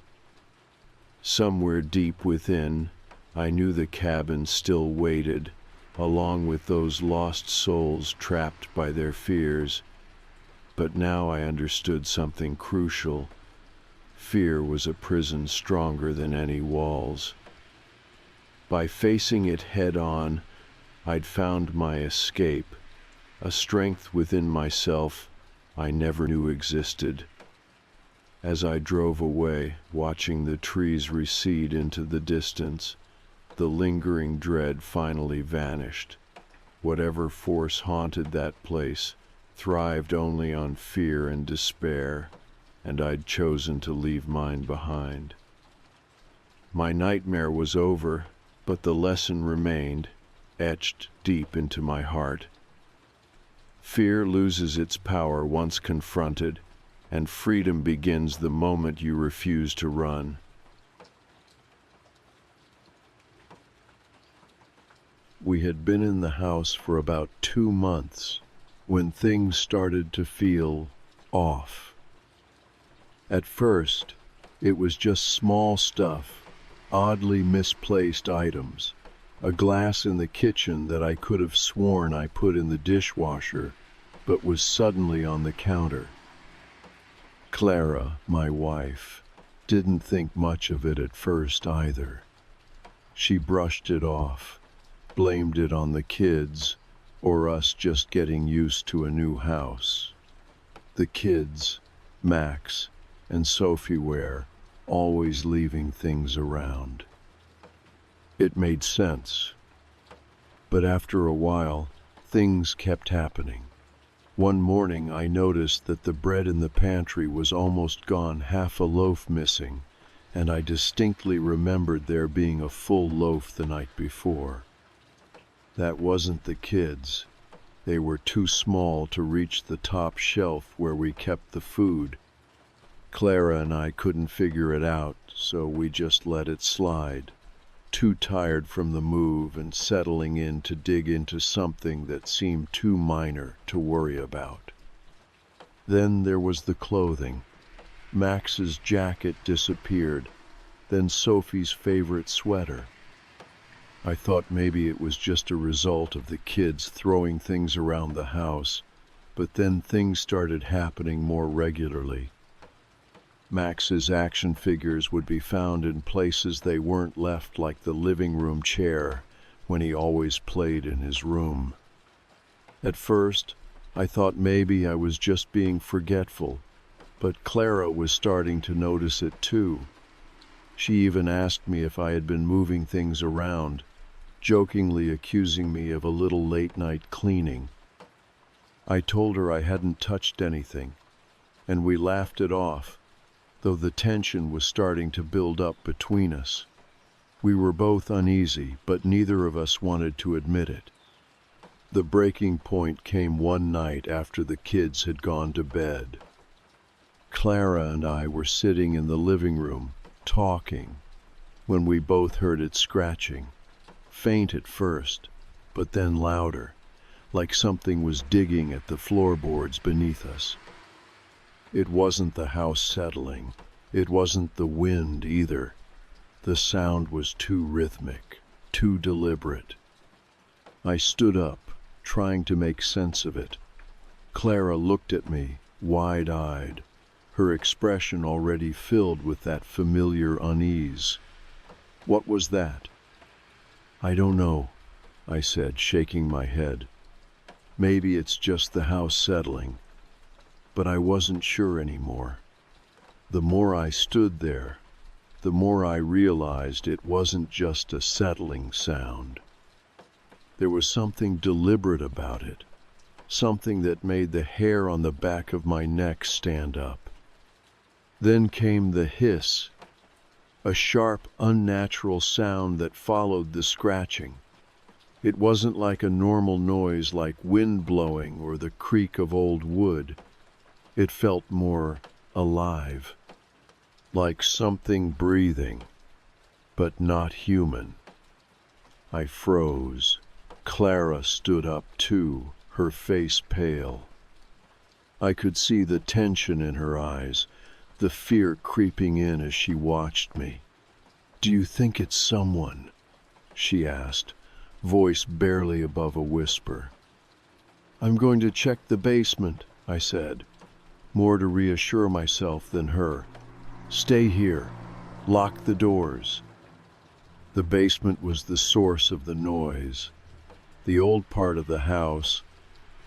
Somewhere deep within, I knew the cabin still waited, along with those lost souls trapped by their fears. But now I understood something crucial. Fear was a prison stronger than any walls. By facing it head-on, I'd found my escape, a strength within myself I never knew existed. As I drove away, watching the trees recede into the distance, the lingering dread finally vanished. Whatever force haunted that place thrived only on fear and despair, and I'd chosen to leave mine behind. My nightmare was over, but the lesson remained, etched deep into my heart. Fear loses its power once confronted, and freedom begins the moment you refuse to run. We had been in the house for about 2 months when things started to feel off. At first, it was just small stuff, oddly misplaced items. A glass in the kitchen that I could have sworn I put in the dishwasher, but was suddenly on the counter. Clara, my wife, didn't think much of it at first either. She brushed it off, blamed it on the kids, or us just getting used to a new house. The kids, Max and Sophie, were always leaving things around. It made sense. But after a while, things kept happening. One morning I noticed that the bread in the pantry was almost gone, half a loaf missing, and I distinctly remembered there being a full loaf the night before. That wasn't the kids. They were too small to reach the top shelf where we kept the food. Clara and I couldn't figure it out, so we just let it slide, too tired from the move and settling in to dig into something that seemed too minor to worry about. Then there was the clothing. Max's jacket disappeared, then Sophie's favorite sweater. I thought maybe it was just a result of the kids throwing things around the house, but then things started happening more regularly. Max's action figures would be found in places they weren't left, like the living room chair, when he always played in his room. At first, I thought maybe I was just being forgetful, but Clara was starting to notice it too. She even asked me if I had been moving things around, jokingly accusing me of a little late-night cleaning. I told her I hadn't touched anything, and we laughed it off, though the tension was starting to build up between us. We were both uneasy, but neither of us wanted to admit it. The breaking point came one night after the kids had gone to bed. Clara and I were sitting in the living room, talking, when we both heard it scratching. Faint at first, but then louder, like something was digging at the floorboards beneath us. It wasn't the house settling. It wasn't the wind either. The sound was too rhythmic, too deliberate. I stood up, trying to make sense of it. Clara looked at me, wide-eyed, her expression already filled with that familiar unease. "What was that?" "I don't know," I said, shaking my head. "Maybe it's just the house settling." But I wasn't sure anymore. The more I stood there, the more I realized it wasn't just a settling sound. There was something deliberate about it, something that made the hair on the back of my neck stand up. Then came the hiss, a sharp, unnatural sound that followed the scratching. It wasn't like a normal noise like wind blowing or the creak of old wood. It felt more alive, like something breathing, but not human. I froze. Clara stood up too, her face pale. I could see the tension in her eyes, the fear creeping in as she watched me. "Do you think it's someone?" she asked, voice barely above a whisper. "I'm going to check the basement," I said, more to reassure myself than her. "Stay here. Lock the doors." The basement was the source of the noise. The old part of the house,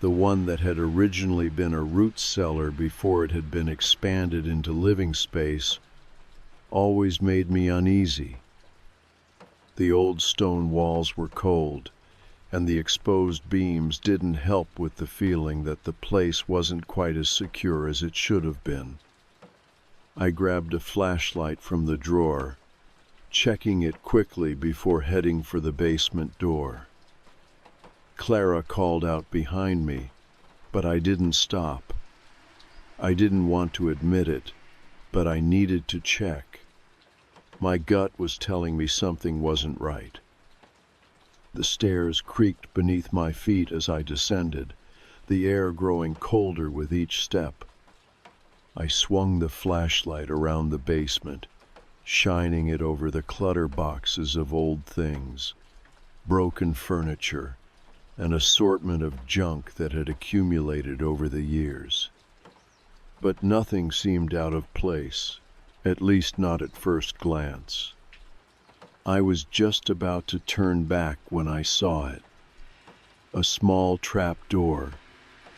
the one that had originally been a root cellar before it had been expanded into living space, always made me uneasy. The old stone walls were cold, and the exposed beams didn't help with the feeling that the place wasn't quite as secure as it should have been. I grabbed a flashlight from the drawer, checking it quickly before heading for the basement door. Clara called out behind me, but I didn't stop. I didn't want to admit it, but I needed to check. My gut was telling me something wasn't right. The stairs creaked beneath my feet as I descended, the air growing colder with each step. I swung the flashlight around the basement, shining it over the clutter boxes of old things, broken furniture, an assortment of junk that had accumulated over the years. But nothing seemed out of place, at least not at first glance. I was just about to turn back when I saw it. A small trap door,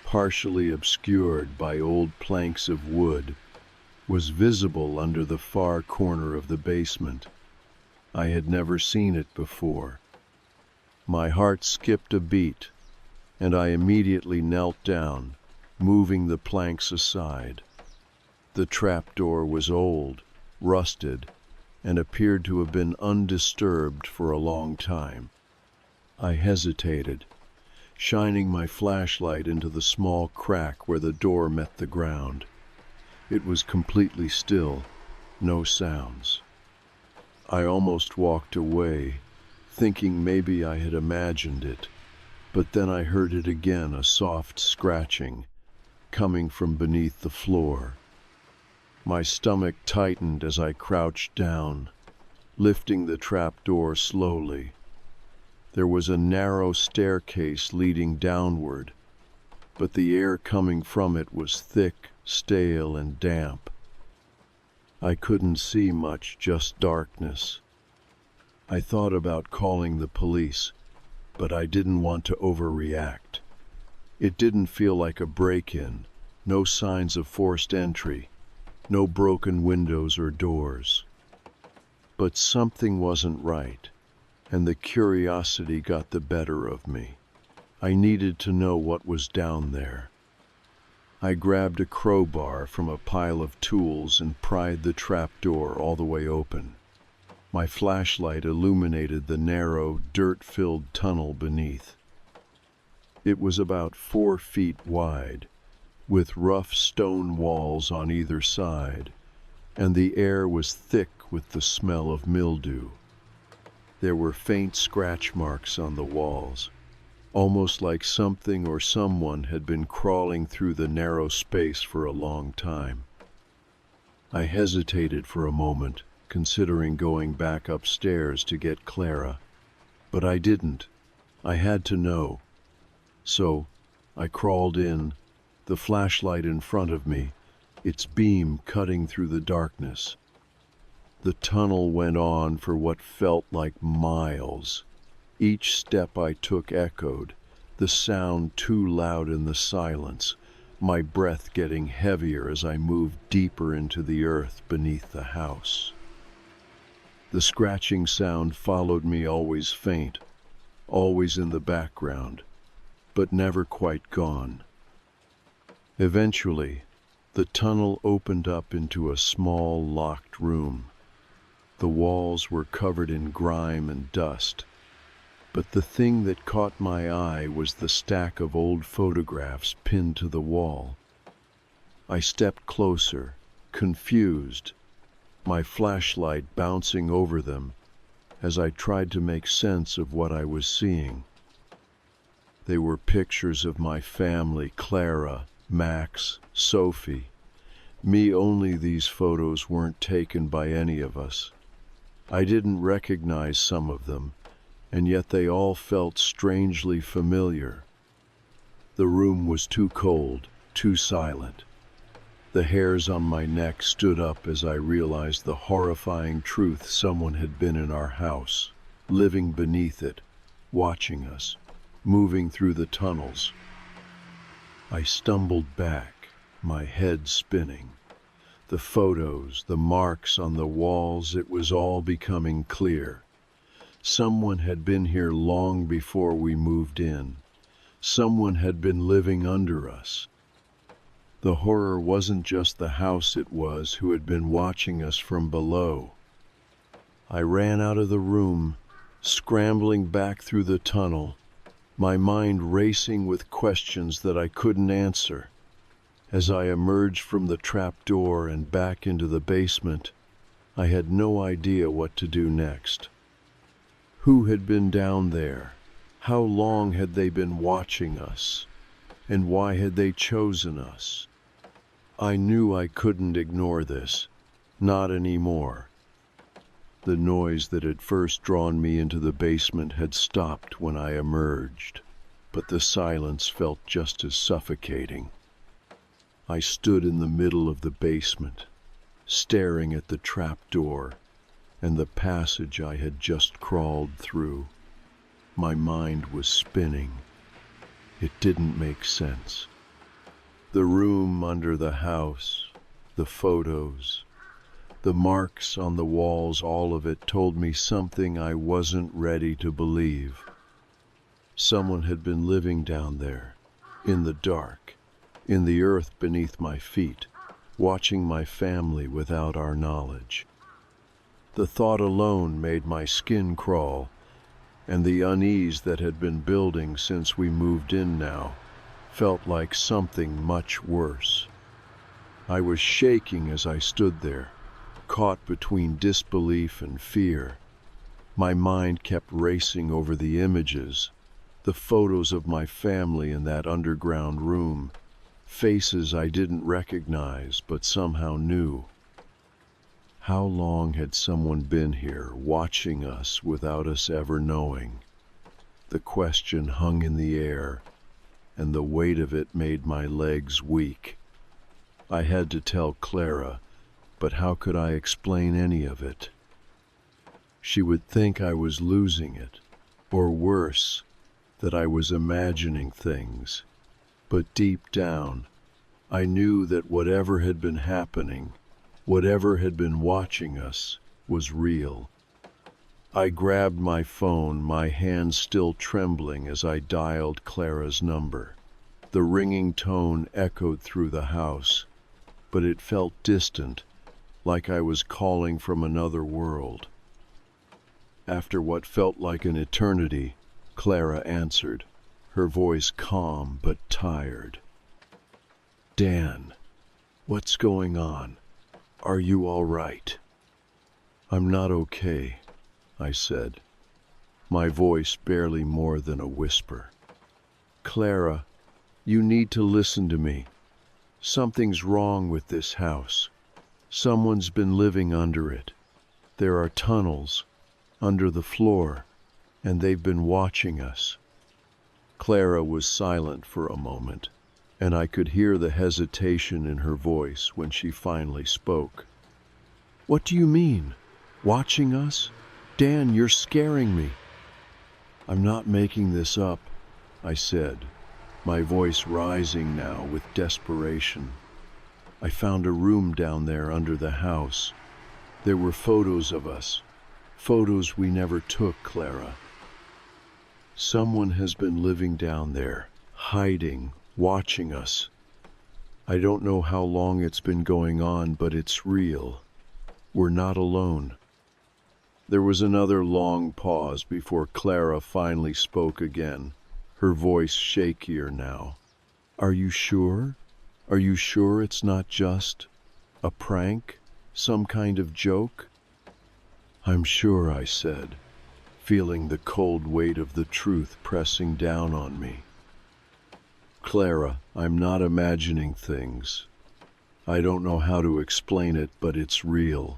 partially obscured by old planks of wood, was visible under the far corner of the basement. I had never seen it before. My heart skipped a beat, and I immediately knelt down, moving the planks aside. The trapdoor was old, rusted, and appeared to have been undisturbed for a long time. I hesitated, shining my flashlight into the small crack where the door met the ground. It was completely still, no sounds. I almost walked away, thinking maybe I had imagined it, but then I heard it again, a soft scratching, coming from beneath the floor. My stomach tightened as I crouched down, lifting the trapdoor slowly. There was a narrow staircase leading downward, but the air coming from it was thick, stale, and damp. I couldn't see much, just darkness. I thought about calling the police, but I didn't want to overreact. It didn't feel like a break-in, no signs of forced entry, no broken windows or doors. But something wasn't right, and the curiosity got the better of me. I needed to know what was down there. I grabbed a crowbar from a pile of tools and pried the trapdoor all the way open. My flashlight illuminated the narrow, dirt-filled tunnel beneath. It was about 4 feet wide, with rough stone walls on either side, and the air was thick with the smell of mildew. There were faint scratch marks on the walls, almost like something or someone had been crawling through the narrow space for a long time. I hesitated for a moment, considering going back upstairs to get Clara, but I didn't. I had to know. So I crawled in, the flashlight in front of me, its beam cutting through the darkness. The tunnel went on for what felt like miles. Each step I took echoed, the sound too loud in the silence, my breath getting heavier as I moved deeper into the earth beneath the house. The scratching sound followed me, always faint, always in the background, but never quite gone. Eventually, the tunnel opened up into a small, locked room. The walls were covered in grime and dust, but the thing that caught my eye was the stack of old photographs pinned to the wall. I stepped closer, confused, my flashlight bouncing over them as I tried to make sense of what I was seeing. They were pictures of my family, Clara, Max, Sophie. Me only these photos weren't taken by any of us. I didn't recognize some of them, and yet they all felt strangely familiar. The room was too cold, too silent. The hairs on my neck stood up as I realized the horrifying truth: someone had been in our house, living beneath it, watching us, moving through the tunnels. I stumbled back, my head spinning. The photos, the marks on the walls, it was all becoming clear. Someone had been here long before we moved in. Someone had been living under us. The horror wasn't just the house, it was who had been watching us from below. I ran out of the room, scrambling back through the tunnel, my mind racing with questions that I couldn't answer. As I emerged from the trap door and back into the basement, I had no idea what to do next. Who had been down there? How long had they been watching us? And why had they chosen us? I knew I couldn't ignore this, not anymore. The noise that had first drawn me into the basement had stopped when I emerged, but the silence felt just as suffocating. I stood in the middle of the basement, staring at the trap door and the passage I had just crawled through. My mind was spinning. It didn't make sense. The room under the house, the photos, the marks on the walls, all of it told me something I wasn't ready to believe. Someone had been living down there, in the dark, in the earth beneath my feet, watching my family without our knowledge. The thought alone made my skin crawl, and the unease that had been building since we moved in now felt like something much worse. I was shaking as I stood there, caught between disbelief and fear. My mind kept racing over the images, the photos of my family in that underground room, faces I didn't recognize but somehow knew. How long had someone been here, watching us without us ever knowing? The question hung in the air, and the weight of it made my legs weak. I had to tell Clara, but how could I explain any of it? She would think I was losing it, or worse, that I was imagining things. But deep down, I knew that whatever had been happening, whatever had been watching us, was real. I grabbed my phone, my hand still trembling as I dialed Clara's number. The ringing tone echoed through the house, but it felt distant, like I was calling from another world. After what felt like an eternity, Clara answered, her voice calm but tired. "Dan, what's going on? Are you all right?" "I'm not okay," I said, my voice barely more than a whisper. "Clara, you need to listen to me. Something's wrong with this house. Someone's been living under it. There are tunnels under the floor, and they've been watching us." Clara was silent for a moment, and I could hear the hesitation in her voice when she finally spoke. "What do you mean? Watching us? Dan, you're scaring me." "I'm not making this up," I said, my voice rising now with desperation. "I found a room down there under the house. There were photos of us, photos we never took, Clara. Someone has been living down there, hiding, watching us. I don't know how long it's been going on, but it's real. We're not alone." There was another long pause before Clara finally spoke again, her voice shakier now. "Are you sure? Are you sure it's not just a prank? Some kind of joke? I'm sure, I said, feeling the cold weight of the truth pressing down on me. Clara, I'm not imagining things. I don't know how to explain it, but it's real.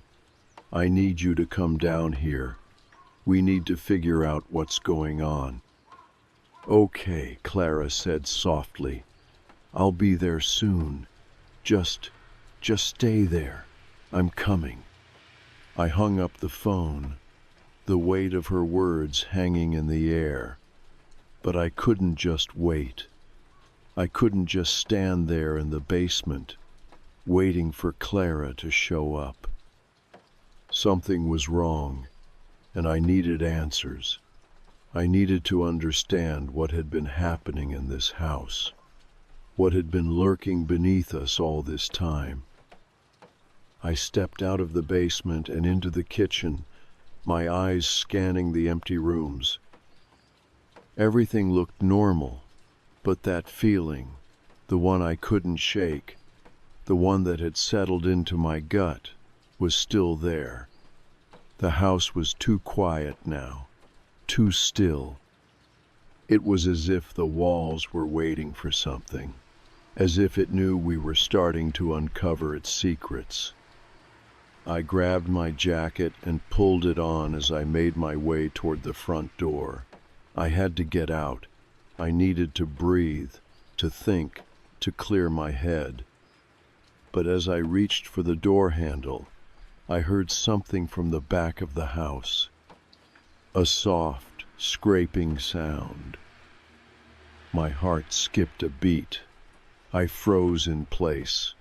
I need you to come down here. We need to figure out what's going on. Okay, Clara said softly. I'll be there soon. Just stay there. I'm coming. I hung up the phone, the weight of her words hanging in the air. But I couldn't just wait. I couldn't just stand there in the basement, waiting for Clara to show up. Something was wrong, and I needed answers. I needed to understand what had been happening in this house, what had been lurking beneath us all this time. I stepped out of the basement and into the kitchen, my eyes scanning the empty rooms. Everything looked normal, but that feeling, the one I couldn't shake, the one that had settled into my gut, was still there. The house was too quiet now, too still. It was as if the walls were waiting for something, as if it knew we were starting to uncover its secrets. I grabbed my jacket and pulled it on as I made my way toward the front door. I had to get out. I needed to breathe, to think, to clear my head. But as I reached for the door handle, I heard something from the back of the house. A soft, scraping sound. My heart skipped a beat. I froze in place,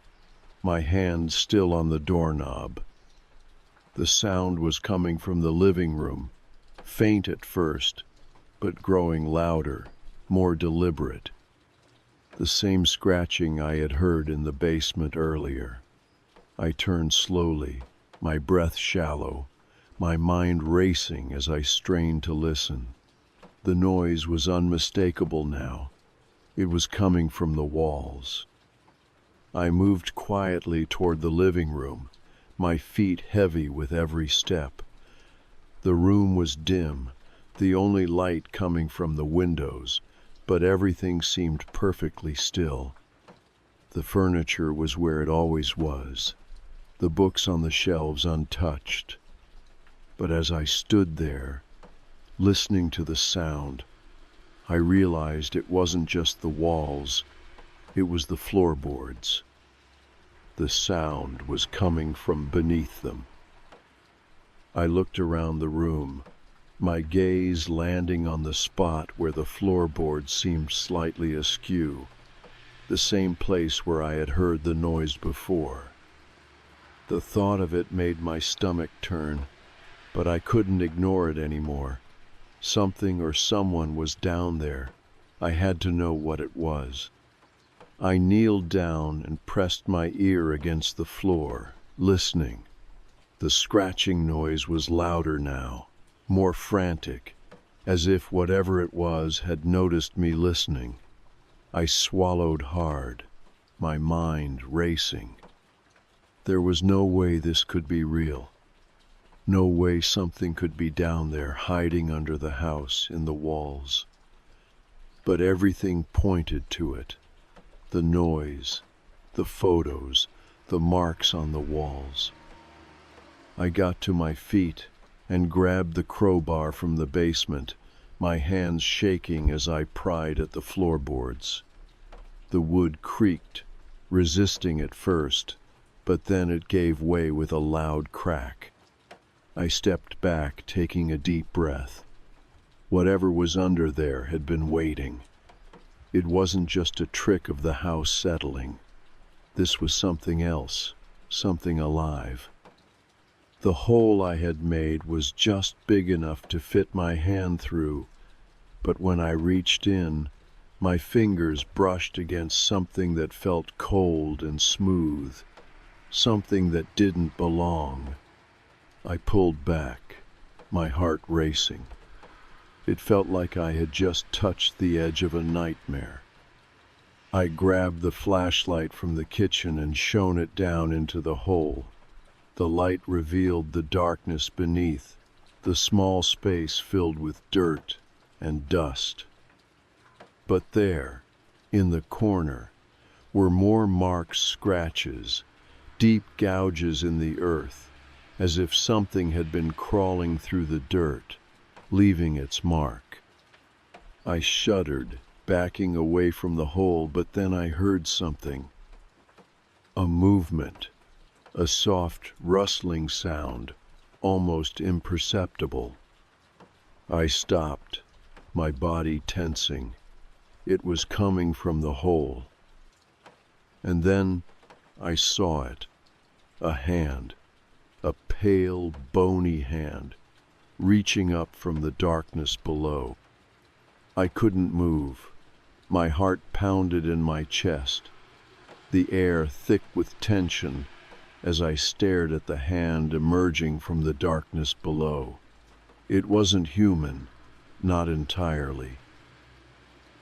my hand still on the doorknob. The sound was coming from the living room, faint at first, but growing louder, more deliberate. The same scratching I had heard in the basement earlier. I turned slowly, my breath shallow, my mind racing as I strained to listen. The noise was unmistakable now. It was coming from the walls. I moved quietly toward the living room, my feet heavy with every step. The room was dim, the only light coming from the windows, but everything seemed perfectly still. The furniture was where it always was, the books on the shelves untouched. But as I stood there, listening to the sound, I realized it wasn't just the walls, it was the floorboards. The sound was coming from beneath them. I looked around the room, my gaze landing on the spot where the floorboards seemed slightly askew, the same place where I had heard the noise before. The thought of it made my stomach turn, but I couldn't ignore it anymore. Something or someone was down there. I had to know what it was. I kneeled down and pressed my ear against the floor, listening. The scratching noise was louder now, more frantic, as if whatever it was had noticed me listening. I swallowed hard, my mind racing. There was no way this could be real. No way something could be down there hiding under the house in the walls. But everything pointed to it. The noise, the photos, the marks on the walls. I got to my feet and grabbed the crowbar from the basement, my hands shaking as I pried at the floorboards. The wood creaked, resisting at first, but then it gave way with a loud crack. I stepped back, taking a deep breath. Whatever was under there had been waiting. It wasn't just a trick of the house settling. This was something else, something alive. The hole I had made was just big enough to fit my hand through, but when I reached in, my fingers brushed against something that felt cold and smooth, something that didn't belong. I pulled back, my heart racing. It felt like I had just touched the edge of a nightmare. I grabbed the flashlight from the kitchen and shone it down into the hole. The light revealed the darkness beneath, the small space filled with dirt and dust. But there, in the corner, were more marked scratches, deep gouges in the earth, as if something had been crawling through the dirt, leaving its mark. I shuddered, backing away from the hole, but then I heard something. A movement, a soft rustling sound, almost imperceptible. I stopped, my body tensing. It was coming from the hole. And then I saw it, a hand, a pale, bony hand, reaching up from the darkness below. I couldn't move. My heart pounded in my chest, the air thick with tension as I stared at the hand emerging from the darkness below. It wasn't human, not entirely.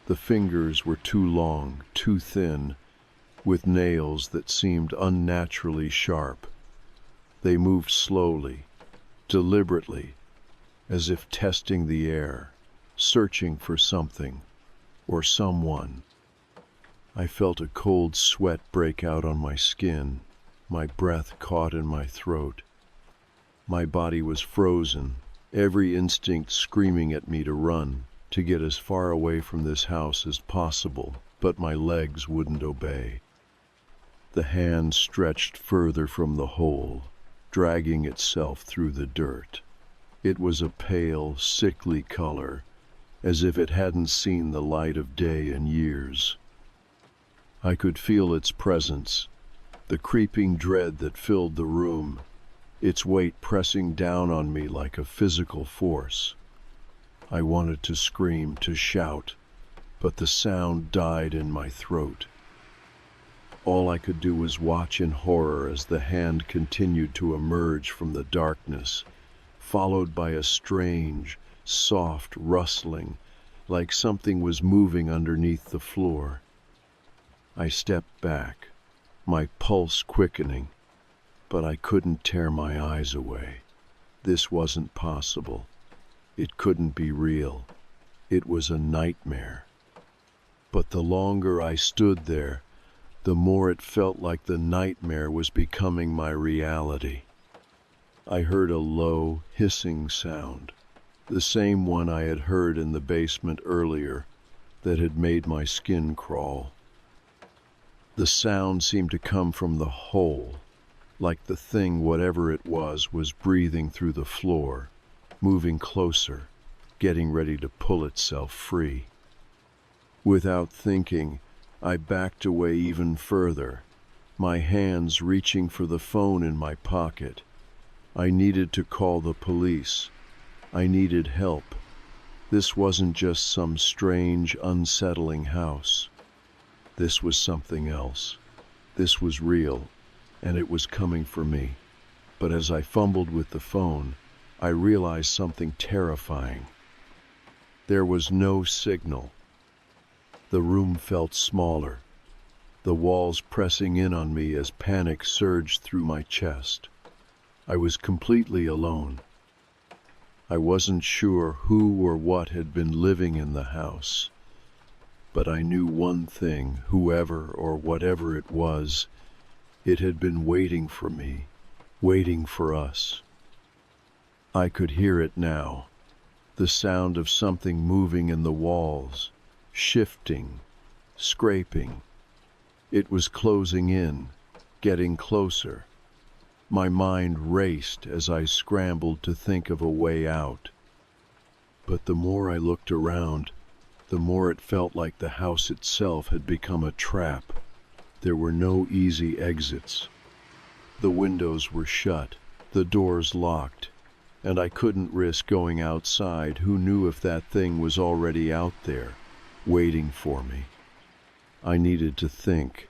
The fingers were too long, too thin, with nails that seemed unnaturally sharp. They moved slowly, deliberately, as if testing the air, searching for something or someone. I felt a cold sweat break out on my skin, my breath caught in my throat. My body was frozen, every instinct screaming at me to run, to get as far away from this house as possible, but my legs wouldn't obey. The hand stretched further from the hole, dragging itself through the dirt. It was a pale, sickly color, as if it hadn't seen the light of day in years. I could feel its presence, the creeping dread that filled the room, its weight pressing down on me like a physical force. I wanted to scream, to shout, but the sound died in my throat. All I could do was watch in horror as the hand continued to emerge from the darkness, followed by a strange, soft rustling, like something was moving underneath the floor. I stepped back, my pulse quickening, but I couldn't tear my eyes away. This wasn't possible. It couldn't be real. It was a nightmare. But the longer I stood there, the more it felt like the nightmare was becoming my reality. I heard a low, hissing sound, the same one I had heard in the basement earlier, that had made my skin crawl. The sound seemed to come from the hole, like the thing, whatever it was breathing through the floor, moving closer, getting ready to pull itself free. Without thinking, I backed away even further, my hands reaching for the phone in my pocket. I needed to call the police. I needed help. This wasn't just some strange, unsettling house. This was something else. This was real, and it was coming for me. But as I fumbled with the phone, I realized something terrifying. There was no signal. The room felt smaller, the walls pressing in on me as panic surged through my chest. I was completely alone. I wasn't sure who or what had been living in the house, but I knew one thing: whoever or whatever it was, it had been waiting for me, waiting for us. I could hear it now, the sound of something moving in the walls, shifting, scraping. It was closing in, getting closer. My mind raced as I scrambled to think of a way out. But the more I looked around, the more it felt like the house itself had become a trap. There were no easy exits. The windows were shut, the doors locked, and I couldn't risk going outside. Who knew if that thing was already out there, waiting for me? I needed to think.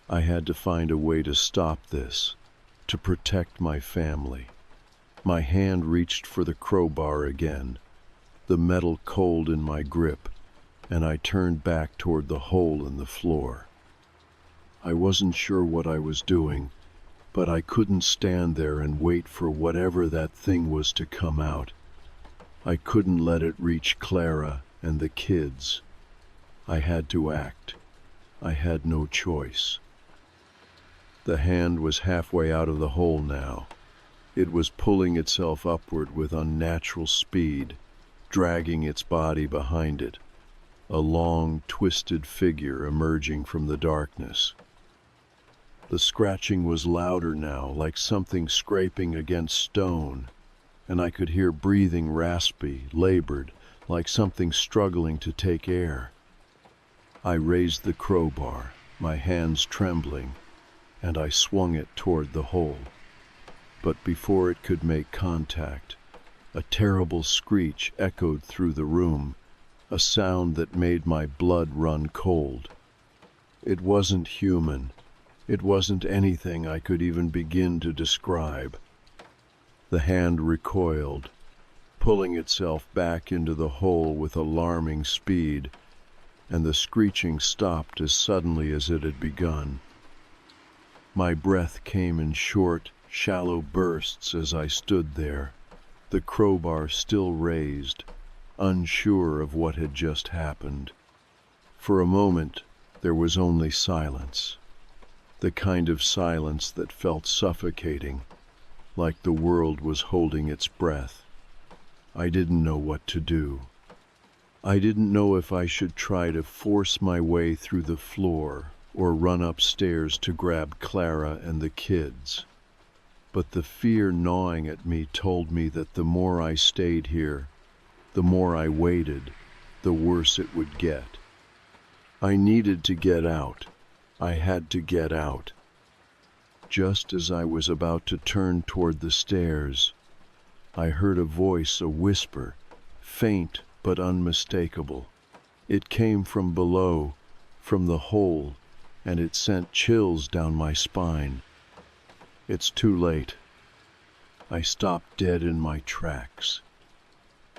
I had to find a way to stop this, to protect my family. My hand reached for the crowbar again, the metal cold in my grip, and I turned back toward the hole in the floor. I wasn't sure what I was doing, but I couldn't stand there and wait for whatever that thing was to come out. I couldn't let it reach Clara and the kids. I had to act. I had no choice. The hand was halfway out of the hole now. It was pulling itself upward with unnatural speed, dragging its body behind it, a long, twisted figure emerging from the darkness. The scratching was louder now, like something scraping against stone, and I could hear breathing raspy, labored, like something struggling to take air. I raised the crowbar, my hands trembling, and I swung it toward the hole. But before it could make contact, a terrible screech echoed through the room, a sound that made my blood run cold. It wasn't human. It wasn't anything I could even begin to describe. The hand recoiled, pulling itself back into the hole with alarming speed, and the screeching stopped as suddenly as it had begun. My breath came in short, shallow bursts as I stood there, the crowbar still raised, unsure of what had just happened. For a moment, there was only silence, the kind of silence that felt suffocating, like the world was holding its breath. I didn't know what to do. I didn't know if I should try to force my way through the floor or run upstairs to grab Clara and the kids. But the fear gnawing at me told me that the more I stayed here, the more I waited, the worse it would get. I needed to get out. I had to get out. Just as I was about to turn toward the stairs, I heard a voice, a whisper, faint but unmistakable. It came from below, from the hole, and it sent chills down my spine. It's too late. I stopped dead in my tracks.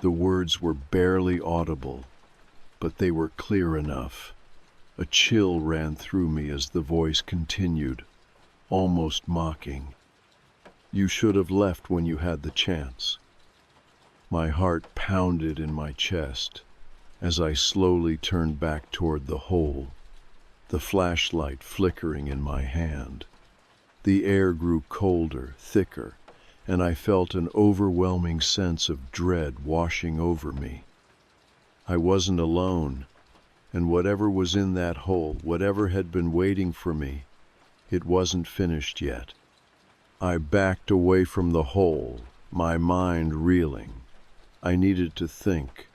The words were barely audible, but they were clear enough. A chill ran through me as the voice continued, almost mocking. You should have left when you had the chance. My heart pounded in my chest as I slowly turned back toward the hole, the flashlight flickering in my hand. The air grew colder, thicker, and I felt an overwhelming sense of dread washing over me. I wasn't alone, and whatever was in that hole, whatever had been waiting for me, it wasn't finished yet. I backed away from the hole, my mind reeling. I needed to think.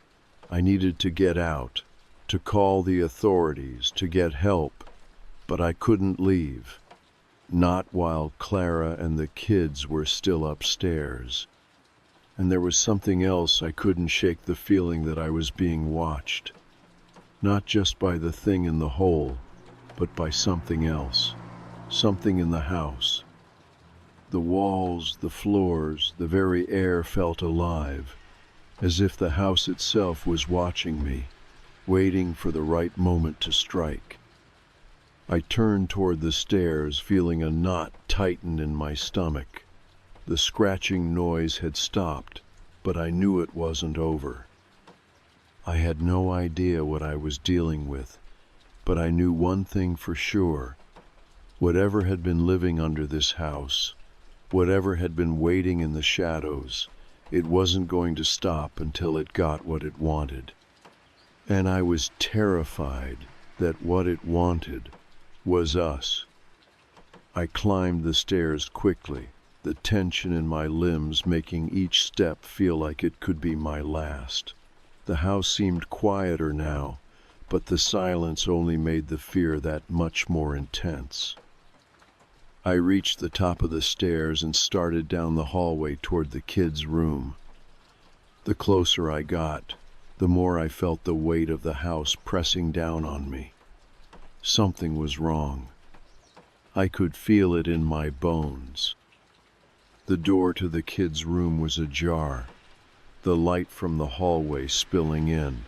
I needed to get out, to call the authorities, to get help, but I couldn't leave. Not while Clara and the kids were still upstairs. And there was something else. I couldn't shake the feeling that I was being watched. Not just by the thing in the hole, but by something else. Something in the house. The walls, the floors, the very air felt alive, as if the house itself was watching me, waiting for the right moment to strike. I turned toward the stairs, feeling a knot tighten in my stomach. The scratching noise had stopped, but I knew it wasn't over. I had no idea what I was dealing with, but I knew one thing for sure. Whatever had been living under this house, whatever had been waiting in the shadows, it wasn't going to stop until it got what it wanted. And I was terrified that what it wanted was us. I climbed the stairs quickly, the tension in my limbs making each step feel like it could be my last. The house seemed quieter now, but the silence only made the fear that much more intense. I reached the top of the stairs and started down the hallway toward the kids' room. The closer I got, the more I felt the weight of the house pressing down on me. Something was wrong. I could feel it in my bones. The door to the kids' room was ajar, the light from the hallway spilling in.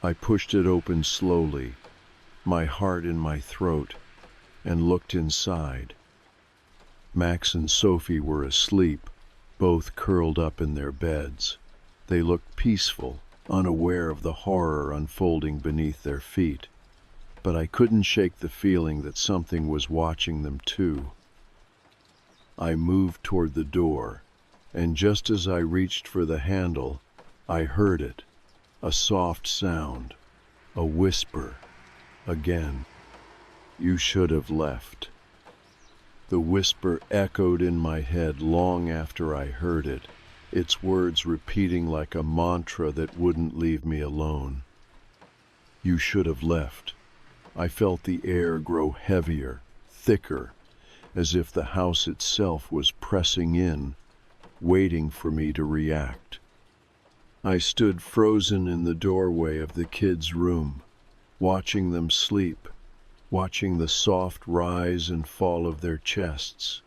I pushed it open slowly, my heart in my throat, and looked inside. Max and Sophie were asleep, both curled up in their beds. They looked peaceful, unaware of the horror unfolding beneath their feet. But I couldn't shake the feeling that something was watching them too. I moved toward the door, and just as I reached for the handle, I heard it. A soft sound, a whisper, again. "You should have left." The whisper echoed in my head long after I heard it, its words repeating like a mantra that wouldn't leave me alone. You should have left. I felt the air grow heavier, thicker, as if the house itself was pressing in, waiting for me to react. I stood frozen in the doorway of the kids' room, watching them sleep, watching the soft rise and fall of their chests.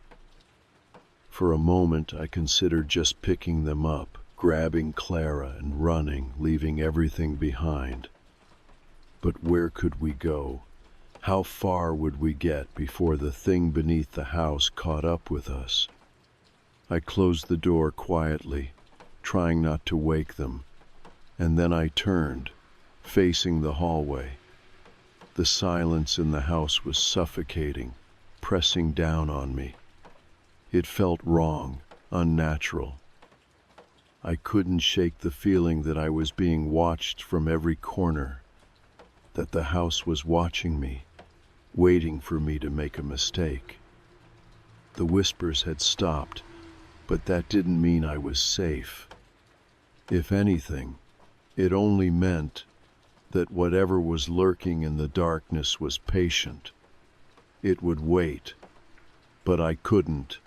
For a moment, I considered just picking them up, grabbing Clara and running, leaving everything behind. But where could we go? How far would we get before the thing beneath the house caught up with us? I closed the door quietly, trying not to wake them, and then I turned, facing the hallway. The silence in the house was suffocating, pressing down on me. It felt wrong, unnatural. I couldn't shake the feeling that I was being watched from every corner, that the house was watching me, waiting for me to make a mistake. The whispers had stopped, but that didn't mean I was safe. If anything, it only meant that whatever was lurking in the darkness was patient. It would wait, but I couldn't.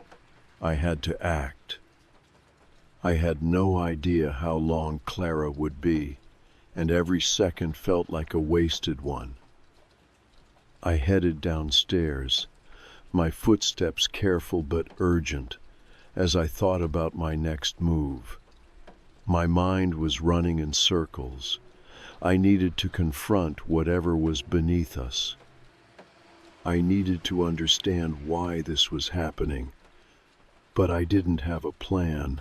I had to act. I had no idea how long Clara would be, and every second felt like a wasted one. I headed downstairs, my footsteps careful but urgent, as I thought about my next move. My mind was running in circles. I needed to confront whatever was beneath us. I needed to understand why this was happening, but I didn't have a plan.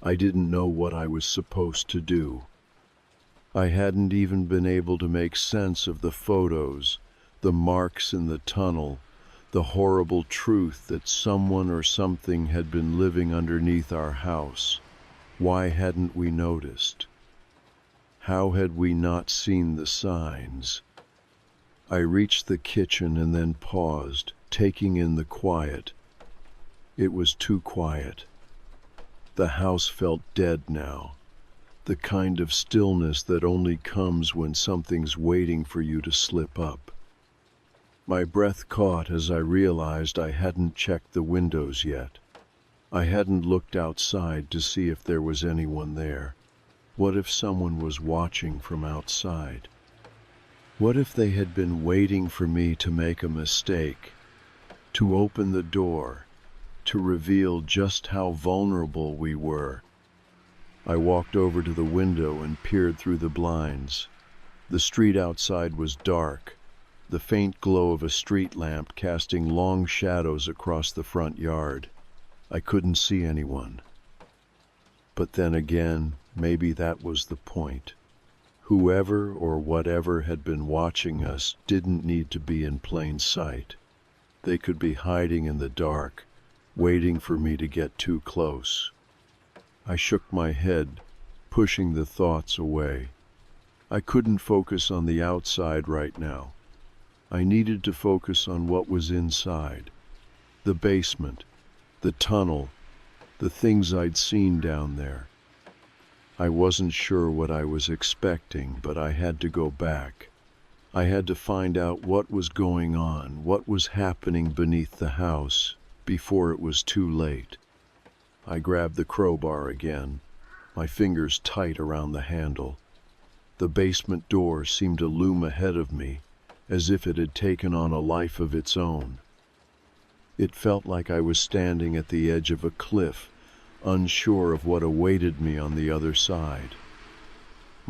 I didn't know what I was supposed to do. I hadn't even been able to make sense of the photos, the marks in the tunnel, the horrible truth that someone or something had been living underneath our house. Why hadn't we noticed? How had we not seen the signs? I reached the kitchen and then paused, taking in the quiet. It was too quiet. The house felt dead now, the kind of stillness that only comes when something's waiting for you to slip up. My breath caught as I realized I hadn't checked the windows yet. I hadn't looked outside to see if there was anyone there. What if someone was watching from outside? What if they had been waiting for me to make a mistake, to open the door, to reveal just how vulnerable we were? I walked over to the window and peered through the blinds. The street outside was dark, the faint glow of a street lamp casting long shadows across the front yard. I couldn't see anyone. But then again, maybe that was the point. Whoever or whatever had been watching us didn't need to be in plain sight. They could be hiding in the dark, waiting for me to get too close. I shook my head, pushing the thoughts away. I couldn't focus on the outside right now. I needed to focus on what was inside. The basement, the tunnel, the things I'd seen down there. I wasn't sure what I was expecting, but I had to go back. I had to find out what was going on, what was happening beneath the house, before it was too late. I grabbed the crowbar again, my fingers tight around the handle. The basement door seemed to loom ahead of me, as if it had taken on a life of its own. It felt like I was standing at the edge of a cliff, unsure of what awaited me on the other side.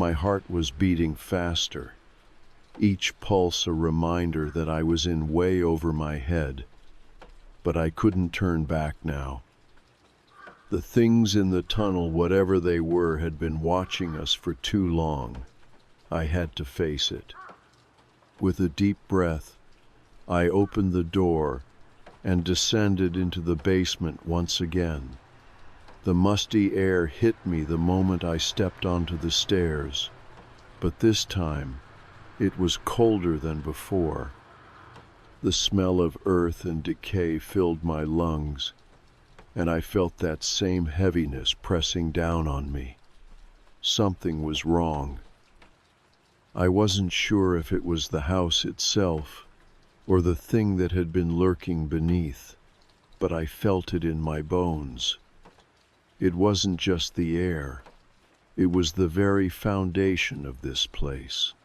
My heart was beating faster, each pulse a reminder that I was in way over my head, but I couldn't turn back now. The things in the tunnel, whatever they were, had been watching us for too long. I had to face it. With a deep breath, I opened the door and descended into the basement once again. The musty air hit me the moment I stepped onto the stairs, but this time it was colder than before. The smell of earth and decay filled my lungs, and I felt that same heaviness pressing down on me. Something was wrong. I wasn't sure if it was the house itself or the thing that had been lurking beneath, but I felt it in my bones. It wasn't just the air, it was the very foundation of this place.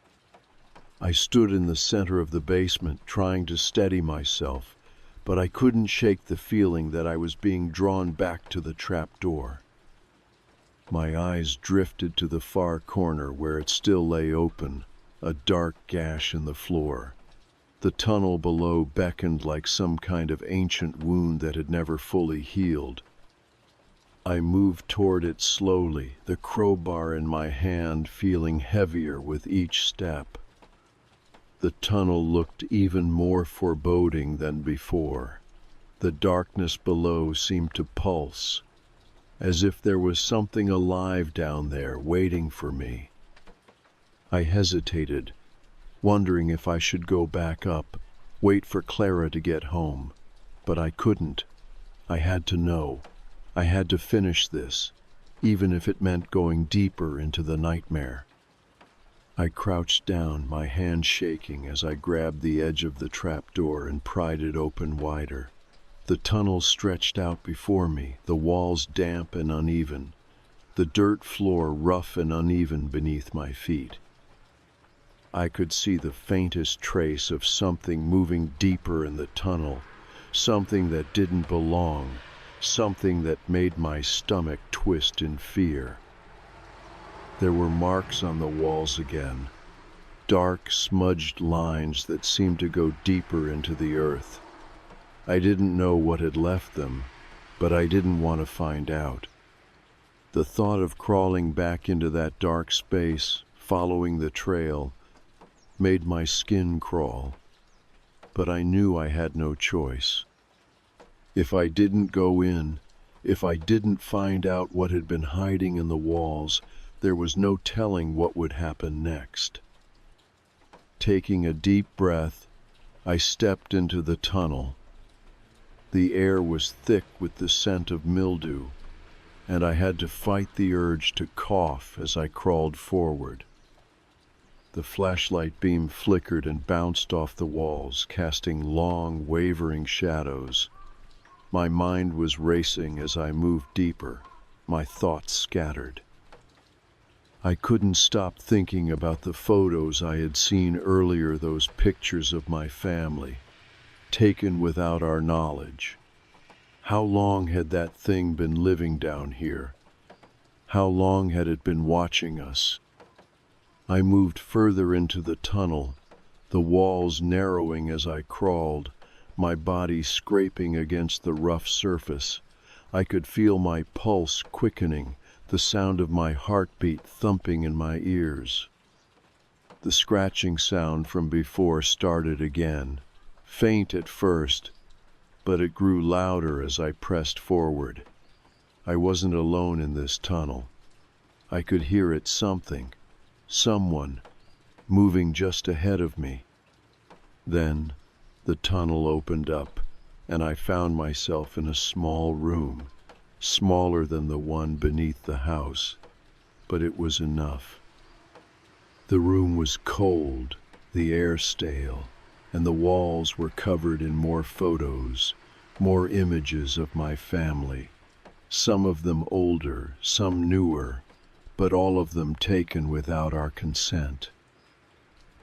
I stood in the center of the basement trying to steady myself, but I couldn't shake the feeling that I was being drawn back to the trapdoor. My eyes drifted to the far corner where it still lay open, a dark gash in the floor. The tunnel below beckoned like some kind of ancient wound that had never fully healed. I moved toward it slowly, the crowbar in my hand feeling heavier with each step. The tunnel looked even more foreboding than before. The darkness below seemed to pulse, as if there was something alive down there waiting for me. I hesitated, wondering if I should go back up, wait for Clara to get home. But I couldn't. I had to know. I had to finish this, even if it meant going deeper into the nightmare. I crouched down, my hand shaking as I grabbed the edge of the trapdoor and pried it open wider. The tunnel stretched out before me, the walls damp and uneven, the dirt floor rough and uneven beneath my feet. I could see the faintest trace of something moving deeper in the tunnel, something that didn't belong, something that made my stomach twist in fear. There were marks on the walls again, dark, smudged lines that seemed to go deeper into the earth. I didn't know what had left them, but I didn't want to find out. The thought of crawling back into that dark space, following the trail, made my skin crawl, but I knew I had no choice. If I didn't go in, if I didn't find out what had been hiding in the walls, there was no telling what would happen next. Taking a deep breath, I stepped into the tunnel. The air was thick with the scent of mildew, and I had to fight the urge to cough as I crawled forward. The flashlight beam flickered and bounced off the walls, casting long, wavering shadows. My mind was racing as I moved deeper, my thoughts scattered. I couldn't stop thinking about the photos I had seen earlier, those pictures of my family, taken without our knowledge. How long had that thing been living down here? How long had it been watching us? I moved further into the tunnel, the walls narrowing as I crawled, my body scraping against the rough surface. I could feel my pulse quickening, the sound of my heartbeat thumping in my ears. The scratching sound from before started again, faint at first, but it grew louder as I pressed forward. I wasn't alone in this tunnel. I could hear it, someone, moving just ahead of me. Then the tunnel opened up, and I found myself in a small room, smaller than the one beneath the house, but it was enough. The room was cold, the air stale, and the walls were covered in more photos, more images of my family, some of them older, some newer, but all of them taken without our consent.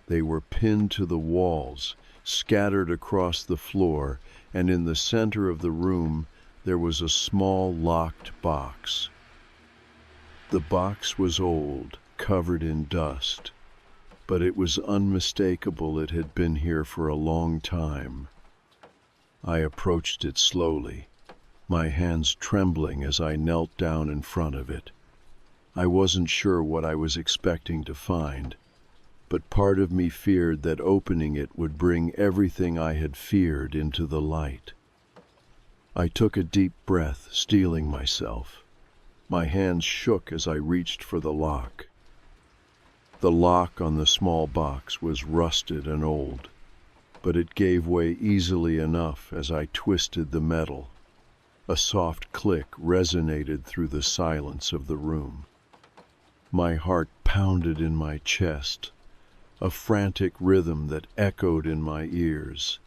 They were pinned to the walls, scattered across the floor, and in the center of the room there was a small locked box. The box was old, covered in dust, but it was unmistakable it had been here for a long time. I approached it slowly, my hands trembling as I knelt down in front of it. I wasn't sure what I was expecting to find, but part of me feared that opening it would bring everything I had feared into the light. I took a deep breath, steeling myself. My hands shook as I reached for the lock. The lock on the small box was rusted and old, but it gave way easily enough as I twisted the metal. A soft click resonated through the silence of the room. My heart pounded in my chest, a frantic rhythm that echoed in my ears.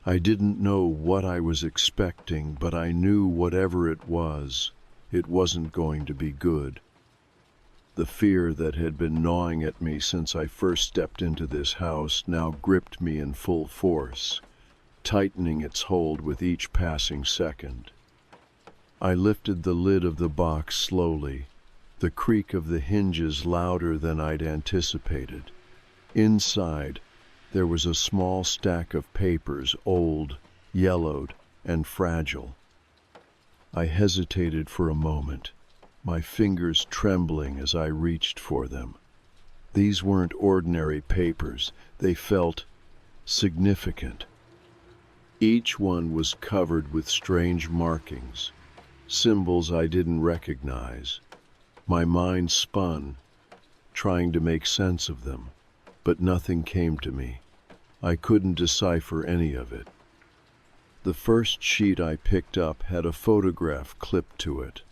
I didn't know what I was expecting, but I knew whatever it wasn't going to be good. The fear that had been gnawing at me since I first stepped into this house now gripped me in full force, tightening its hold with each passing second. I lifted the lid of the box slowly, the creak of the hinges louder than I'd anticipated. Inside, there was a small stack of papers, old, yellowed, and fragile. I hesitated for a moment, my fingers trembling as I reached for them. These weren't ordinary papers, they felt significant. Each one was covered with strange markings, symbols I didn't recognize. My mind spun, trying to make sense of them, but nothing came to me. I couldn't decipher any of it. The first sheet I picked up had a photograph clipped to it,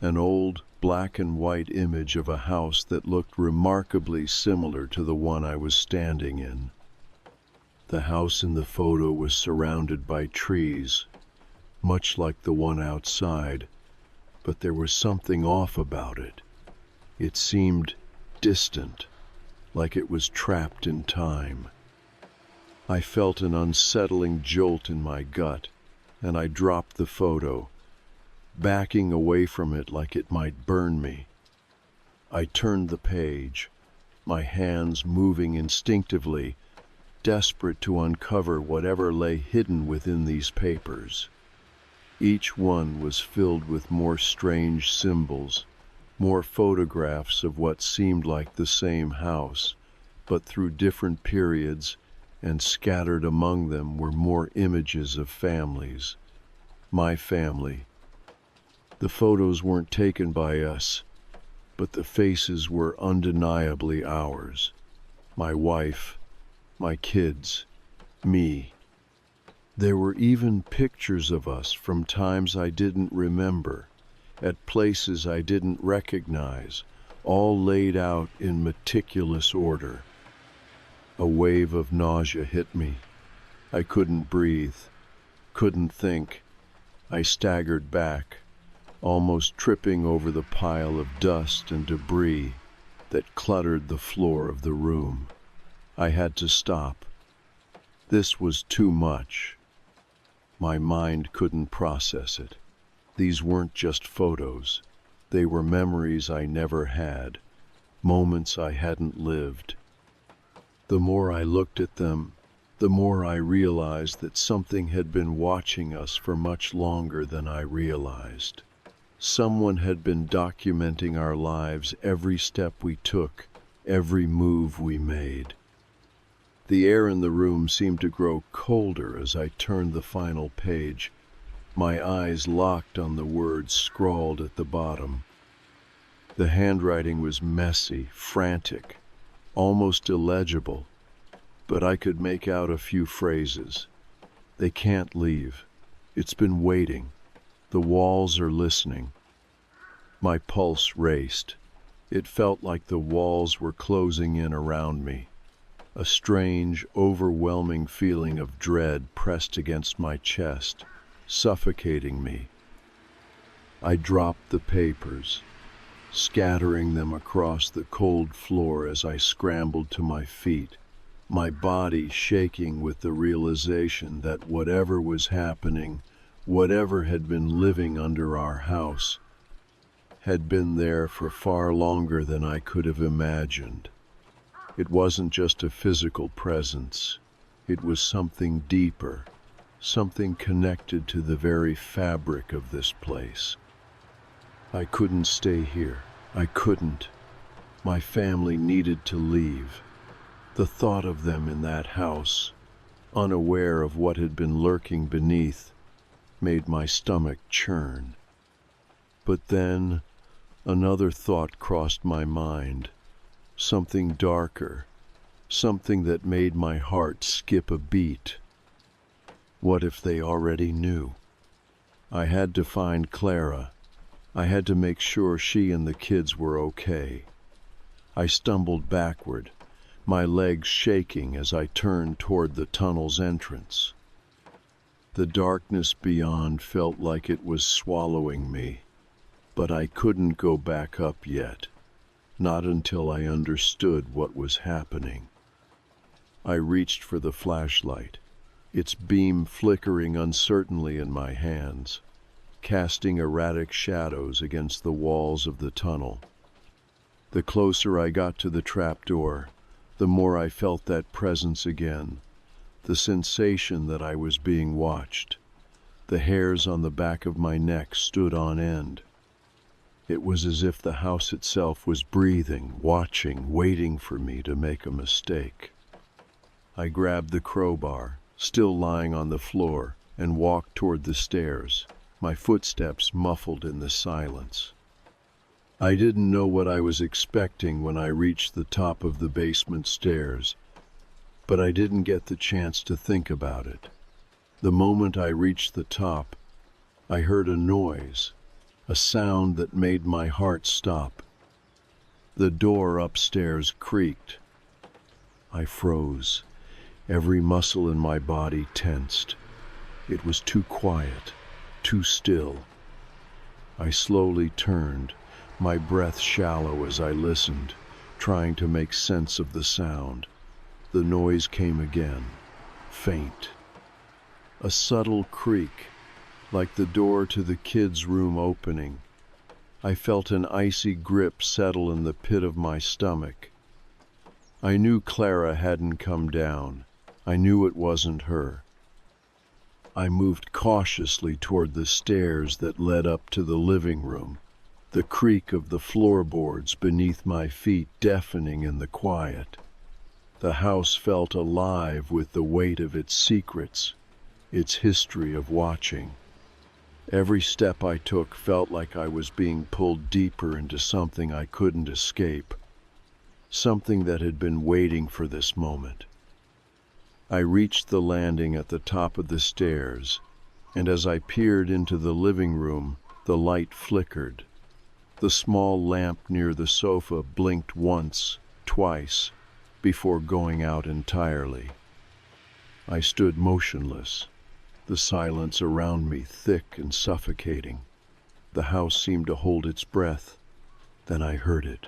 an old black and white image of a house that looked remarkably similar to the one I was standing in. The house in the photo was surrounded by trees, much like the one outside, but there was something off about it. It seemed distant, like it was trapped in time. I felt an unsettling jolt in my gut, and I dropped the photo, backing away from it like it might burn me. I turned the page, my hands moving instinctively, desperate to uncover whatever lay hidden within these papers. Each one was filled with more strange symbols, more photographs of what seemed like the same house, but through different periods, and scattered among them were more images of families. My family. The photos weren't taken by us, but the faces were undeniably ours. My wife, my kids, me. There were even pictures of us from times I didn't remember, at places I didn't recognize, all laid out in meticulous order. A wave of nausea hit me. I couldn't breathe, couldn't think. I staggered back, almost tripping over the pile of dust and debris that cluttered the floor of the room. I had to stop. This was too much. My mind couldn't process it. These weren't just photos. They were memories I never had, moments I hadn't lived. The more I looked at them, the more I realized that something had been watching us for much longer than I realized. Someone had been documenting our lives, every step we took, every move we made. The air in the room seemed to grow colder as I turned the final page, my eyes locked on the words scrawled at the bottom. The handwriting was messy, frantic, almost illegible, but I could make out a few phrases. They can't leave. It's been waiting. The walls are listening. My pulse raced. It felt like the walls were closing in around me. A strange, overwhelming feeling of dread pressed against my chest, suffocating me. I dropped the papers, scattering them across the cold floor as I scrambled to my feet, my body shaking with the realization that whatever was happening, whatever had been living under our house, had been there for far longer than I could have imagined. It wasn't just a physical presence. It was something deeper, something connected to the very fabric of this place. I couldn't stay here. I couldn't. My family needed to leave. The thought of them in that house, unaware of what had been lurking beneath, made my stomach churn. But then, another thought crossed my mind, something darker, something that made my heart skip a beat. What if they already knew? I had to find Clara. I had to make sure she and the kids were okay. I stumbled backward, my legs shaking as I turned toward the tunnel's entrance. The darkness beyond felt like it was swallowing me, but I couldn't go back up yet, not until I understood what was happening. I reached for the flashlight, its beam flickering uncertainly in my hands, casting erratic shadows against the walls of the tunnel. The closer I got to the trapdoor, the more I felt that presence again, the sensation that I was being watched. The hairs on the back of my neck stood on end. It was as if the house itself was breathing, watching, waiting for me to make a mistake. I grabbed the crowbar, still lying on the floor, and walked toward the stairs, my footsteps muffled in the silence. I didn't know what I was expecting when I reached the top of the basement stairs, but I didn't get the chance to think about it. The moment I reached the top, I heard a noise, a sound that made my heart stop. The door upstairs creaked. I froze, every muscle in my body tensed. It was too quiet, too still. I slowly turned, my breath shallow as I listened, trying to make sense of the sound. The noise came again, faint. A subtle creak, like the door to the kids' room opening. I felt an icy grip settle in the pit of my stomach. I knew Clara hadn't come down. I knew it wasn't her. I moved cautiously toward the stairs that led up to the living room, the creak of the floorboards beneath my feet deafening in the quiet. The house felt alive with the weight of its secrets, its history of watching. Every step I took felt like I was being pulled deeper into something I couldn't escape, something that had been waiting for this moment. I reached the landing at the top of the stairs, and as I peered into the living room, the light flickered. The small lamp near the sofa blinked once, twice, before going out entirely. I stood motionless, the silence around me thick and suffocating. The house seemed to hold its breath. Then I heard it.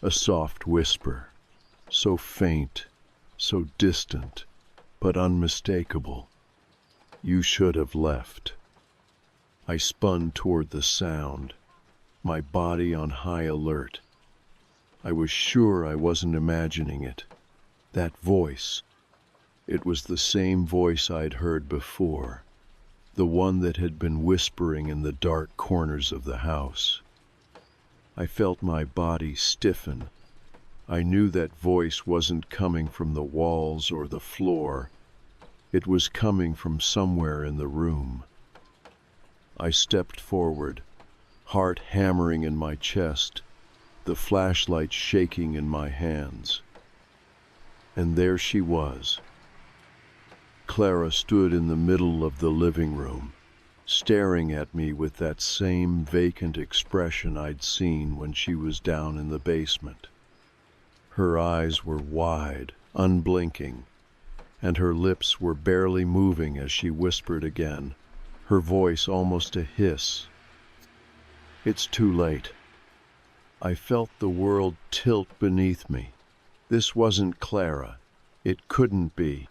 A soft whisper, so faint, so distant, but unmistakable. "You should have left." I spun toward the sound, my body on high alert. I was sure I wasn't imagining it. That voice, it was the same voice I'd heard before, the one that had been whispering in the dark corners of the house. I felt my body stiffen. I knew that voice wasn't coming from the walls or the floor. It was coming from somewhere in the room. I stepped forward, heart hammering in my chest, the flashlight shaking in my hands. And there she was. Clara stood in the middle of the living room, staring at me with that same vacant expression I'd seen when she was down in the basement. Her eyes were wide, unblinking, and her lips were barely moving as she whispered again, her voice almost a hiss. "It's too late." I felt the world tilt beneath me. This wasn't Clara. It couldn't be.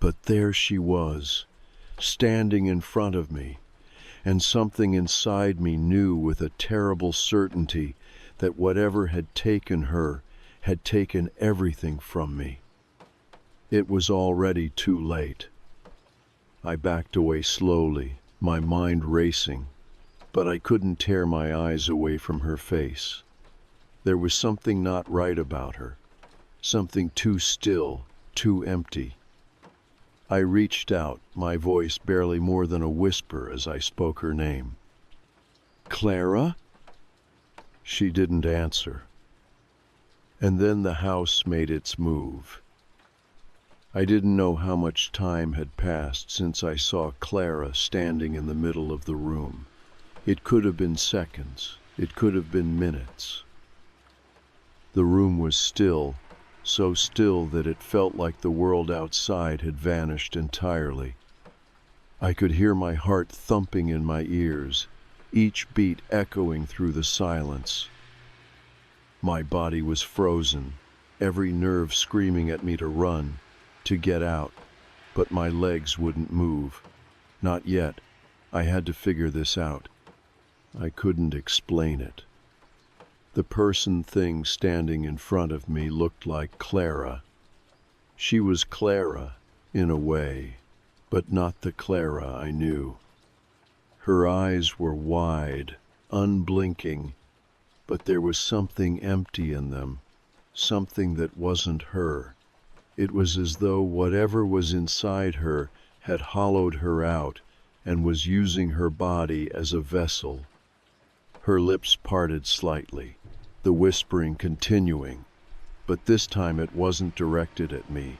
But there she was, standing in front of me, and something inside me knew with a terrible certainty that whatever had taken her had taken everything from me. It was already too late. I backed away slowly, my mind racing, but I couldn't tear my eyes away from her face. There was something not right about her, something too still, too empty. I reached out, my voice barely more than a whisper as I spoke her name. "Clara?" She didn't answer. And then the house made its move. I didn't know how much time had passed since I saw Clara standing in the middle of the room. It could have been seconds. It could have been minutes. The room was still, so still that it felt like the world outside had vanished entirely. I could hear my heart thumping in my ears, each beat echoing through the silence. My body was frozen, every nerve screaming at me to run, to get out, but my legs wouldn't move. Not yet. I had to figure this out. I couldn't explain it. The thing standing in front of me looked like Clara. She was Clara, in a way, but not the Clara I knew. Her eyes were wide, unblinking, but there was something empty in them, something that wasn't her. It was as though whatever was inside her had hollowed her out and was using her body as a vessel. Her lips parted slightly, the whispering continuing, but this time it wasn't directed at me.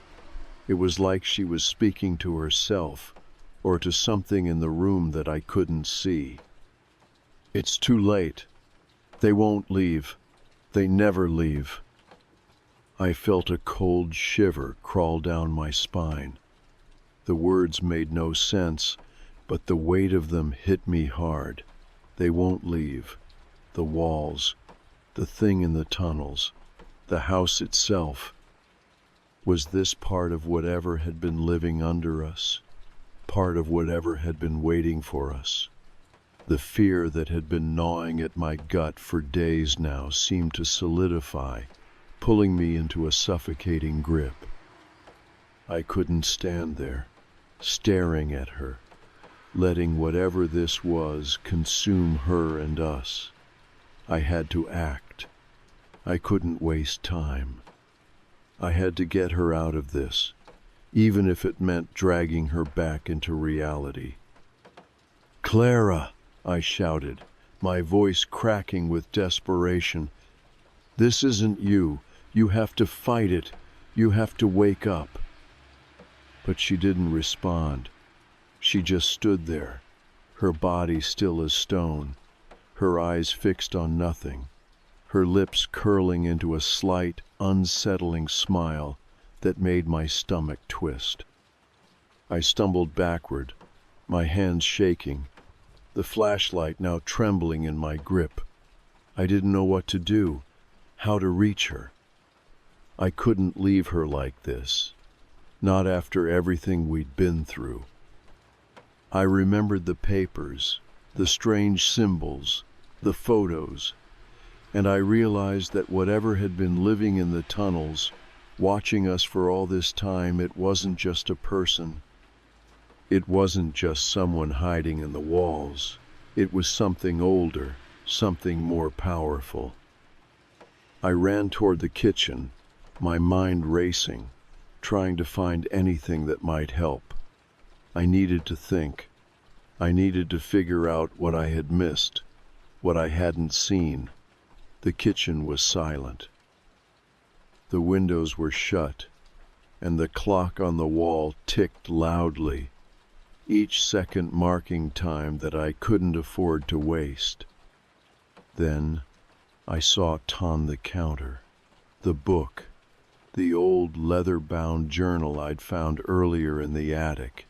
It was like she was speaking to herself, or to something in the room that I couldn't see. "It's too late. They won't leave. They never leave." I felt a cold shiver crawl down my spine. The words made no sense, but the weight of them hit me hard. They won't leave. The walls, the thing in the tunnels, the house itself. Was this part of whatever had been living under us? Part of whatever had been waiting for us? The fear that had been gnawing at my gut for days now seemed to solidify, pulling me into a suffocating grip. I couldn't stand there, staring at her, letting whatever this was consume her and us. I had to act. I couldn't waste time. I had to get her out of this, even if it meant dragging her back into reality. "Clara!" I shouted, my voice cracking with desperation. "This isn't you. You have to fight it. You have to wake up." But she didn't respond. She just stood there, her body still as stone, her eyes fixed on nothing, her lips curling into a slight, unsettling smile that made my stomach twist. I stumbled backward, my hands shaking, the flashlight now trembling in my grip. I didn't know what to do, how to reach her. I couldn't leave her like this, not after everything we'd been through. I remembered the papers, the strange symbols, the photos, and I realized that whatever had been living in the tunnels, watching us for all this time, it wasn't just a person. It wasn't just someone hiding in the walls. It was something older, something more powerful. I ran toward the kitchen, my mind racing, trying to find anything that might help. I needed to think. I needed to figure out what I had missed, what I hadn't seen. The kitchen was silent. The windows were shut, and the clock on the wall ticked loudly, each second marking time that I couldn't afford to waste. Then I saw it on the counter, the book, the old leather-bound journal I'd found earlier in the attic.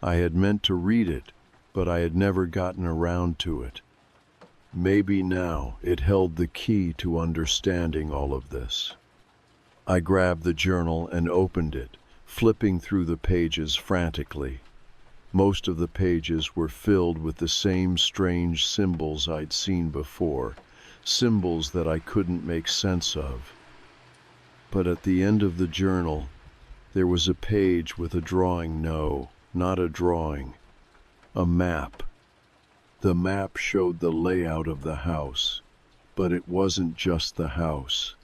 I had meant to read it, but I had never gotten around to it. Maybe now it held the key to understanding all of this. I grabbed the journal and opened it, flipping through the pages frantically. Most of the pages were filled with the same strange symbols I'd seen before, symbols that I couldn't make sense of. But at the end of the journal, there was a page with a drawing. No, not a drawing. A map. The map showed the layout of the house, but it wasn't just the house.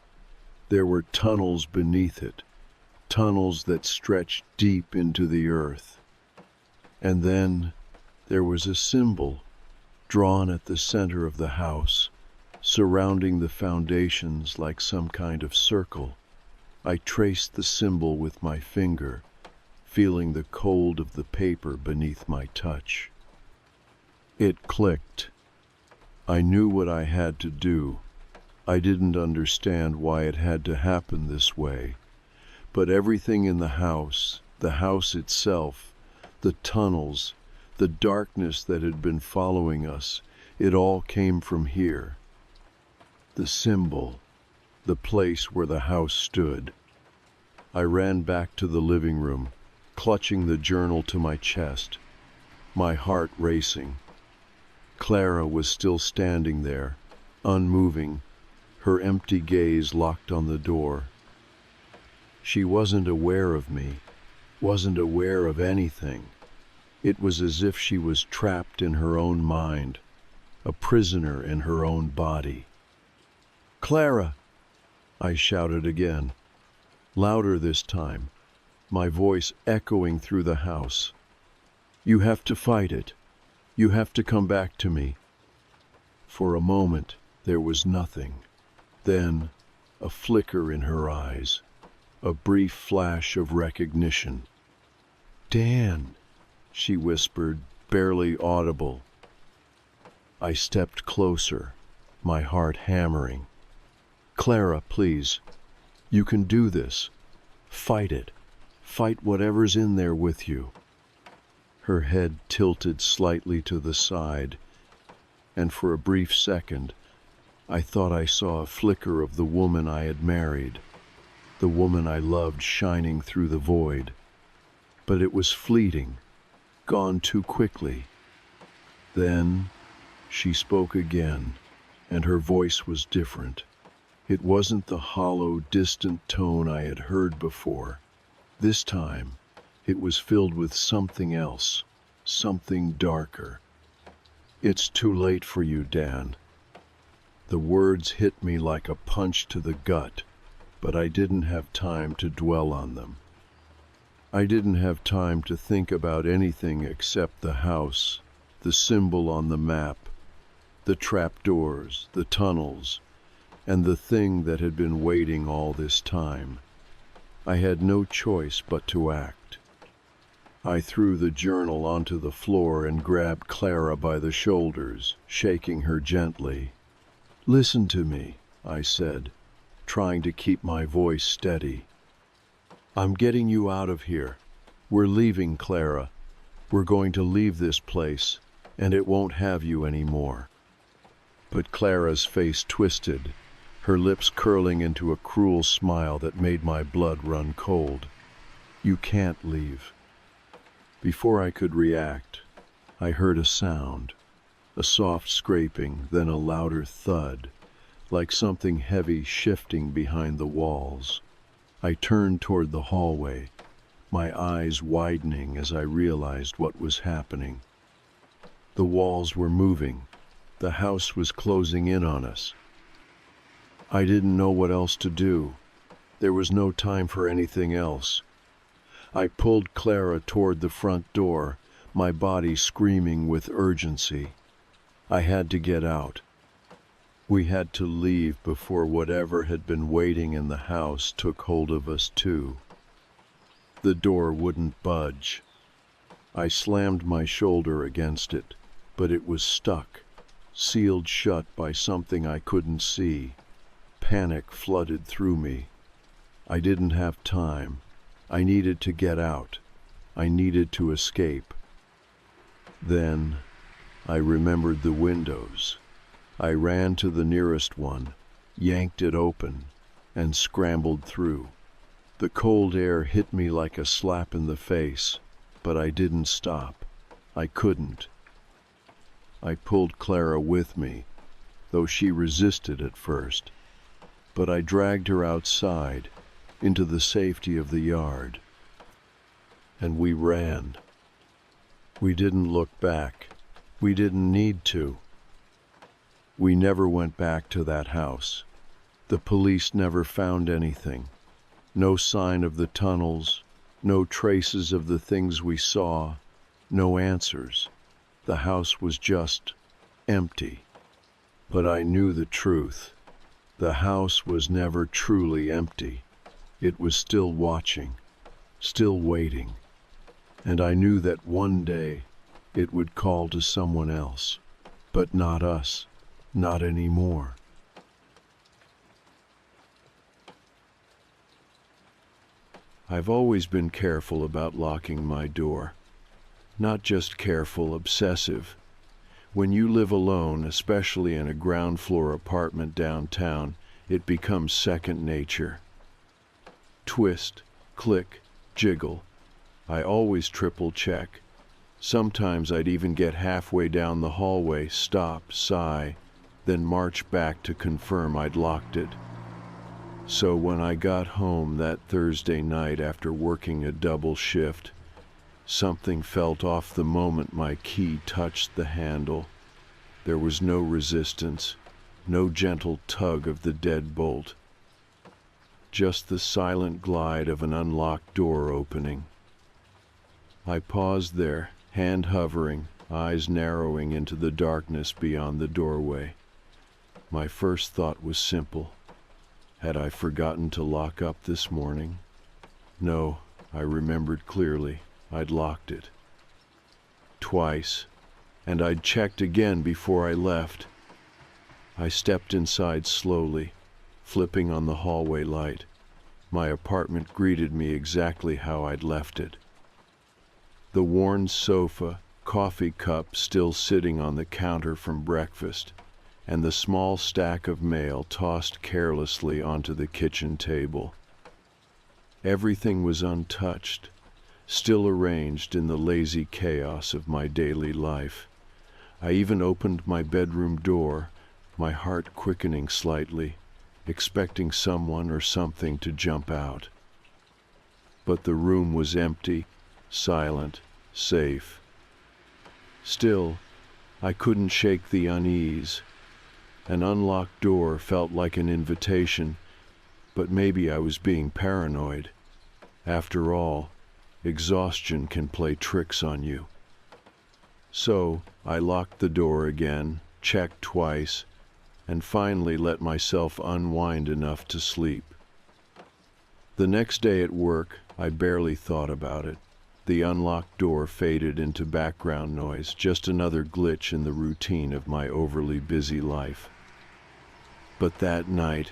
There were tunnels beneath it, tunnels that stretched deep into the earth. And then there was a symbol drawn at the center of the house, surrounding the foundations like some kind of circle. I traced the symbol with my finger, feeling the cold of the paper beneath my touch. It clicked. I knew what I had to do. I didn't understand why it had to happen this way, but everything in the house itself, the tunnels, the darkness that had been following us, it all came from here. The symbol, the place where the house stood. I ran back to the living room, clutching the journal to my chest, my heart racing. Clara was still standing there, unmoving, her empty gaze locked on the door. She wasn't aware of me, wasn't aware of anything. It was as if she was trapped in her own mind, a prisoner in her own body. "Clara!" I shouted again, louder this time, my voice echoing through the house. "You have to fight it. You have to come back to me." For a moment, there was nothing. Then, a flicker in her eyes, a brief flash of recognition. "Dan," she whispered, barely audible. I stepped closer, my heart hammering. "Clara, please. You can do this. Fight it. Fight whatever's in there with you." Her head tilted slightly to the side, and for a brief second, I thought I saw a flicker of the woman I had married, the woman I loved shining through the void. But it was fleeting, gone too quickly. Then she spoke again, and her voice was different. It wasn't the hollow, distant tone I had heard before. This time, it was filled with something else, something darker. "It's too late for you, Dan." The words hit me like a punch to the gut, but I didn't have time to dwell on them. I didn't have time to think about anything except the house, the symbol on the map, the trapdoors, the tunnels, and the thing that had been waiting all this time. I had no choice but to act. I threw the journal onto the floor and grabbed Clara by the shoulders, shaking her gently. "Listen to me," I said, trying to keep my voice steady. "I'm getting you out of here. We're leaving, Clara. We're going to leave this place, and it won't have you anymore." But Clara's face twisted, her lips curling into a cruel smile that made my blood run cold. "You can't leave." Before I could react, I heard a sound, a soft scraping, then a louder thud, like something heavy shifting behind the walls. I turned toward the hallway, my eyes widening as I realized what was happening. The walls were moving. The house was closing in on us. I didn't know what else to do. There was no time for anything else. I pulled Clara toward the front door, my body screaming with urgency. I had to get out. We had to leave before whatever had been waiting in the house took hold of us too. The door wouldn't budge. I slammed my shoulder against it, but it was stuck, sealed shut by something I couldn't see. Panic flooded through me. I didn't have time. I needed to get out. I needed to escape. Then I remembered the windows. I ran to the nearest one, yanked it open, and scrambled through. The cold air hit me like a slap in the face, but I didn't stop. I couldn't. I pulled Clara with me, though she resisted at first, but I dragged her outside, into the safety of the yard. And we ran. We didn't look back. We didn't need to. We never went back to that house. The police never found anything. No sign of the tunnels, no traces of the things we saw, no answers. The house was just empty. But I knew the truth. The house was never truly empty. It was still watching, still waiting. And I knew that one day it would call to someone else, but not us, not anymore. I've always been careful about locking my door. Not just careful, obsessive. When you live alone, especially in a ground floor apartment downtown, it becomes second nature. Twist, click, jiggle. I always triple check. Sometimes I'd even get halfway down the hallway, stop, sigh, then march back to confirm I'd locked it. So when I got home that Thursday night after working a double shift, something felt off the moment my key touched the handle. There was no resistance, no gentle tug of the deadbolt. Just the silent glide of an unlocked door opening. I paused there, hand hovering, eyes narrowing into the darkness beyond the doorway. My first thought was simple. Had I forgotten to lock up this morning? No, I remembered clearly. I'd locked it. Twice, and I'd checked again before I left. I stepped inside slowly, flipping on the hallway light. My apartment greeted me exactly how I'd left it. The worn sofa, coffee cup still sitting on the counter from breakfast, and the small stack of mail tossed carelessly onto the kitchen table. Everything was untouched, still arranged in the lazy chaos of my daily life. I even opened my bedroom door, my heart quickening slightly, expecting someone or something to jump out. But the room was empty, silent, safe. Still, I couldn't shake the unease. An unlocked door felt like an invitation, but maybe I was being paranoid. After all, exhaustion can play tricks on you. So, I locked the door again, checked twice, and finally let myself unwind enough to sleep. The next day at work, I barely thought about it. The unlocked door faded into background noise, just another glitch in the routine of my overly busy life. But that night,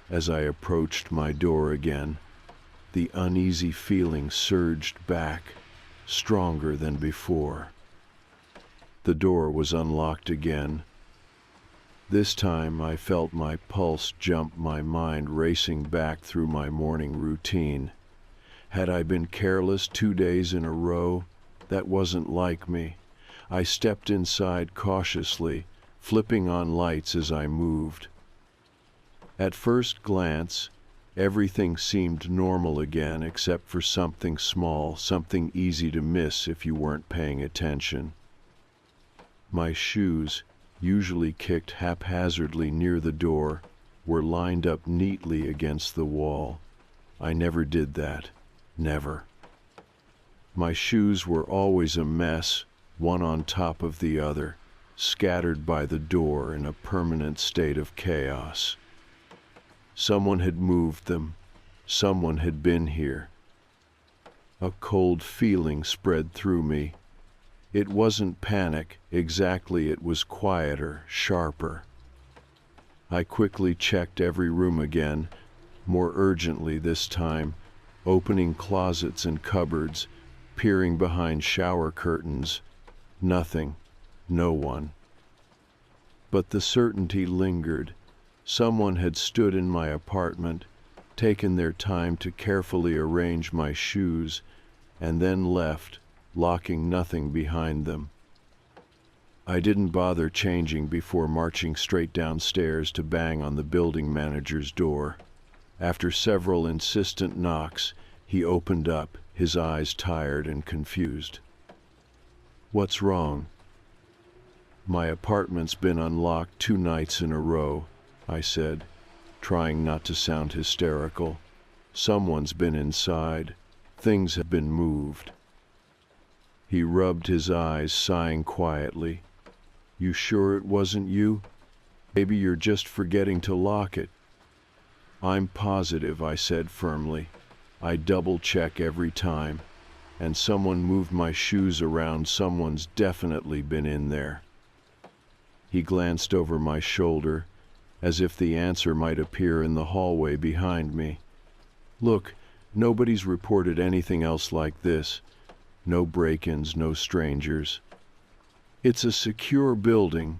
as I approached my door again, the uneasy feeling surged back, stronger than before. The door was unlocked again. This time I felt my pulse jump, my mind racing back through my morning routine. Had I been careless 2 days in a row? That wasn't like me. I stepped inside cautiously, flipping on lights as I moved. At first glance, everything seemed normal again except for something small, something easy to miss if you weren't paying attention. My shoes, usually kicked haphazardly near the door, were lined up neatly against the wall. I never did that. Never. My shoes were always a mess, one on top of the other, scattered by the door in a permanent state of chaos. Someone had moved them. Someone had been here. A cold feeling spread through me. It wasn't panic, exactly, it was quieter, sharper. I quickly checked every room again, more urgently this time, opening closets and cupboards, peering behind shower curtains. Nothing, no one. But the certainty lingered. Someone had stood in my apartment, taken their time to carefully arrange my shoes, and then left, locking nothing behind them. I didn't bother changing before marching straight downstairs to bang on the building manager's door. After several insistent knocks, he opened up, his eyes tired and confused. "What's wrong?" "My apartment's been unlocked 2 nights in a row," I said, trying not to sound hysterical. "Someone's been inside. Things have been moved." He rubbed his eyes, sighing quietly. "You sure it wasn't you? Maybe you're just forgetting to lock it." "I'm positive," I said firmly. "I double-check every time. And someone moved my shoes around. Someone's definitely been in there." He glanced over my shoulder, as if the answer might appear in the hallway behind me. "Look, nobody's reported anything else like this. No break-ins, no strangers. It's a secure building."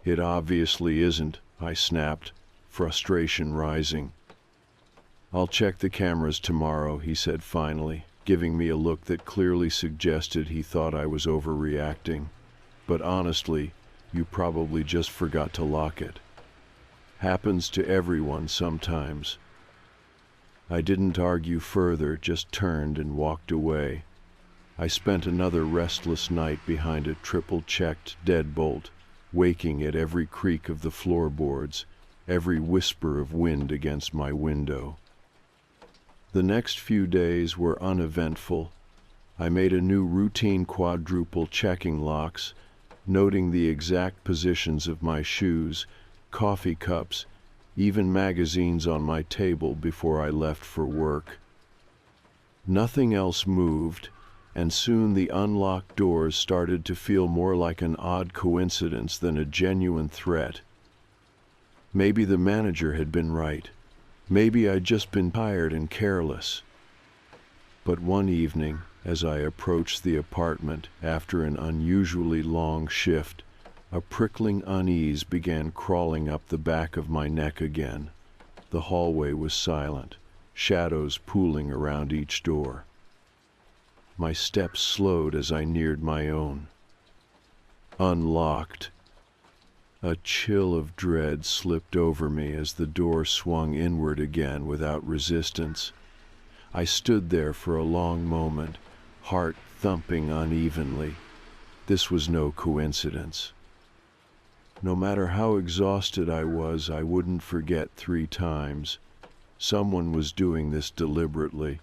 "It obviously isn't," I snapped, frustration rising. "I'll check the cameras tomorrow," he said finally, giving me a look that clearly suggested he thought I was overreacting. "But honestly, you probably just forgot to lock it. Happens to everyone sometimes." I didn't argue further, just turned and walked away. I spent another restless night behind a triple-checked deadbolt, waking at every creak of the floorboards, every whisper of wind against my window. The next few days were uneventful. I made a new routine quadruple checking locks, noting the exact positions of my shoes, coffee cups, even magazines on my table before I left for work. Nothing else moved, and soon the unlocked doors started to feel more like an odd coincidence than a genuine threat. Maybe the manager had been right. Maybe I'd just been tired and careless. But one evening, as I approached the apartment after an unusually long shift, a prickling unease began crawling up the back of my neck again. The hallway was silent, shadows pooling around each door. My steps slowed as I neared my own. Unlocked. A chill of dread slipped over me as the door swung inward again without resistance. I stood there for a long moment, heart thumping unevenly. This was no coincidence. No matter how exhausted I was, I wouldn't forget 3 times. Someone was doing this deliberately.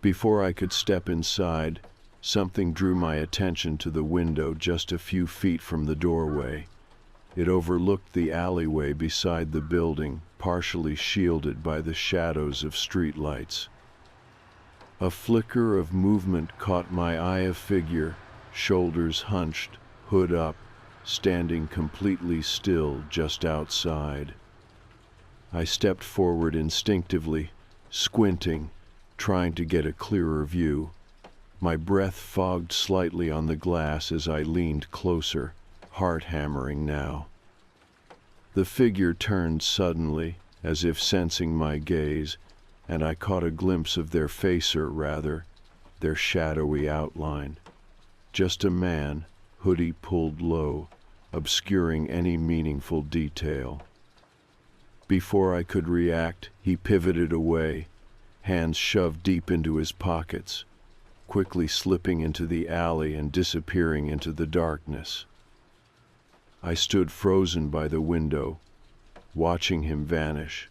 Before I could step inside, something drew my attention to the window just a few feet from the doorway. It overlooked the alleyway beside the building, partially shielded by the shadows of streetlights. A flicker of movement caught my eye, a figure, shoulders hunched, hood up, standing completely still just outside. I stepped forward instinctively, squinting, trying to get a clearer view. My breath fogged slightly on the glass as I leaned closer, heart hammering now. The figure turned suddenly, as if sensing my gaze, and I caught a glimpse of their face, or rather, their shadowy outline. Just a man, hoodie pulled low, obscuring any meaningful detail. Before I could react, he pivoted away, hands shoved deep into his pockets, quickly slipping into the alley and disappearing into the darkness. I stood frozen by the window, watching him vanish.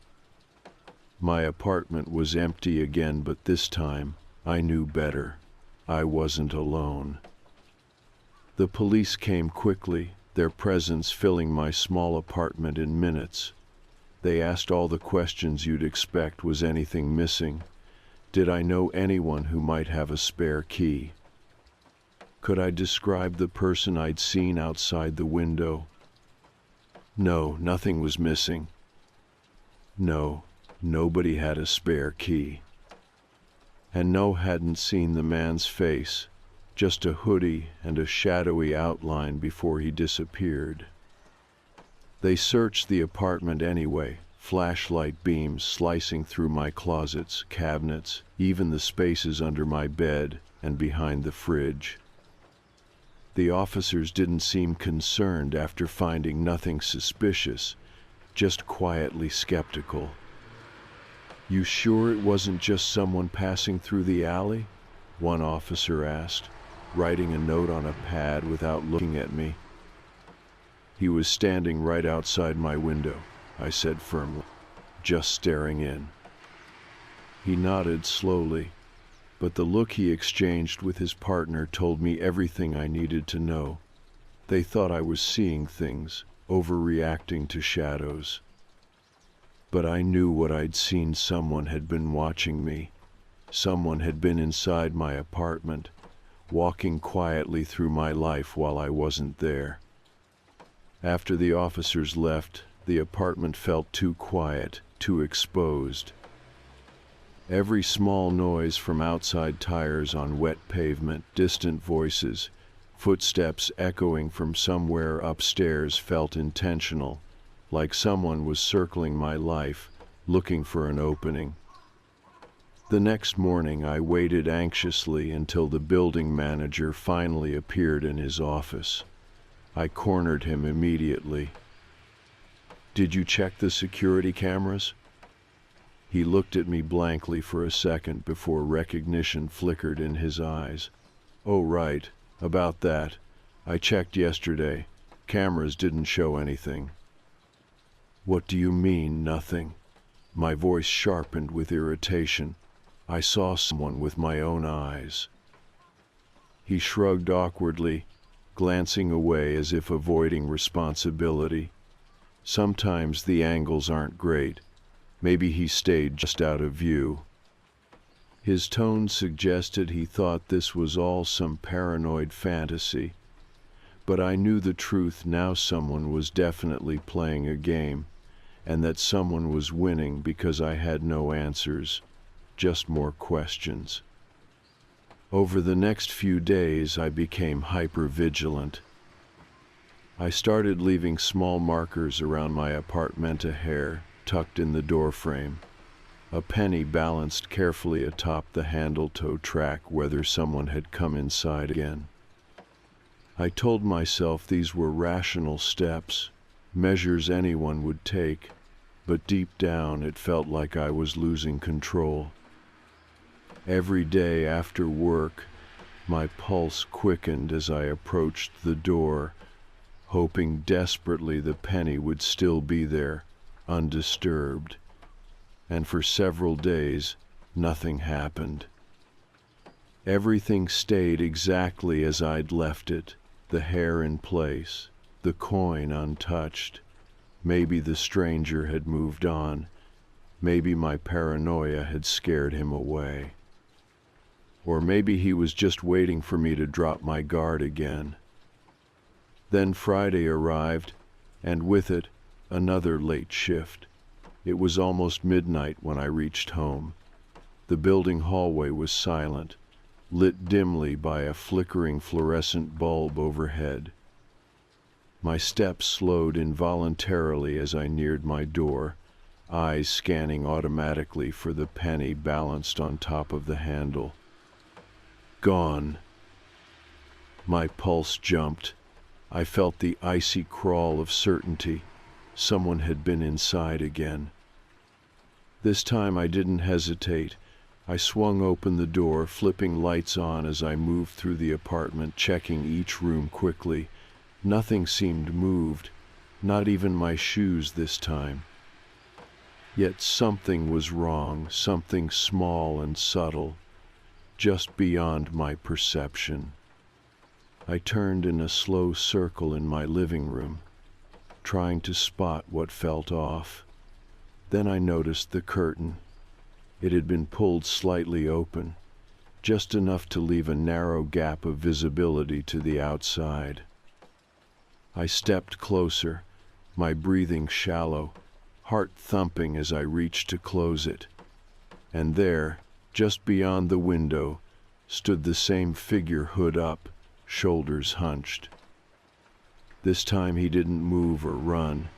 My apartment was empty again, but this time I knew better. I wasn't alone. The police came quickly, their presence filling my small apartment in minutes. They asked all the questions you'd expect. Was anything missing? Did I know anyone who might have a spare key? Could I describe the person I'd seen outside the window? No, nothing was missing. No, nobody had a spare key. And no, hadn't seen the man's face, just a hoodie and a shadowy outline before he disappeared. They searched the apartment anyway, flashlight beams slicing through my closets, cabinets, even the spaces under my bed, and behind the fridge. The officers didn't seem concerned after finding nothing suspicious, just quietly skeptical. "You sure it wasn't just someone passing through the alley?" one officer asked, writing a note on a pad without looking at me. "He was standing right outside my window," I said firmly, "just staring in." He nodded slowly, but the look he exchanged with his partner told me everything I needed to know. They thought I was seeing things, overreacting to shadows. But I knew what I'd seen. Someone had been watching me. Someone had been inside my apartment, walking quietly through my life while I wasn't there. After the officers left, the apartment felt too quiet, too exposed. Every small noise from outside tires on wet pavement, distant voices, footsteps echoing from somewhere upstairs felt intentional, like someone was circling my life, looking for an opening. The next morning I waited anxiously until the building manager finally appeared in his office. I cornered him immediately. "Did you check the security cameras?" He looked at me blankly for a second before recognition flickered in his eyes. "Oh, right, about that. I checked yesterday. Cameras didn't show anything." "What do you mean, nothing?" My voice sharpened with irritation. "I saw someone with my own eyes." He shrugged awkwardly, glancing away as if avoiding responsibility. "Sometimes the angles aren't great. Maybe he stayed just out of view." His tone suggested he thought this was all some paranoid fantasy. But I knew the truth now. Someone was definitely playing a game, and that someone was winning because I had no answers, just more questions. Over the next few days, I became hyper-vigilant. I started leaving small markers around my apartmenta hair, tucked in the doorframe. A penny balanced carefully atop the handle toe track whether someone had come inside again. I told myself these were rational steps, measures anyone would take, but deep down it felt like I was losing control. Every day after work, my pulse quickened as I approached the door, hoping desperately the penny would still be there, undisturbed. And for several days, nothing happened. Everything stayed exactly as I'd left it, the hair in place, the coin untouched. Maybe the stranger had moved on. Maybe my paranoia had scared him away. Or maybe he was just waiting for me to drop my guard again. Then Friday arrived, and with it, another late shift. It was almost midnight when I reached home. The building hallway was silent, lit dimly by a flickering fluorescent bulb overhead. My steps slowed involuntarily as I neared my door, eyes scanning automatically for the penny balanced on top of the handle. Gone. My pulse jumped. I felt the icy crawl of certainty. Someone had been inside again. This time I didn't hesitate. I swung open the door, flipping lights on as I moved through the apartment, checking each room quickly. Nothing seemed moved, not even my shoes this time. Yet something was wrong, something small and subtle, just beyond my perception. I turned in a slow circle in my living room, trying to spot what felt off. Then I noticed the curtain. It had been pulled slightly open, just enough to leave a narrow gap of visibility to the outside. I stepped closer, my breathing shallow, heart thumping as I reached to close it. And there, just beyond the window, stood the same figure, hood up, shoulders hunched. This time he didn't move or run.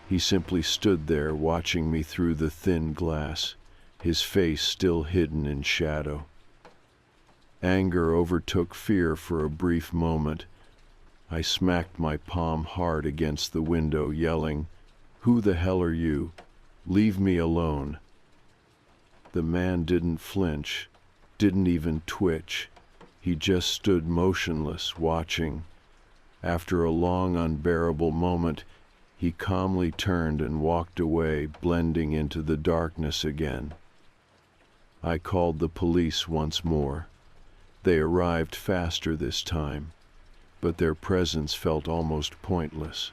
He simply stood there watching me through the thin glass, his face still hidden in shadow. Anger overtook fear for a brief moment. I smacked my palm hard against the window, yelling, "Who the hell are you? Leave me alone." The man didn't flinch, didn't even twitch. He just stood motionless, watching. After a long, unbearable moment, he calmly turned and walked away, blending into the darkness again. I called the police once more. They arrived faster this time, but their presence felt almost pointless.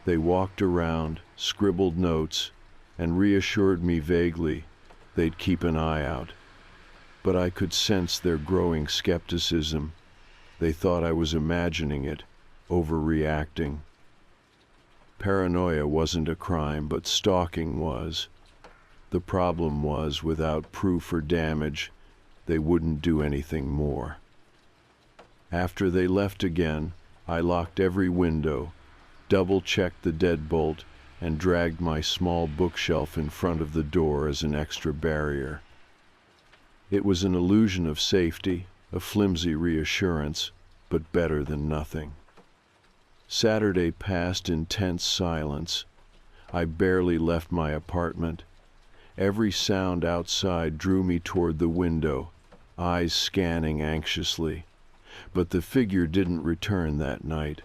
They walked around, scribbled notes, and reassured me vaguely they'd keep an eye out. But I could sense their growing skepticism. They thought I was imagining it, overreacting. Paranoia wasn't a crime, but stalking was. The problem was, without proof or damage, they wouldn't do anything more. After they left again, I locked every window, double-checked the deadbolt, and dragged my small bookshelf in front of the door as an extra barrier. It was an illusion of safety, a flimsy reassurance, but better than nothing. Saturday passed in tense silence. I barely left my apartment. Every sound outside drew me toward the window, eyes scanning anxiously. But the figure didn't return that night.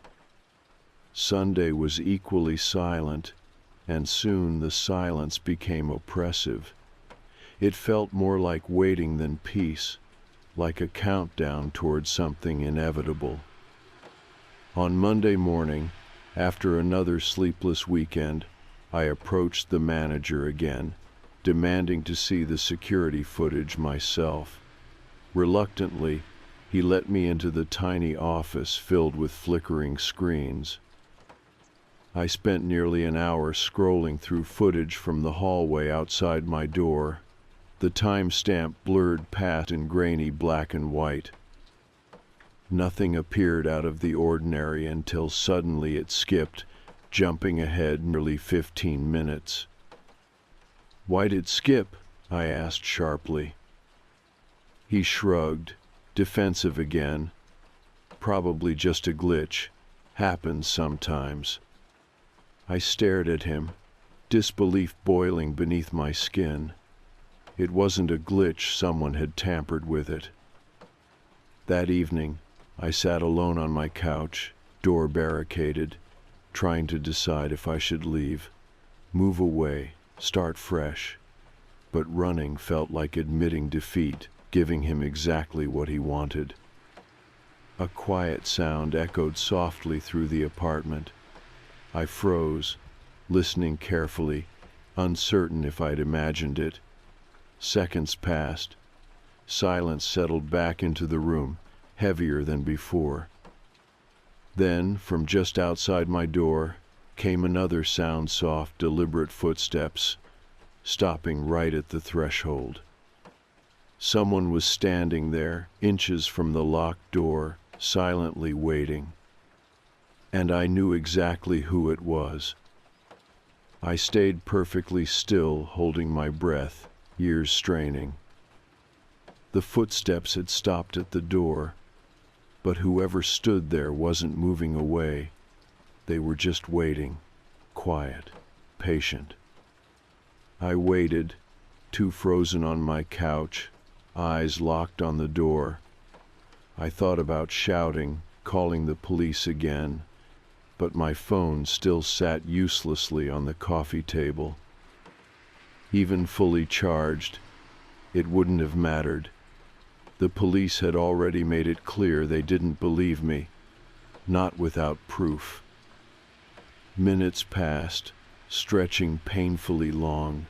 Sunday was equally silent, and soon the silence became oppressive. It felt more like waiting than peace, like a countdown toward something inevitable. On Monday morning, after another sleepless weekend, I approached the manager again, demanding to see the security footage myself. Reluctantly, he let me into the tiny office filled with flickering screens. I spent nearly an hour scrolling through footage from the hallway outside my door, the timestamp blurred past in grainy black and white. Nothing appeared out of the ordinary until suddenly it skipped, jumping ahead nearly 15 minutes. "Why'd it skip?" I asked sharply. He shrugged, defensive again. "Probably just a glitch. Happens sometimes." I stared at him, disbelief boiling beneath my skin. It wasn't a glitch, someone had tampered with it. That evening, I sat alone on my couch, door barricaded, trying to decide if I should leave, move away, start fresh. But running felt like admitting defeat, giving him exactly what he wanted. A quiet sound echoed softly through the apartment. I froze, listening carefully, uncertain if I'd imagined it. Seconds passed. Silence settled back into the room, heavier than before. Then, from just outside my door, came another sound, soft, deliberate footsteps, stopping right at the threshold. Someone was standing there, inches from the locked door, silently waiting. And I knew exactly who it was. I stayed perfectly still, holding my breath, ears straining. The footsteps had stopped at the door, but whoever stood there wasn't moving away. They were just waiting, quiet, patient. I waited, too frozen on my couch, eyes locked on the door. I thought about shouting, calling the police again, but my phone still sat uselessly on the coffee table. Even fully charged, it wouldn't have mattered. The police had already made it clear they didn't believe me, not without proof. Minutes passed, stretching painfully long.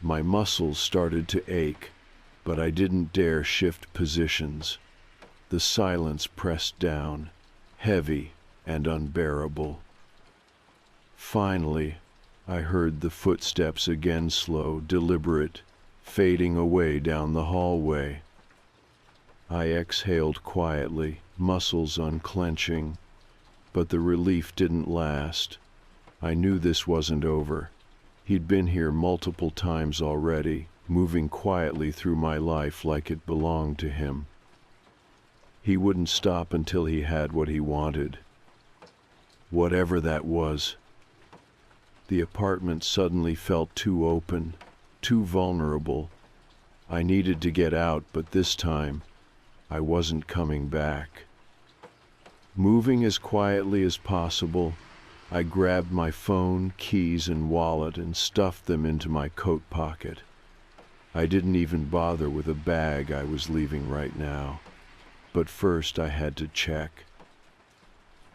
My muscles started to ache, but I didn't dare shift positions. The silence pressed down, heavy and unbearable. Finally, I heard the footsteps again, slow, deliberate, fading away down the hallway. I exhaled quietly, muscles unclenching, but the relief didn't last. I knew this wasn't over. He'd been here multiple times already, moving quietly through my life like it belonged to him. He wouldn't stop until he had what he wanted. Whatever that was. The apartment suddenly felt too open, too vulnerable. I needed to get out, but this time, I wasn't coming back. Moving as quietly as possible, I grabbed my phone, keys, and wallet and stuffed them into my coat pocket. I didn't even bother with a bag I was leaving right now. But first I had to check.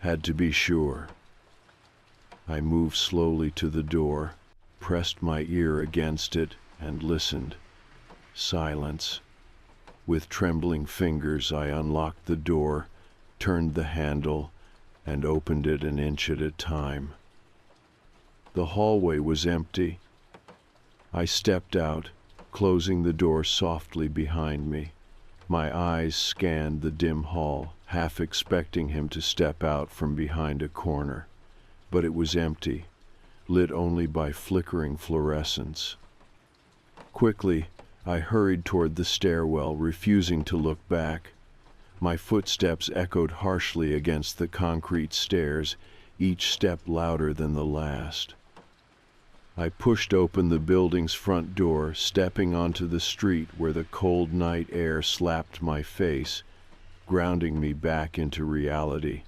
Had to be sure. I moved slowly to the door, pressed my ear against it, and listened. Silence. With trembling fingers, I unlocked the door, turned the handle, and opened it an inch at a time. The hallway was empty. I stepped out, closing the door softly behind me. My eyes scanned the dim hall, half expecting him to step out from behind a corner. But it was empty, lit only by flickering fluorescence. Quickly, I hurried toward the stairwell, refusing to look back. My footsteps echoed harshly against the concrete stairs, each step louder than the last. I pushed open the building's front door, stepping onto the street where the cold night air slapped my face, grounding me back into reality.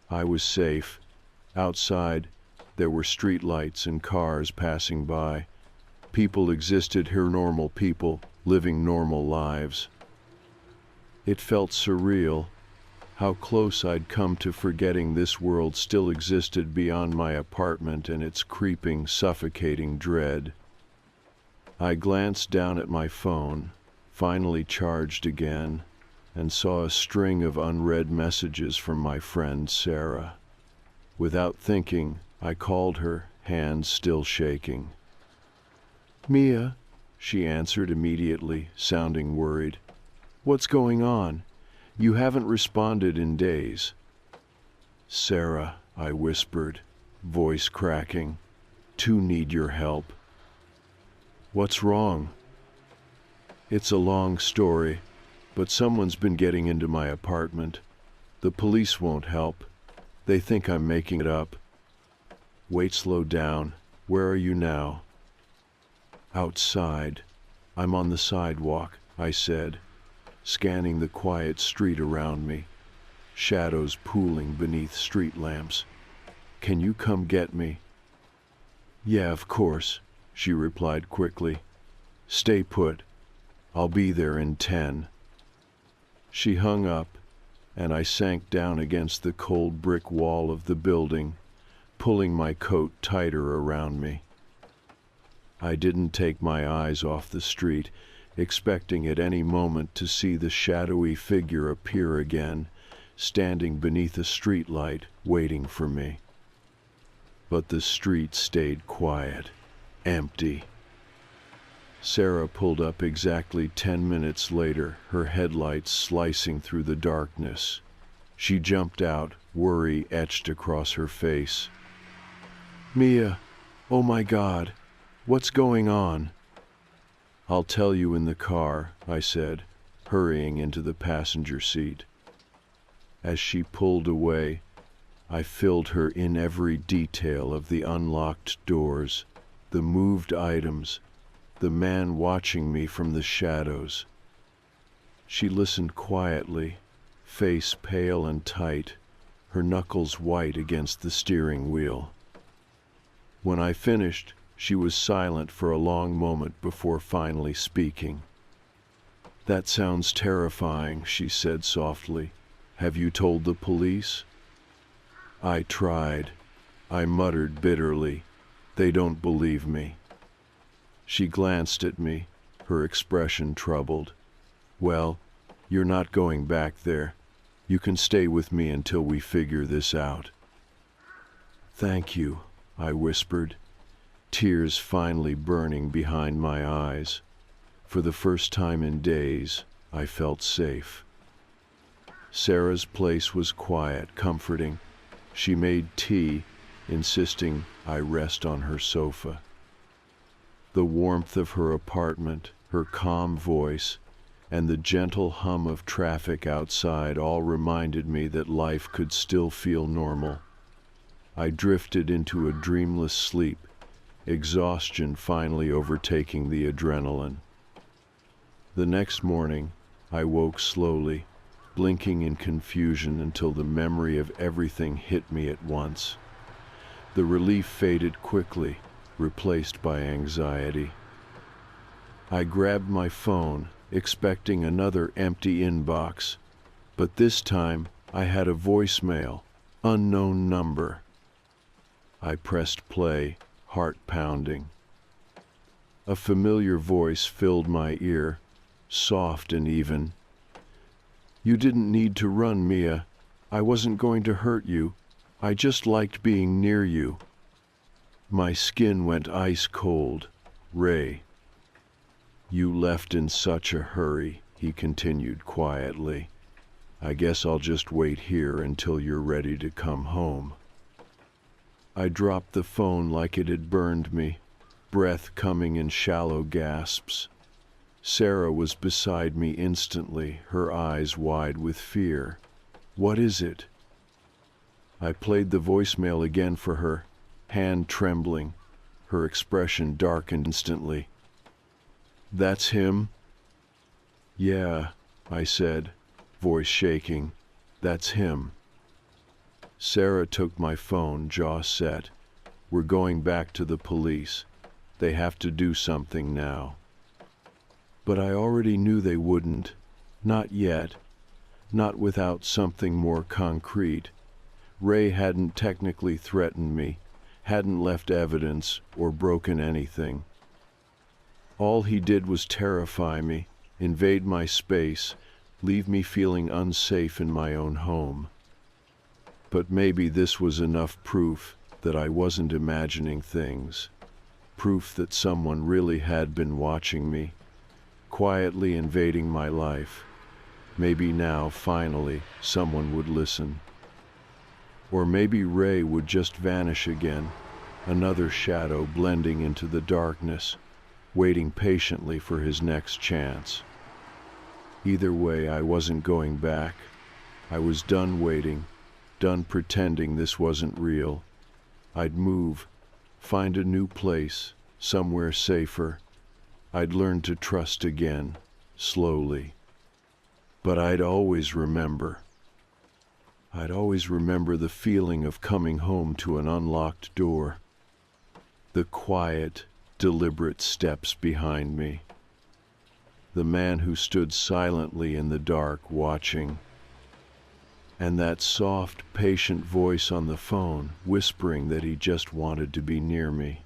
I was safe. Outside, there were streetlights and cars passing by. People existed here, normal people, living normal lives. It felt surreal, how close I'd come to forgetting this world still existed beyond my apartment and its creeping, suffocating dread. I glanced down at my phone, finally charged again, and saw a string of unread messages from my friend Sarah. Without thinking, I called her, hands still shaking. "Mia," she answered immediately, sounding worried. "What's going on? You haven't responded in days." "Sarah," I whispered, voice cracking, "two need your help." "What's wrong?" "It's a long story, but someone's been getting into my apartment. The police won't help. They think I'm making it up." "Wait, slow down. Where are you now?" "Outside. I'm on the sidewalk," I said, scanning the quiet street around me, shadows pooling beneath street lamps. "Can you come get me?" "Yeah, of course," she replied quickly. "Stay put. I'll be there in 10. She hung up, and I sank down against the cold brick wall of the building, pulling my coat tighter around me. I didn't take my eyes off the street, expecting at any moment to see the shadowy figure appear again, standing beneath a streetlight, waiting for me. But the street stayed quiet, empty. Sarah pulled up exactly 10 minutes later, her headlights slicing through the darkness. She jumped out, worry etched across her face. "Mia, oh my God, what's going on?" "I'll tell you in the car," I said, hurrying into the passenger seat. As she pulled away, I filled her in every detail of the unlocked doors, the moved items, the man watching me from the shadows. She listened quietly, face pale and tight, her knuckles white against the steering wheel. When I finished, she was silent for a long moment before finally speaking. "That sounds terrifying," she said softly. "Have you told the police?" I tried. I muttered bitterly. "They don't believe me." She glanced at me, her expression troubled. "Well, you're not going back there. You can stay with me until we figure this out." "Thank you," I whispered, tears finally burning behind my eyes. For the first time in days, I felt safe. Sarah's place was quiet, comforting. She made tea, insisting I rest on her sofa. The warmth of her apartment, her calm voice, and the gentle hum of traffic outside all reminded me that life could still feel normal. I drifted into a dreamless sleep, exhaustion finally overtaking the adrenaline. The next morning, I woke slowly, blinking in confusion until the memory of everything hit me at once. The relief faded quickly, replaced by anxiety. I grabbed my phone, expecting another empty inbox, but this time I had a voicemail, unknown number. I pressed play, heart pounding. A familiar voice filled my ear, soft and even. "You didn't need to run, Mia. I wasn't going to hurt you. I just liked being near you." My skin went ice cold. "Ray." "You left in such a hurry," he continued quietly. "I guess I'll just wait here until you're ready to come home." I dropped the phone like it had burned me, breath coming in shallow gasps. Sarah was beside me instantly, her eyes wide with fear. "What is it?" I played the voicemail again for her, hand trembling. Her expression darkened instantly. "That's him?" "Yeah," I said, voice shaking. "That's him." Sarah took my phone, jaw set. "We're going back to the police. They have to do something now." But I already knew they wouldn't. Not yet. Not without something more concrete. Ray hadn't technically threatened me, hadn't left evidence or broken anything. All he did was terrify me, invade my space, leave me feeling unsafe in my own home. But maybe this was enough proof that I wasn't imagining things. Proof that someone really had been watching me, quietly invading my life. Maybe now, finally, someone would listen. Or maybe Ray would just vanish again, another shadow blending into the darkness, waiting patiently for his next chance. Either way, I wasn't going back. I was done waiting, done pretending this wasn't real. I'd move, find a new place, somewhere safer. I'd learn to trust again, slowly. But I'd always remember. I'd always remember the feeling of coming home to an unlocked door. The quiet, deliberate steps behind me. The man who stood silently in the dark watching. And that soft, patient voice on the phone whispering that he just wanted to be near me.